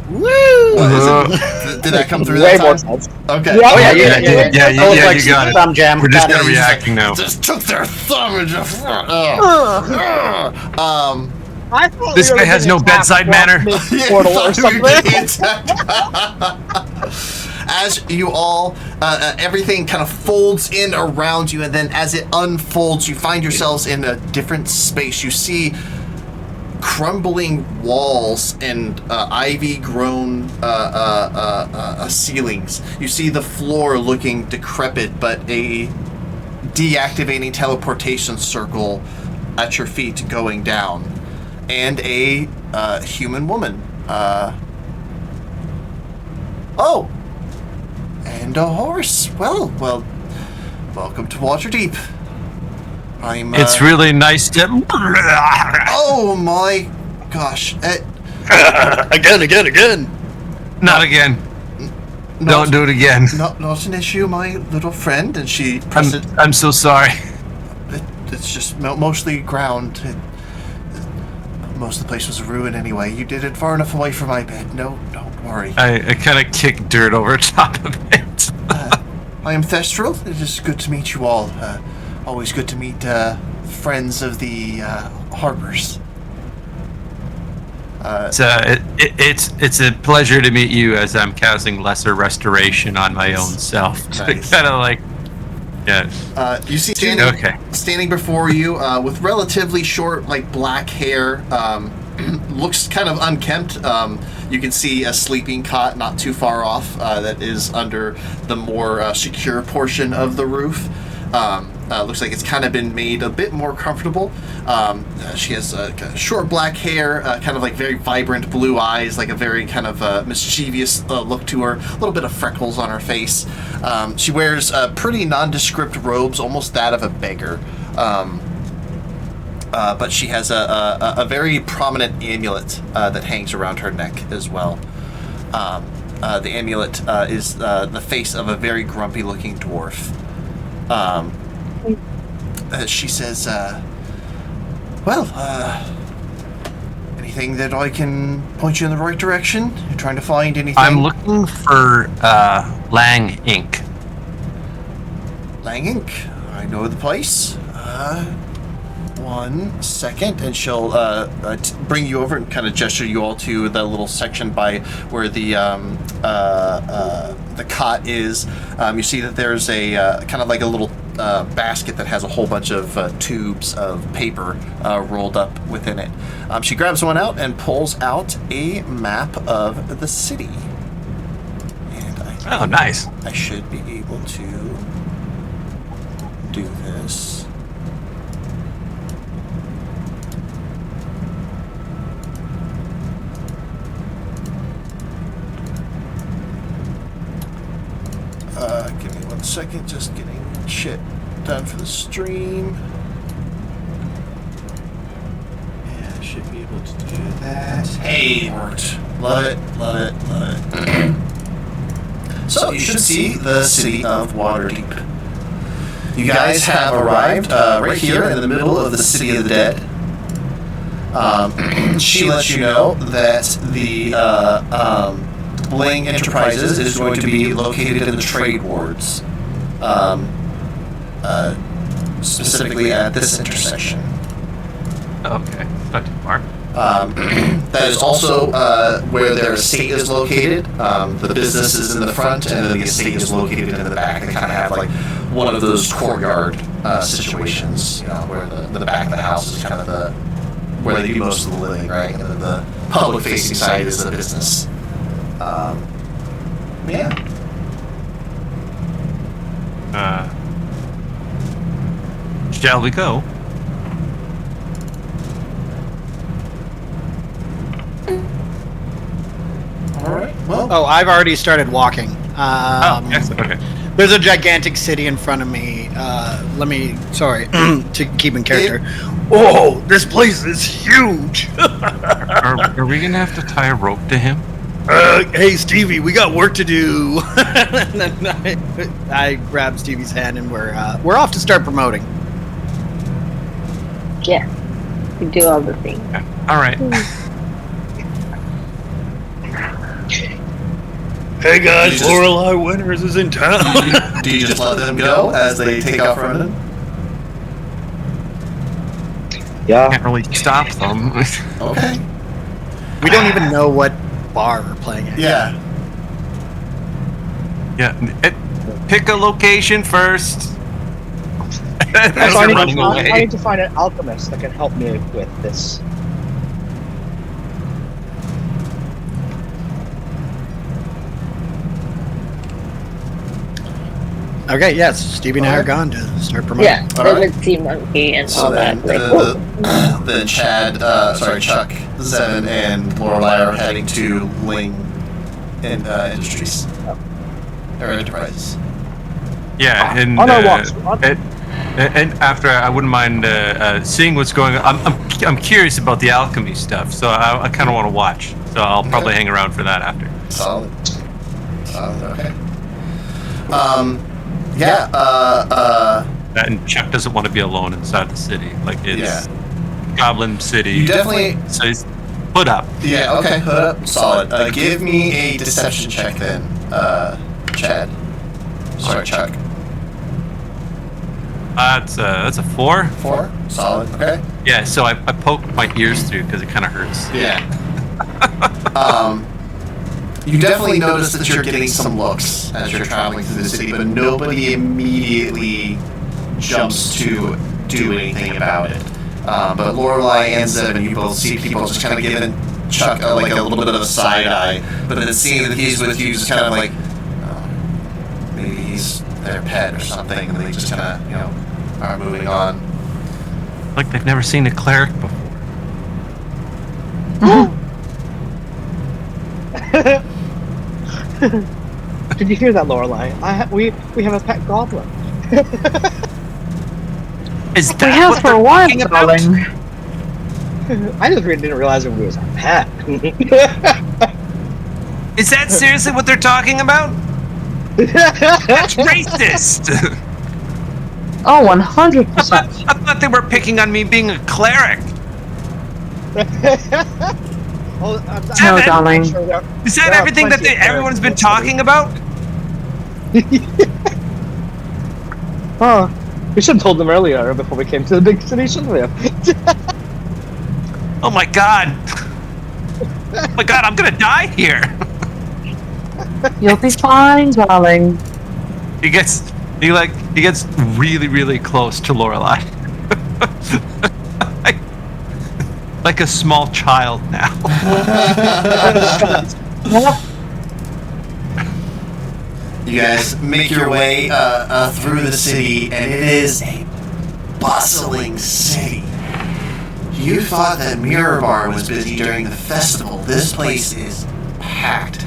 Woo! Did that come through Way that more time? sense. Okay. Yeah, you got it. Thumb jam. We're just gonna be acting now. Just took their thumb and just... I thought This we were guy has gonna no bedside attack manner. mid-portal or something. As you all, everything kind of folds in around you, and then as it unfolds, you find yourselves in a different space. You see crumbling walls and ivy-grown ceilings. You see the floor looking decrepit, but a deactivating teleportation circle at your feet going down, and a human woman. Oh, and a horse. Well, welcome to Waterdeep. It's really nice to. Oh my gosh! Again. Not again. Don't do it again. Not an issue, my little friend. And she. I'm so sorry. It's just mostly ground. Most of the place was a ruin anyway. You did it far enough away from my bed. No, don't worry. I kind of kicked dirt over top of it. I am Thestral. It is good to meet you all. Always good to meet friends of the harbors. It's a pleasure to meet you as I'm casting Lesser Restoration on my own self. Nice. Kind of like, yeah. You see standing before you with relatively short, like black hair, looks kind of unkempt. You can see a sleeping cot not too far off that is under the more secure portion of the roof. Looks like it's kind of been made a bit more comfortable. She has short black hair, kind of like very vibrant blue eyes, like a very kind of mischievous look to her, a little bit of freckles on her face. She wears pretty nondescript robes, almost that of a beggar. But she has a very prominent amulet that hangs around her neck as well. The amulet is the face of a very grumpy-looking dwarf. She says, anything that I can point you in the right direction? You're trying to find anything? I'm looking for Lang Ink. Lang Ink? I know the place. 1 second, and she'll bring you over and kind of gesture you all to the little section by where the cot is. You see that there's a kind of like a little basket that has a whole bunch of tubes of paper rolled up within it. She grabs one out and pulls out a map of the city. And nice. I should be able to do this. Give me 1 second, just getting shit done for the stream. Yeah, I should be able to do that. Hey, it worked. Love it. So, you should see the city of Waterdeep. You guys have arrived right here in the middle of the City of the Dead. She lets you know that the Bling Enterprises is going to be located in the trade wards, specifically at this intersection. Okay, not too far. That is also where their estate is located. The business is in the front, and then the estate is located in the back. They kind of have like one of those courtyard situations, where the back of the house is kind of where they do most of the living, right? And then the public-facing side is the business. Yeah. Shall we go? All right. Well. Oh, I've already started walking. Excellent. Okay. There's a gigantic city in front of me. Sorry, to keep in character. Oh, this place is huge. Are we gonna have to tie a rope to him? Hey, Stevie, we got work to do. And then I grab Stevie's hand, and we're off to start promoting. Yeah, you do all the things. All right. Hey guys, Lorelei Winters is in town. Do you just let them go as they take off running? Yeah. Can't really stop them. Okay. We don't even know what bar we're playing at. Yeah. Yeah. Pick a location first. I need to find an alchemist that can help me with this. Okay, yes, Stevie and I are gone to start promoting. Yeah, All the right. sea monkey and So all then, that. Like, then Chuck, Zevin, and Lorelei are heading to Ling Industries or Enterprises. Yeah, and On our walks. and after I wouldn't mind seeing what's going on. I'm curious about the alchemy stuff, so I kind of want to watch. So I'll probably hang around for that after. Solid. Okay. And Chuck doesn't want to be alone inside the city. Like it's Goblin City. You definitely. So he's hood up. Yeah. Okay. Hood up. Solid. Give me a deception check then, Chad. Sorry, Chuck. That's a 4. 4. Solid. Okay. Yeah. So I poked my ears through because it kind of hurts. Yeah. You definitely notice that you're getting some looks as you're traveling through the city, but nobody immediately jumps to do anything about it. But Lorelei and Zevin, you both see people just kind of giving Chuck a little bit of a side eye, but then seeing that he's with you, just kind of like, oh, maybe he's their pet or something, and they just kind of, are moving on. Like they've never seen a cleric before. Did you hear that, Lorelei? We have a pet goblin. Is We that have what for a they're while, talking about? darling. I just really didn't realize it was a pet. Is that seriously what they're talking about? That's racist. Oh, 100%. I thought they were picking on me being a cleric. Oh, No, darling. Is that everything that everyone's been talking about? Oh, we should have told them earlier before we came to the big city, shouldn't we? Oh my god. Oh my god, I'm gonna die here. You'll be fine, darling. He gets really, really close to Lorelei. like a small child now. You guys make your way through the city, and it is a bustling city. You thought that Mirror Bar was busy during the festival. This place is packed.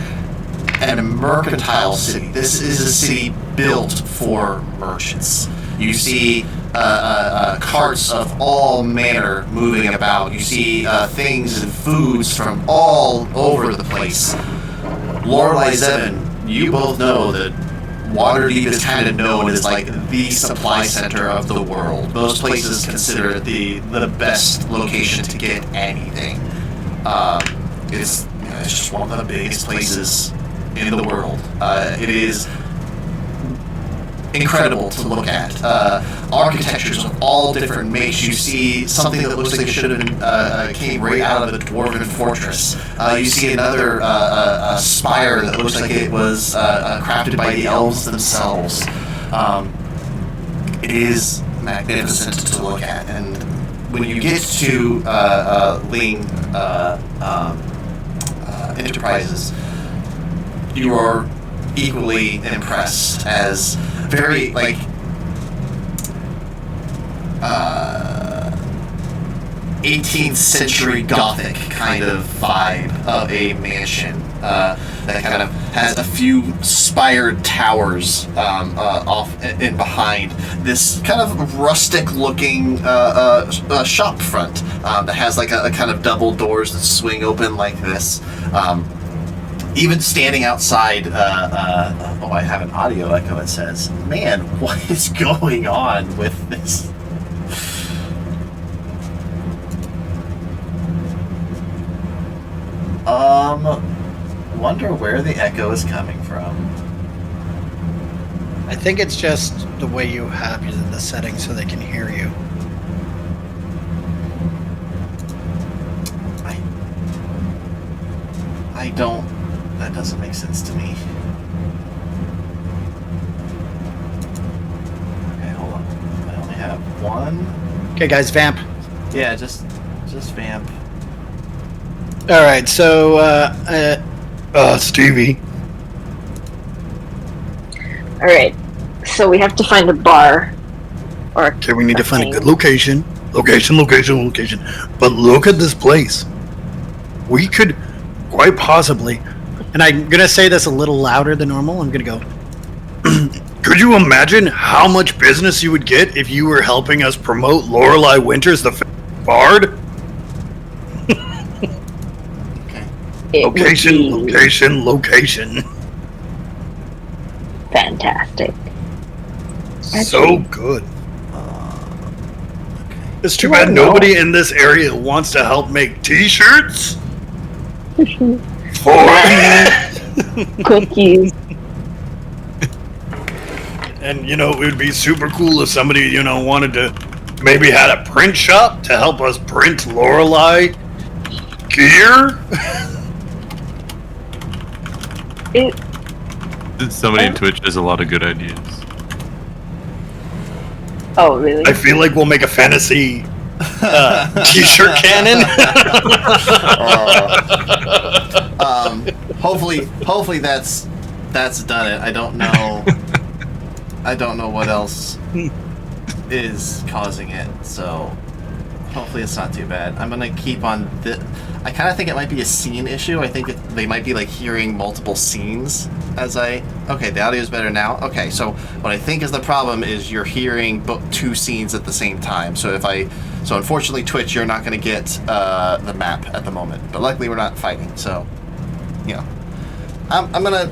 And a mercantile city. This is a city built for merchants. You see carts of all manner moving about. You see things and foods from all over the place. Lorelei, Zevin, you both know that Waterdeep is kind of known as like the supply center of the world. Most places consider it the best location to get anything. It's just one of the biggest places in the world. It is incredible to look at. Architectures of all different makes. You see something that looks like it should have been came right out of the Dwarven fortress. You see another spire that looks like it was crafted by the elves themselves. It is magnificent to look at, and when you get to Ling Enterprises, you are equally impressed as very 18th century Gothic kind of vibe of a mansion that kind of has a few spired towers off and behind this kind of rustic looking shop front that has like a kind of double doors that swing open like this. Even standing outside, I have an audio echo, it says, man, what is going on with this? Wonder where the echo is coming from. I think it's just the way you have the settings so they can hear you. I don't... That doesn't make sense to me. Okay, hold on. I only have one. Okay, guys, vamp. Yeah, just vamp. All right, so Stevie. All right. So we have to find a bar. Or Okay, we need to find a thing. good location. Location. But look at this place. We could quite possibly, and I'm gonna say this a little louder than normal. I'm gonna go. Could you imagine how much business you would get if you were helping us promote Lorelei Winters, the bard? Okay. It would be Location. fantastic. So good. Okay. It's too I bad don't know. nobody in this area wants to help make T-shirts. Cookies. And it would be super cool if somebody wanted to maybe had a print shop to help us print Lorelei gear. Somebody in Twitch has a lot of good ideas. Oh, really? I feel like we'll make a fantasy T-shirt cannon. Hopefully that's done it. I don't know what else is causing it, so hopefully it's not too bad. I'm gonna keep on this. I kind of think it might be a scene issue. I think they might be like hearing multiple scenes as okay, the audio is better now. Okay, so what I think is the problem is you're hearing two scenes at the same time. So unfortunately Twitch, you're not gonna get the map at the moment, but luckily we're not fighting, so I'm gonna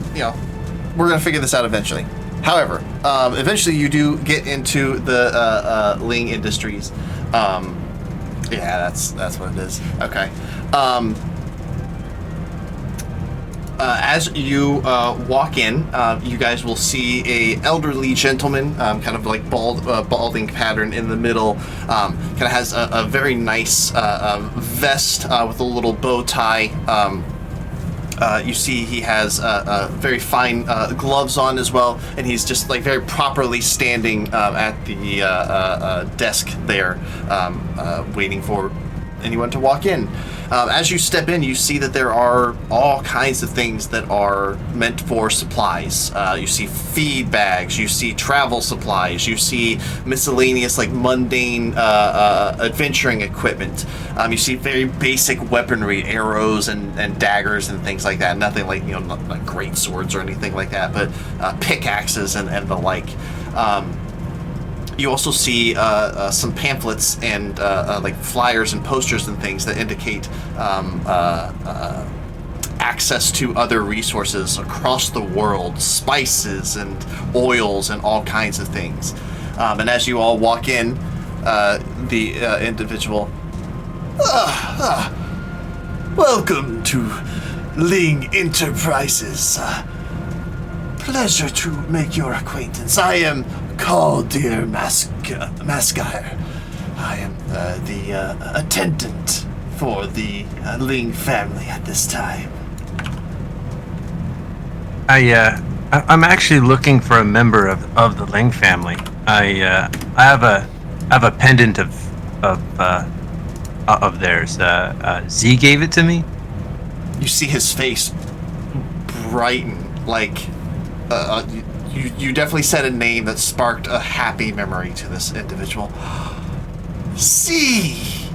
we're gonna figure this out eventually. However, eventually you do get into the Ling Industries. Yeah, that's what it is. Okay. As you walk in, you guys will see a elderly gentleman, kind of like balding pattern in the middle. Kind of has a very nice vest with a little bow tie. You see he has very fine gloves on as well, and he's just like very properly standing at the desk there, waiting for anyone to walk in. As you step in, you see that there are all kinds of things that are meant for supplies. You see feed bags, you see travel supplies, you see miscellaneous, like mundane adventuring equipment. You see very basic weaponry, arrows and daggers and things like that. Nothing like, not great swords or anything like that, but pickaxes and the like. You also see some pamphlets and like flyers and posters and things that indicate access to other resources across the world, spices and oils and all kinds of things. And as you all walk in, the individual, welcome to Ling Enterprises. Pleasure to make your acquaintance. I am Kaldir Maskire. I am the attendant for the Ling family at this time. I'm actually looking for a member of the Ling family. I have a pendant of theirs. Z gave it to me. You see his face brighten, like you definitely said a name that sparked a happy memory to this individual. Z!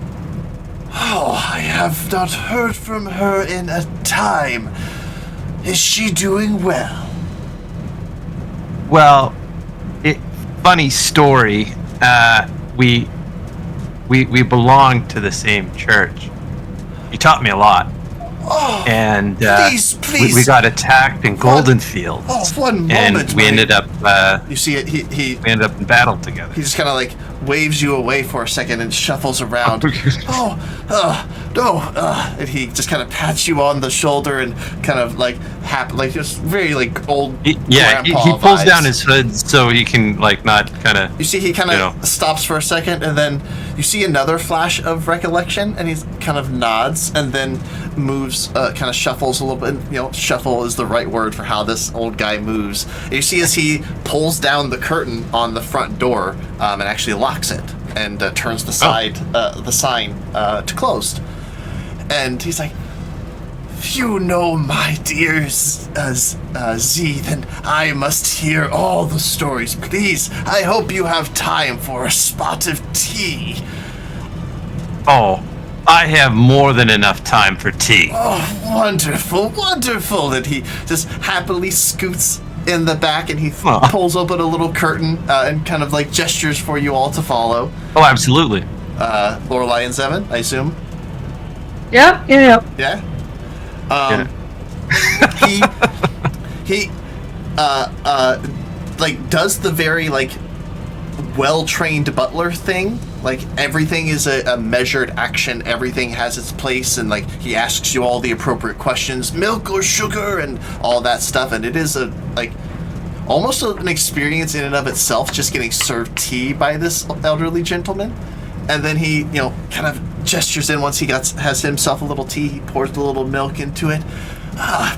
Oh, I have not heard from her in a time. Is she doing well? Well, funny story. We belong to the same church. He taught me a lot. Oh, and please. We got attacked in Golden Field. Oh, one moment. And we ended up. You see it. We ended up in battle together. He just kind of like waves you away for a second and shuffles around. And he just kind of pats you on the shoulder and kind of like just very like old. He pulls vibes. down his hood so he can like not kind of. You see, he kind of stops for a second, and then you see another flash of recollection, and he kind of nods, and then moves, kind of shuffles a little bit. Shuffle is the right word for how this old guy moves. And you see as he pulls down the curtain on the front door, and actually locks it, and turns the sign to closed. And he's like, If you know my dear Z, then I must hear all the stories. Please, I hope you have time for a spot of tea. Oh, I have more than enough time for tea. Oh, wonderful, wonderful. And he just happily scoots in the back and he pulls open a little curtain and kind of like gestures for you all to follow. Oh, absolutely. Lorelei and Seven, I assume? Yeah. Yeah? He like does the very like well-trained butler thing. Like everything is a measured action, everything has its place, and like he asks you all the appropriate questions, milk or sugar and all that stuff, and it is a like almost an experience in and of itself just getting served tea by this elderly gentleman. And then he, you know, kind of gestures in once he has himself a little tea. He pours a little milk into it.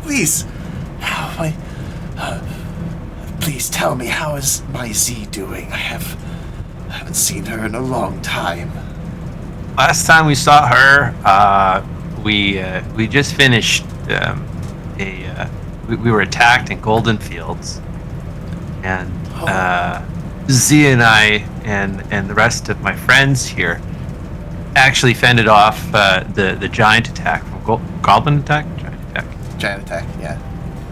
Please, please tell me, how is my Z doing? I haven't seen her in a long time. Last time we saw her, we just finished we were attacked in Golden Fields, and Z and I and the rest of my friends here actually fended off the giant attack from Goblin attack? Giant attack, yeah.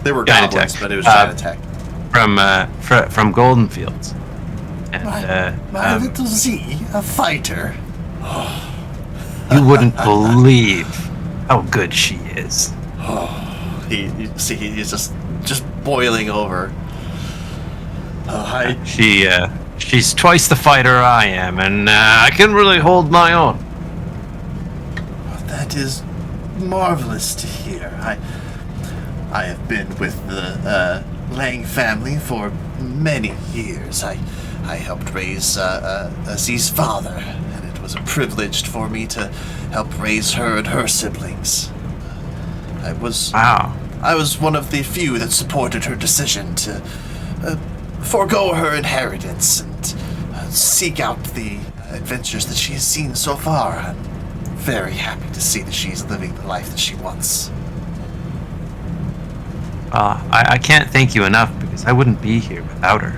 They were Giant goblins, attack. but it was giant attack. From Golden Fields. And, my little Z, a fighter. You wouldn't believe how good she is. You see, he's just boiling over. She's twice the fighter I am, and I can really hold my own. That is marvelous to hear. I have been with the Lang family for many years. I helped raise Z's father, and it was a privilege for me to help raise her and her siblings. I was one of the few that supported her decision to forego her inheritance and seek out the adventures that she has seen so far. I'm very happy to see that she's living the life that she wants. I can't thank you enough, because I wouldn't be here without her.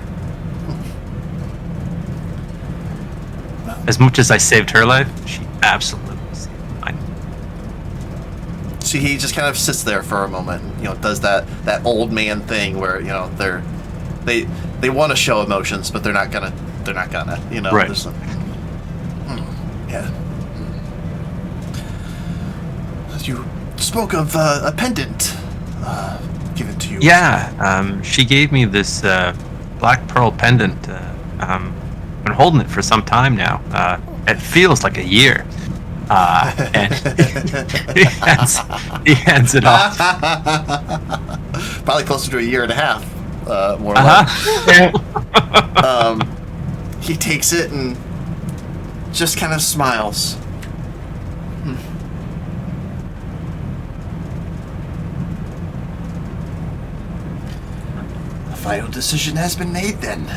As much as I saved her life, she absolutely saved mine. So he just kind of sits there for a moment and, you know, does that old man thing where, you know, they want to show emotions, but they're not gonna, you know. Right. Yeah. You spoke of a pendant given to you. Yeah, she gave me this black pearl pendant. I've been holding it for some time now. It feels like a year. And he hands it off. Probably closer to a year and a half, more like. He takes it and just kind of smiles. The final decision has been made then.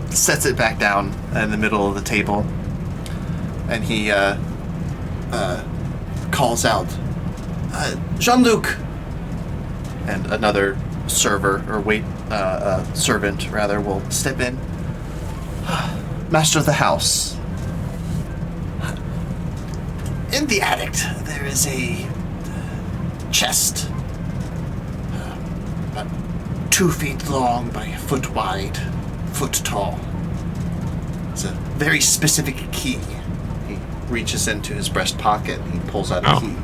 He sets it back down in the middle of the table, and he calls out, Jean-Luc! And another server, or servant rather, will step in. Master of the house. In the attic, there is a chest. About 2 feet long by a foot wide, foot tall. It's a very specific key. He reaches into his breast pocket and he pulls out a key.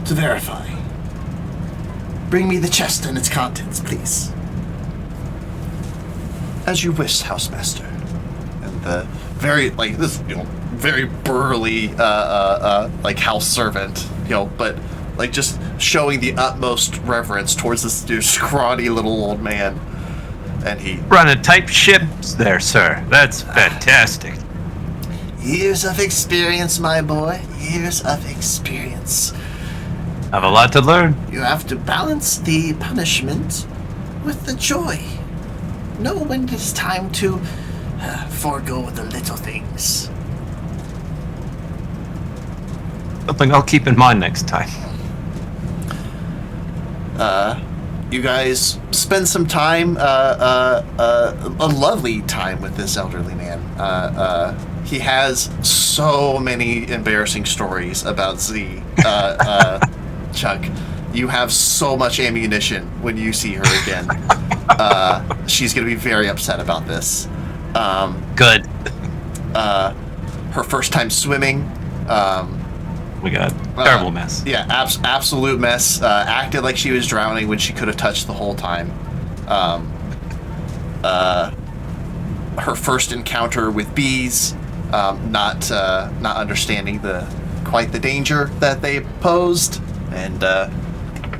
To verify. Bring me the chest and its contents, please. As you wish, housemaster. And the very, like, this, you know, very burly, like, house servant, you know, but, like, just showing the utmost reverence towards this scrawny little old man. And he... Run a tight ship there, sir. That's fantastic. Years of experience, my boy. Years of experience. I have a lot to learn. You have to balance the punishment with the joy. Know when it's time to forego the little things. Something I'll keep in mind next time. You guys spend some time, a lovely time with this elderly man. He has so many embarrassing stories about Z. Chuck, you have so much ammunition when you see her again. She's going to be very upset about this. Good. Her first time swimming. We got terrible mess. Yeah, absolute mess. Acted like she was drowning when she could have touched the whole time. Her first encounter with bees, not understanding quite the danger that they posed, and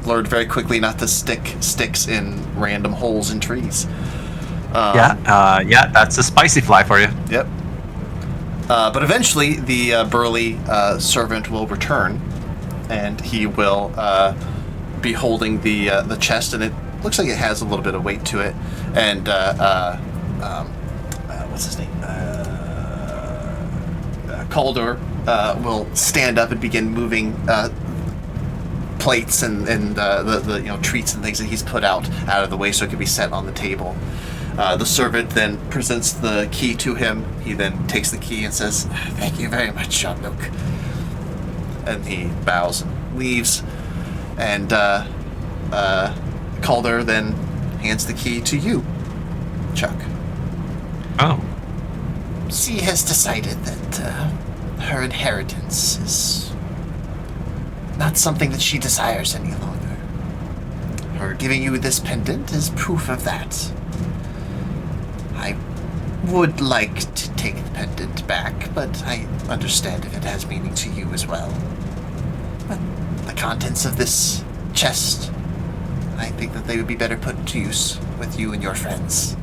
learned very quickly not to stick sticks in random holes in trees. Yeah, that's a spicy fly for you. Yep. But eventually, the burly servant will return, and he will be holding the chest, and it looks like it has a little bit of weight to it. And what's his name? Calder will stand up and begin moving plates and the treats and things that he's put out of the way so it can be set on the table. The servant then presents the key to him. He then takes the key and says, "Thank you very much, Jean-Luc." And he bows and leaves. And Calder then hands the key to you, Chuck. Oh. She has decided that her inheritance is not something that she desires any longer. Her giving you this pendant is proof of that. I would like to take the pendant back, but I understand if it has meaning to you as well. But the contents of this chest, I think that they would be better put to use with you and your friends.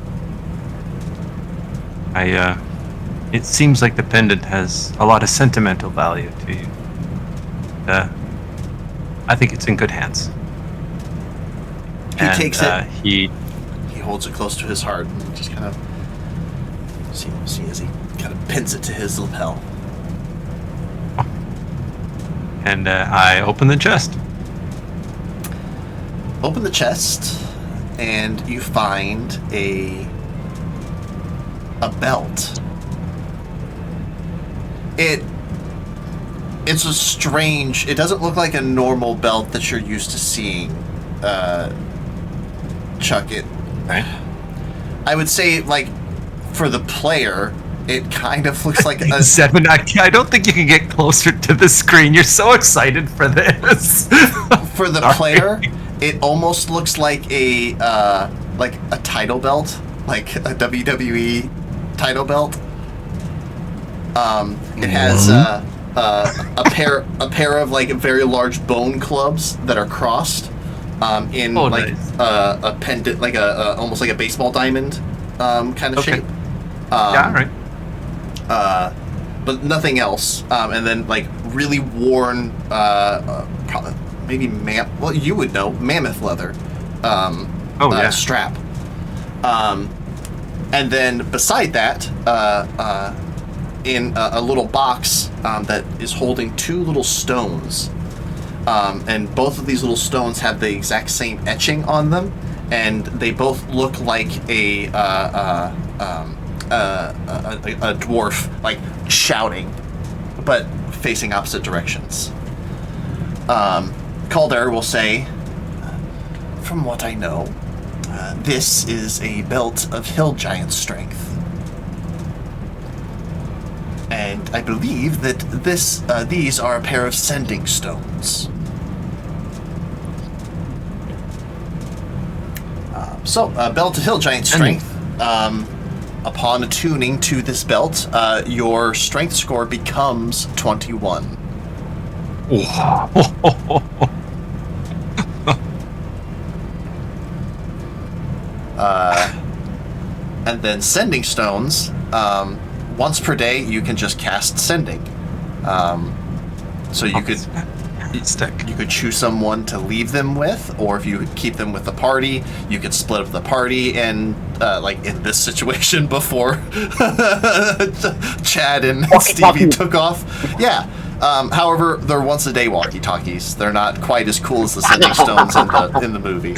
It seems like the pendant has a lot of sentimental value to you. I think it's in good hands. He takes it. He holds it close to his heart and just kind of see as he kind of pins it to his lapel. And I open the chest. Open the chest, and you find a belt. It's a strange. It doesn't look like a normal belt that you're used to seeing. Chuck, it. Right. I would say, like, for the player, it kind of looks like a... Seven, I don't think you can get closer to the screen. You're so excited for this. For the player, it almost looks like a title belt, like a WWE title belt. It has a pair of like very large bone clubs that are crossed. In nice. A pendant, like a almost like a baseball diamond kind of shape. Yeah, right. But nothing else. And then like really worn, probably maybe you would know, mammoth leather. Strap. And then beside that, in a little box that is holding two little stones. And both of these little stones have the exact same etching on them, and they both look like a dwarf, like shouting, but facing opposite directions. Calder will say, "From what I know, this is a belt of hill giant strength. And I believe that these are a pair of sending stones." So, belt of hill giant strength. Upon attuning to this belt, your strength score becomes 21. And then sending stones. Once per day, you can just cast sending. So you could choose someone to leave them with, or if you keep them with the party, you could split up the party. And like in this situation before, Chad and Stevie took off. Yeah, However, they're once a day walkie-talkies. They're not quite as cool as the sending stones in the movie.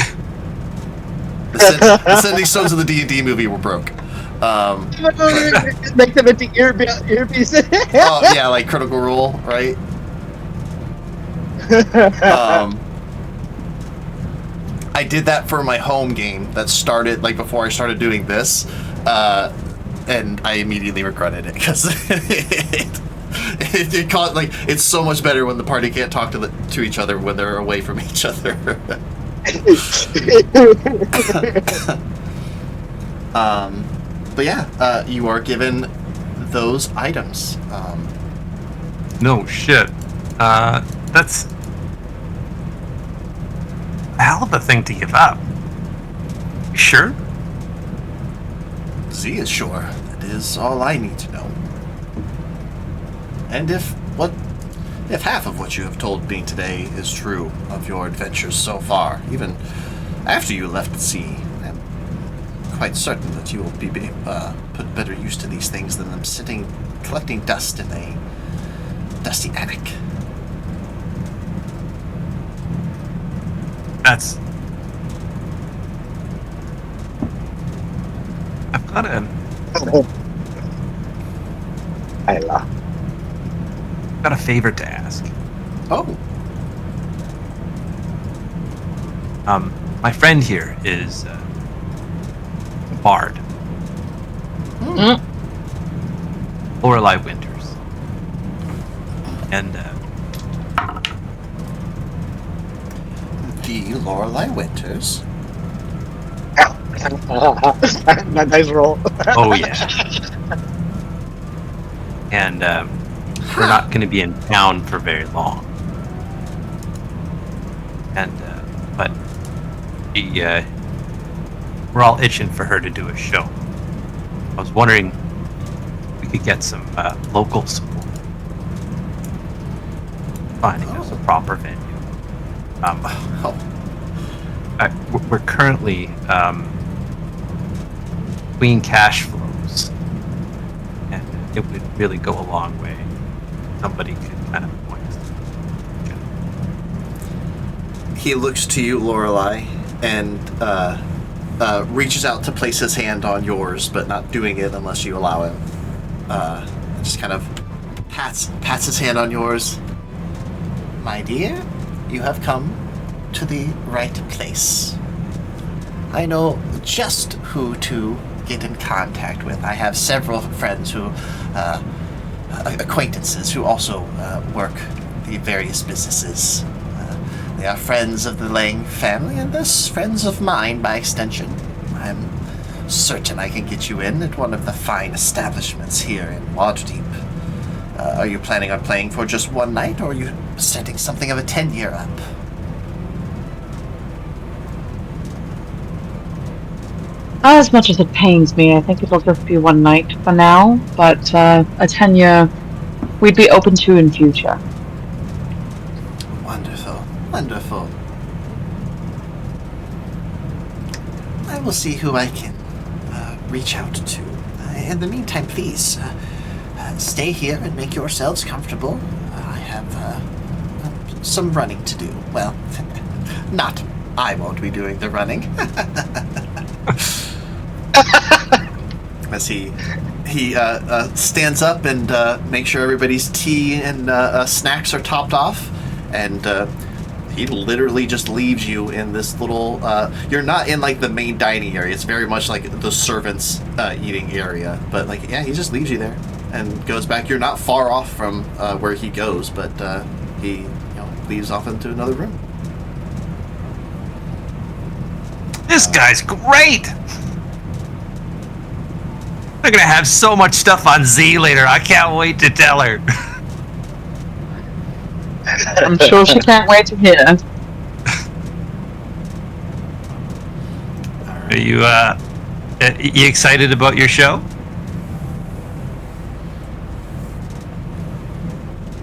The sending stones in the D&D movie were broke. Make them into earpiece. Oh yeah, like Critical Role, right? I did that for my home game that started like before I started doing this, and I immediately regretted it because it caught like it's so much better when the party can't talk to each other when they're away from each other. But yeah, you are given those items. No shit. That's a hell of a thing to give up. Sure? Z is sure. That is all I need to know. And if half of what you have told me today is true of your adventures so far, even after you left the sea, I'm quite certain that you will be put better use to these things than them sitting collecting dust in a dusty attic. I've got a favor to ask. Oh. My friend here is a bard. Lorelei Winters. And The Lorelei Winters. Nice roll. oh yeah. And we're not going to be in town for very long. And but we're all itching for her to do a show. I was wondering if we could get some local support, finding us a proper venue. We're currently between cash flows, and it would really go a long way. Somebody could kind of point us. He looks to you, Lorelei, and reaches out to place his hand on yours, but not doing it unless you allow him. Just kind of pats his hand on yours. My dear, you have come to the right place. I know just who to get in contact with. I have several friends who, acquaintances who also work the various businesses. They are friends of the Lang family and thus friends of mine by extension. I'm certain I can get you in at one of the fine establishments here in Waterdeep. Are you planning on playing for just one night, or are you setting something of a 10-year up? As much as it pains me, I think it'll just be one night for now, but a 10-year we'd be open to in future. Wonderful, wonderful. I will see who I can reach out to. In the meantime, please, stay here and make yourselves comfortable. I have some running to do. Well, not I won't be doing the running. As he stands up and makes sure everybody's tea and snacks are topped off, and he literally just leaves you in this little. You're not in like the main dining area. It's very much like the servants' eating area. But like, yeah, he just leaves you there and goes back. You're not far off from where he goes, but he leaves off into another room. This guy's great! We're gonna have so much stuff on Z later. I can't wait to tell her. I'm sure she can't wait to hear. Are you excited about your show?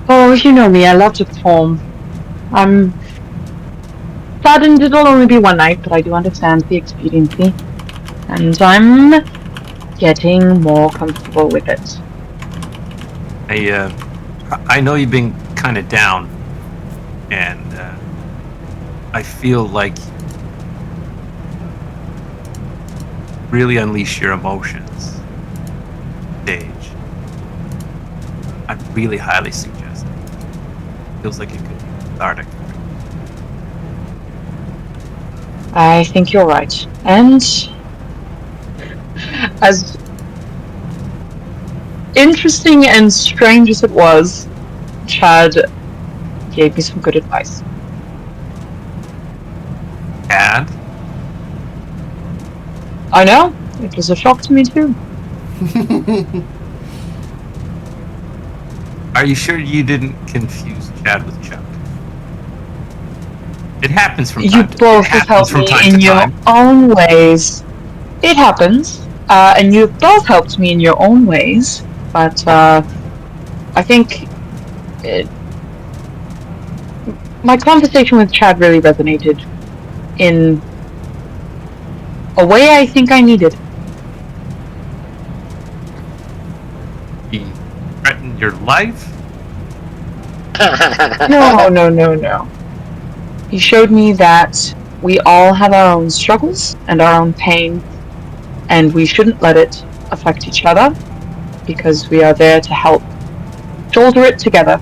Oh, you know me, I love to perform. I'm saddened it'll only be one night, but I do understand the expediency. And I'm getting more comfortable with it. I know you've been kind of down, and I feel like really unleash your emotions. Stage. I really highly suggest it. Feels like it could be cathartic. I think you're right. And as interesting and strange as it was, Chad gave me some good advice. And I know, it was a shock to me too. are you sure you didn't confuse Chad with Chuck? It happens from You time to both have helped me in your own ways. It happens, and you both helped me in your own ways, but I think my conversation with Chad really resonated in a way I think I needed. He threatened your life? No. He showed me that we all have our own struggles and our own pain, and we shouldn't let it affect each other, because we are there to help shoulder it together.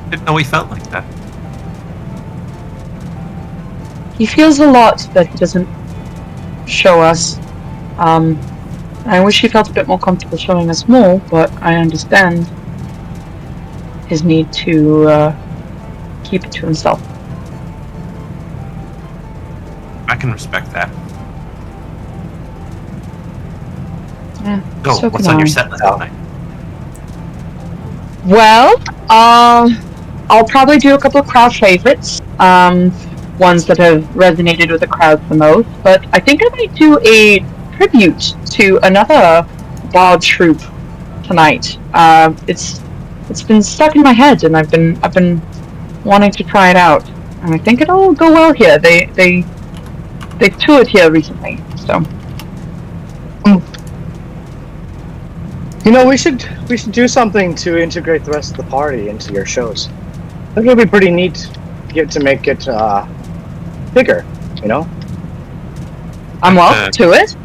Didn't know he felt like that. He feels a lot that he doesn't show us. I wish he felt a bit more comfortable showing us more, but I understand his need to keep it to himself. I can respect that. Yeah, So, what's on your set list tonight? Well, I'll probably do a couple of crowd favorites, ones that have resonated with the crowd the most, but I think I might do a tribute to another bard troupe tonight. It's been stuck in my head, and I've been wanting to try it out, and I think it'll go well here. They toured here recently, so. You know, we should do something to integrate the rest of the party into your shows. I think it'd be pretty neat to make it bigger, you know? I'm welcome to it.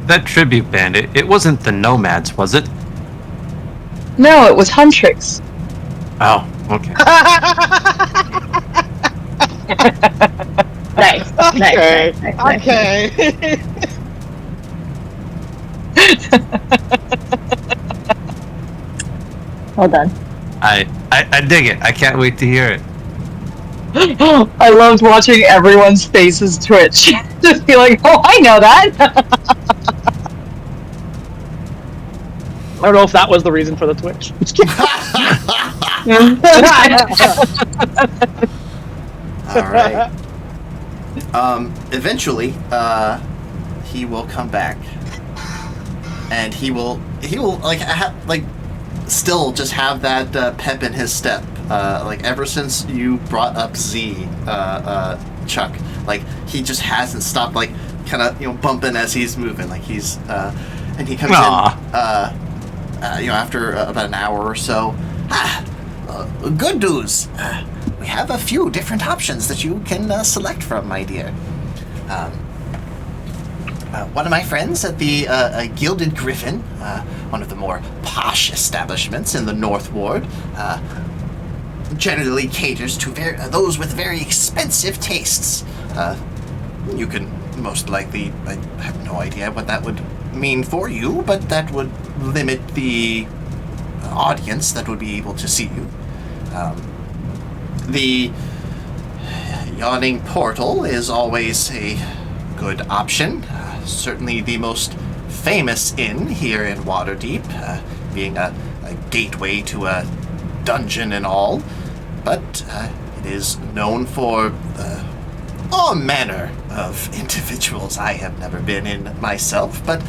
That tribute band, it wasn't the Nomads, was it? No, it was Huntrix. Oh, okay. Nice. Okay. Well done. I dig it. I can't wait to hear it. I loved watching everyone's faces twitch. Just be like, oh, I know that. I don't know if that was the reason for the Twitch. All right. Eventually, he will come back, and he will still just have that pep in his step. Like ever since you brought up Z, Chuck, like he just hasn't stopped, like kind of bumping as he's moving, like he's and he comes in. After about an hour or so. Good news. We have a few different options that you can select from, my dear. One of my friends at the Gilded Griffin, one of the more posh establishments in the North Ward, generally caters to those with very expensive tastes. You can most likely, I have no idea what that would mean for you, but that would limit the audience that would be able to see you. The Yawning Portal is always a good option. Certainly the most famous inn here in Waterdeep, being a gateway to a dungeon and all, but it is known for all manner of individuals. I have never been in myself, but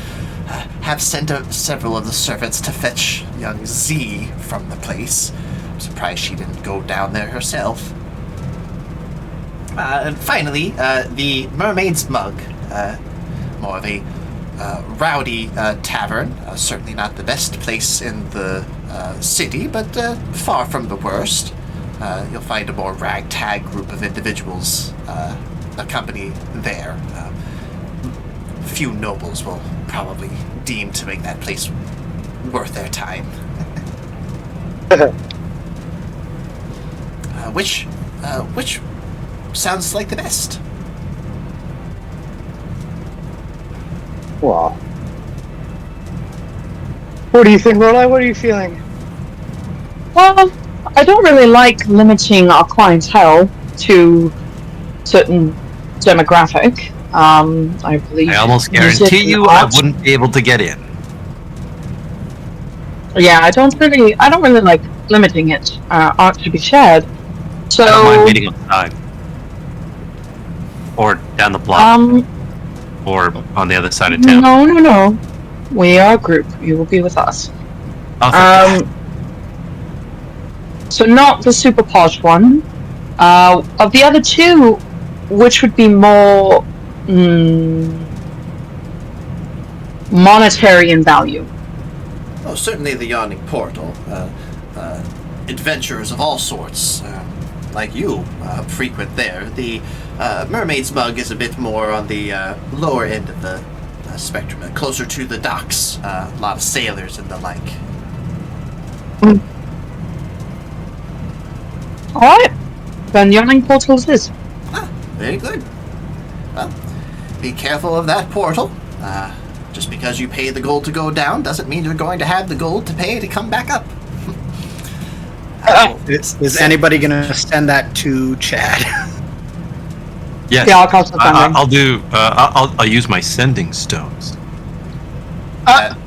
have sent several of the servants to fetch young Z from the place. I'm surprised she didn't go down there herself. And finally, the Mermaid's Mug, more of a rowdy tavern. Certainly not the best place in the city, but far from the worst. You'll find a more ragtag group of individuals accompany there. Few nobles will probably deem to make that place worth their time. Which sounds like the best? Well, what do you think, Lorelai? What are you feeling? Well, I don't really like limiting our clientele to certain demographic. I believe. I almost music guarantee and you I art- wouldn't be able to get in. Yeah, I don't really like limiting it. Art to be shared. So. I don't mind meeting outside. Or down the block. Or on the other side of town. No. We are a group. You will be with us. Oh, thank God. So not the super posh one. Of the other two, which would be more monetary in value? Oh, certainly the Yawning Portal. Adventurers of all sorts, like you, frequent there. The Mermaid's Mug is a bit more on the lower end of the spectrum, closer to the docks. A lot of sailors and the like. Alright. Then Yawning Portals is. Very good. Well, be careful of that portal. Just because you pay the gold to go down doesn't mean you're going to have the gold to pay to come back up. Is anybody going to send that to Chad? Yes. Yeah, I'll cast the sending. I'll do. I'll use my sending stones.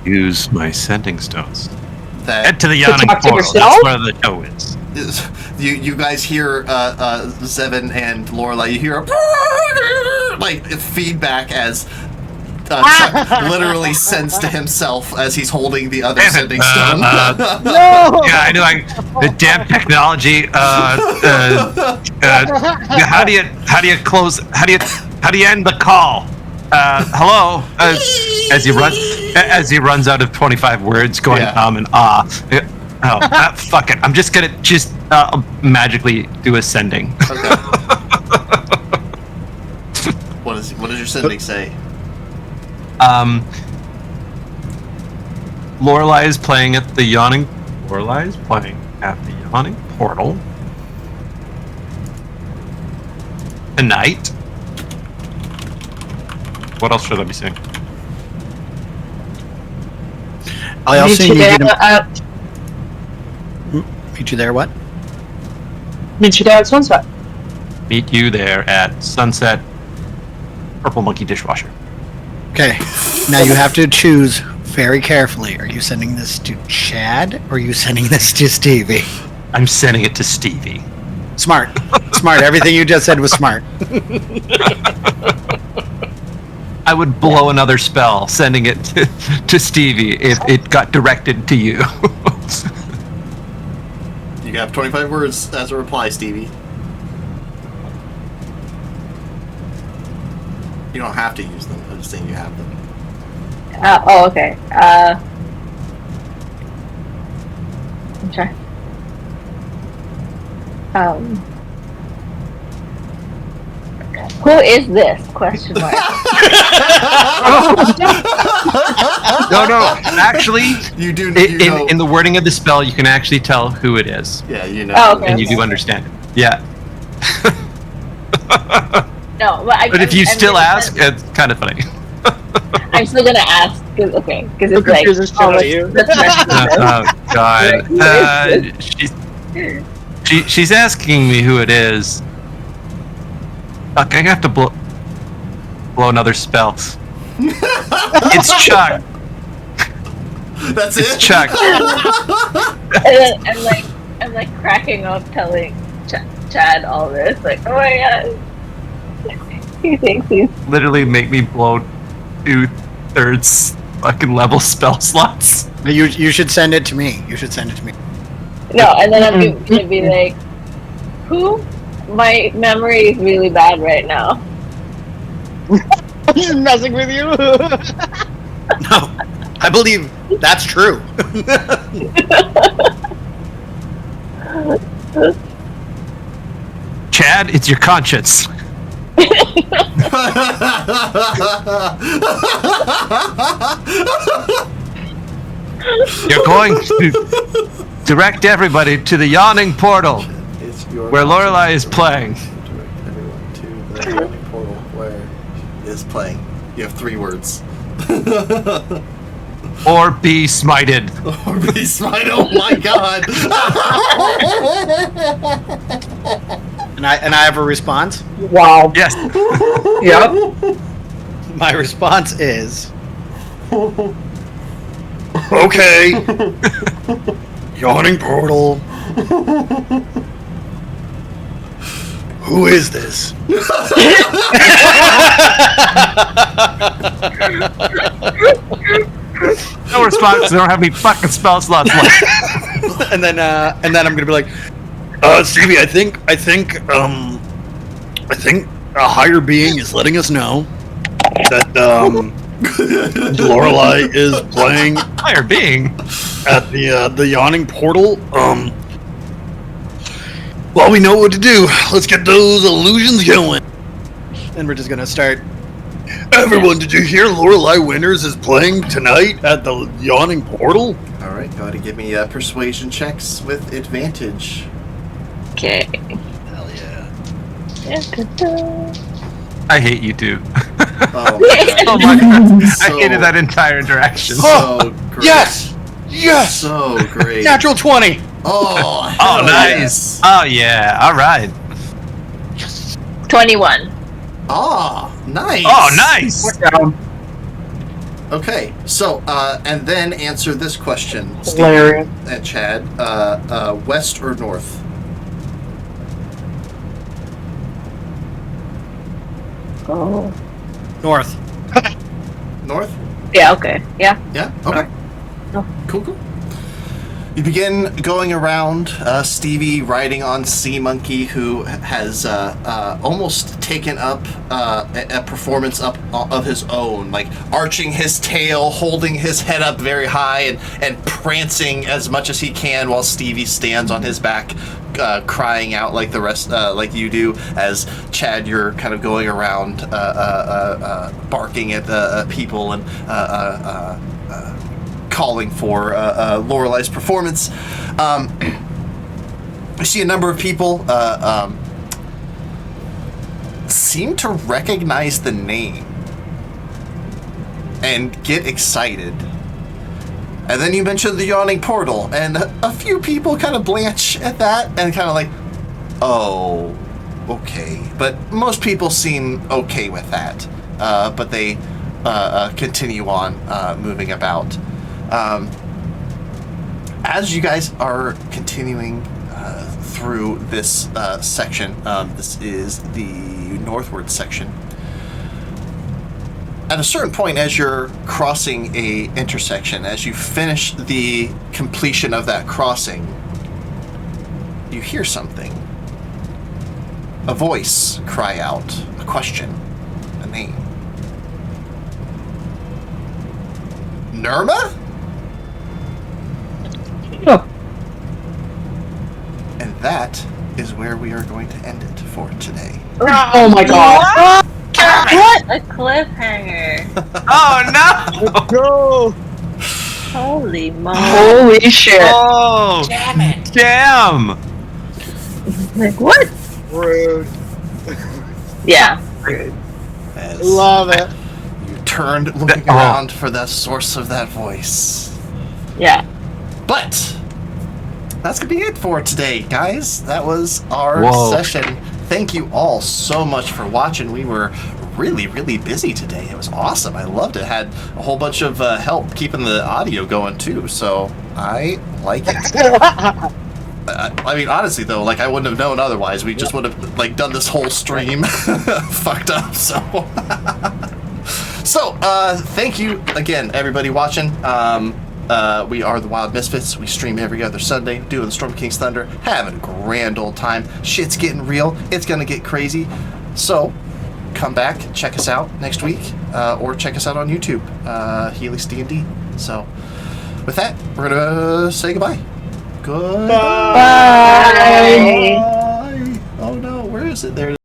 Use my sending stones. Head to the Yawning talk to Portal. yourself? That's where the toe is. You guys hear Zevin and Lorelai. You hear like feedback as Chuck literally sends to himself as he's holding the other sending stone. No! Yeah, I know. The damn technology. How do you close? How do you end the call? Hello. As he runs out of 25 words, going and ah. Fuck it. I'm just gonna magically do a sending. Okay. What does your sending say? Lorelai is playing at the Yawning Portal tonight. What else should I be saying? I also need you to at meet you there. What? meet you there at sunset. Meet you there at Sunset Purple Monkey Dishwasher. Okay. Now you have to choose very carefully. Are you sending this to Chad or are you sending this to Stevie? I'm sending it to Stevie. Smart. Smart. Everything you just said was smart. I would blow another spell sending it to Stevie if it got directed to you. You have 25 words as a reply, Stevie. You don't have to use them. I'm just saying you have them. Okay. I'm trying. Who is this? Question mark. No. Actually, You do. in the wording of the spell, you can actually tell who it is, Yeah, you know. Oh, okay. and you do understand it. Yeah. No, But if you still ask, it's kind of funny. I'm still gonna ask. Because it's like, confuses shit out of you. Oh God. She's asking me who it is. Fuck, I have to blow another spell. It's Chuck. That's It's it. Chuck. And then I'm like cracking up, telling Chad all this. Like, oh my god, he thinks he's Literally make me blow 2/3 fucking level spell slots. You should send it to me. You should send it to me. no. And then I'm gonna be like, who? My memory is really bad right now. He's messing with you. No, I believe that's true. Chad, it's your conscience. You're going to direct everybody to the yawning portal where Lorelai is playing. Direct everyone to the yawning portal where is playing. You have 3 words. Or be smited. Or be smited. Oh my god. And I have a response. Wow. Yes. Yep. My response is okay. Yawning portal. Who is this? No response. They don't have any fucking spell slots left. and then I'm gonna be like, Stevie, I think a higher being is letting us know that Lorelai is playing Higher being. at the yawning portal. Well, we know what to do. Let's get those illusions going. And we're just gonna start. Everyone, did you hear Lorelai Winters is playing tonight at the yawning portal? All right, go ahead and give me persuasion checks with advantage. Okay. Hell yeah. I hate you too. Oh Oh my god. So- I hated that entire interaction. So great. Yes! Yes! So great. Natural 20! Oh, Oh, hell nice. yes. Oh, yeah. All right. 21. Ah, nice. Oh, nice. Okay, so and then answer this question, Steve Hilarious. and Chad. West or north? Oh. North. North? Yeah, okay. Yeah. Yeah. Okay. No. Cool. You begin going around, Stevie riding on Sea Monkey, who has almost taken up a performance up of his own, like arching his tail, holding his head up very high, and prancing as much as he can while Stevie stands on his back, crying out like the rest, like you do. As Chad, you're kind of going around, barking at the people and calling for Lorelai's performance. I see a number of people seem to recognize the name and get excited. And then you mentioned the yawning portal, and a few people kind of blanch at that and kind of like, oh, okay. But most people seem okay with that. But they continue on moving about. As you guys are continuing through this section, this is the northward section. At a certain point, as you're crossing a intersection, as you finish the completion of that crossing, you hear something. A voice cry out, a question, a name. Nirma? Oh. And that is where we are going to end it for today. Oh my god. What a cliffhanger. Oh, no. Go! Holy moly. Holy shit. Oh, Damn it. damn. Like, what? Rude. Yeah. As Love it. you turned looking around for the source of that voice. Yeah. But that's gonna be it for today, guys. That was our Whoa. session. Thank you all so much for watching. We were really, really busy today. It was awesome. I loved it. Had a whole bunch of help keeping the audio going too, so I like it. I mean, honestly though, like I wouldn't have known otherwise. We just would have like done this whole stream fucked up. So, thank you again, everybody watching. We are the Wild Misfits. We stream every other Sunday, doing the Storm King's Thunder, having a grand old time. Shit's getting real. It's gonna get crazy. So, come back, check us out next week, or check us out on YouTube, Helix D&D. So, with that, we're gonna say goodbye. Goodbye. Bye. Bye. Oh no, where is it? There.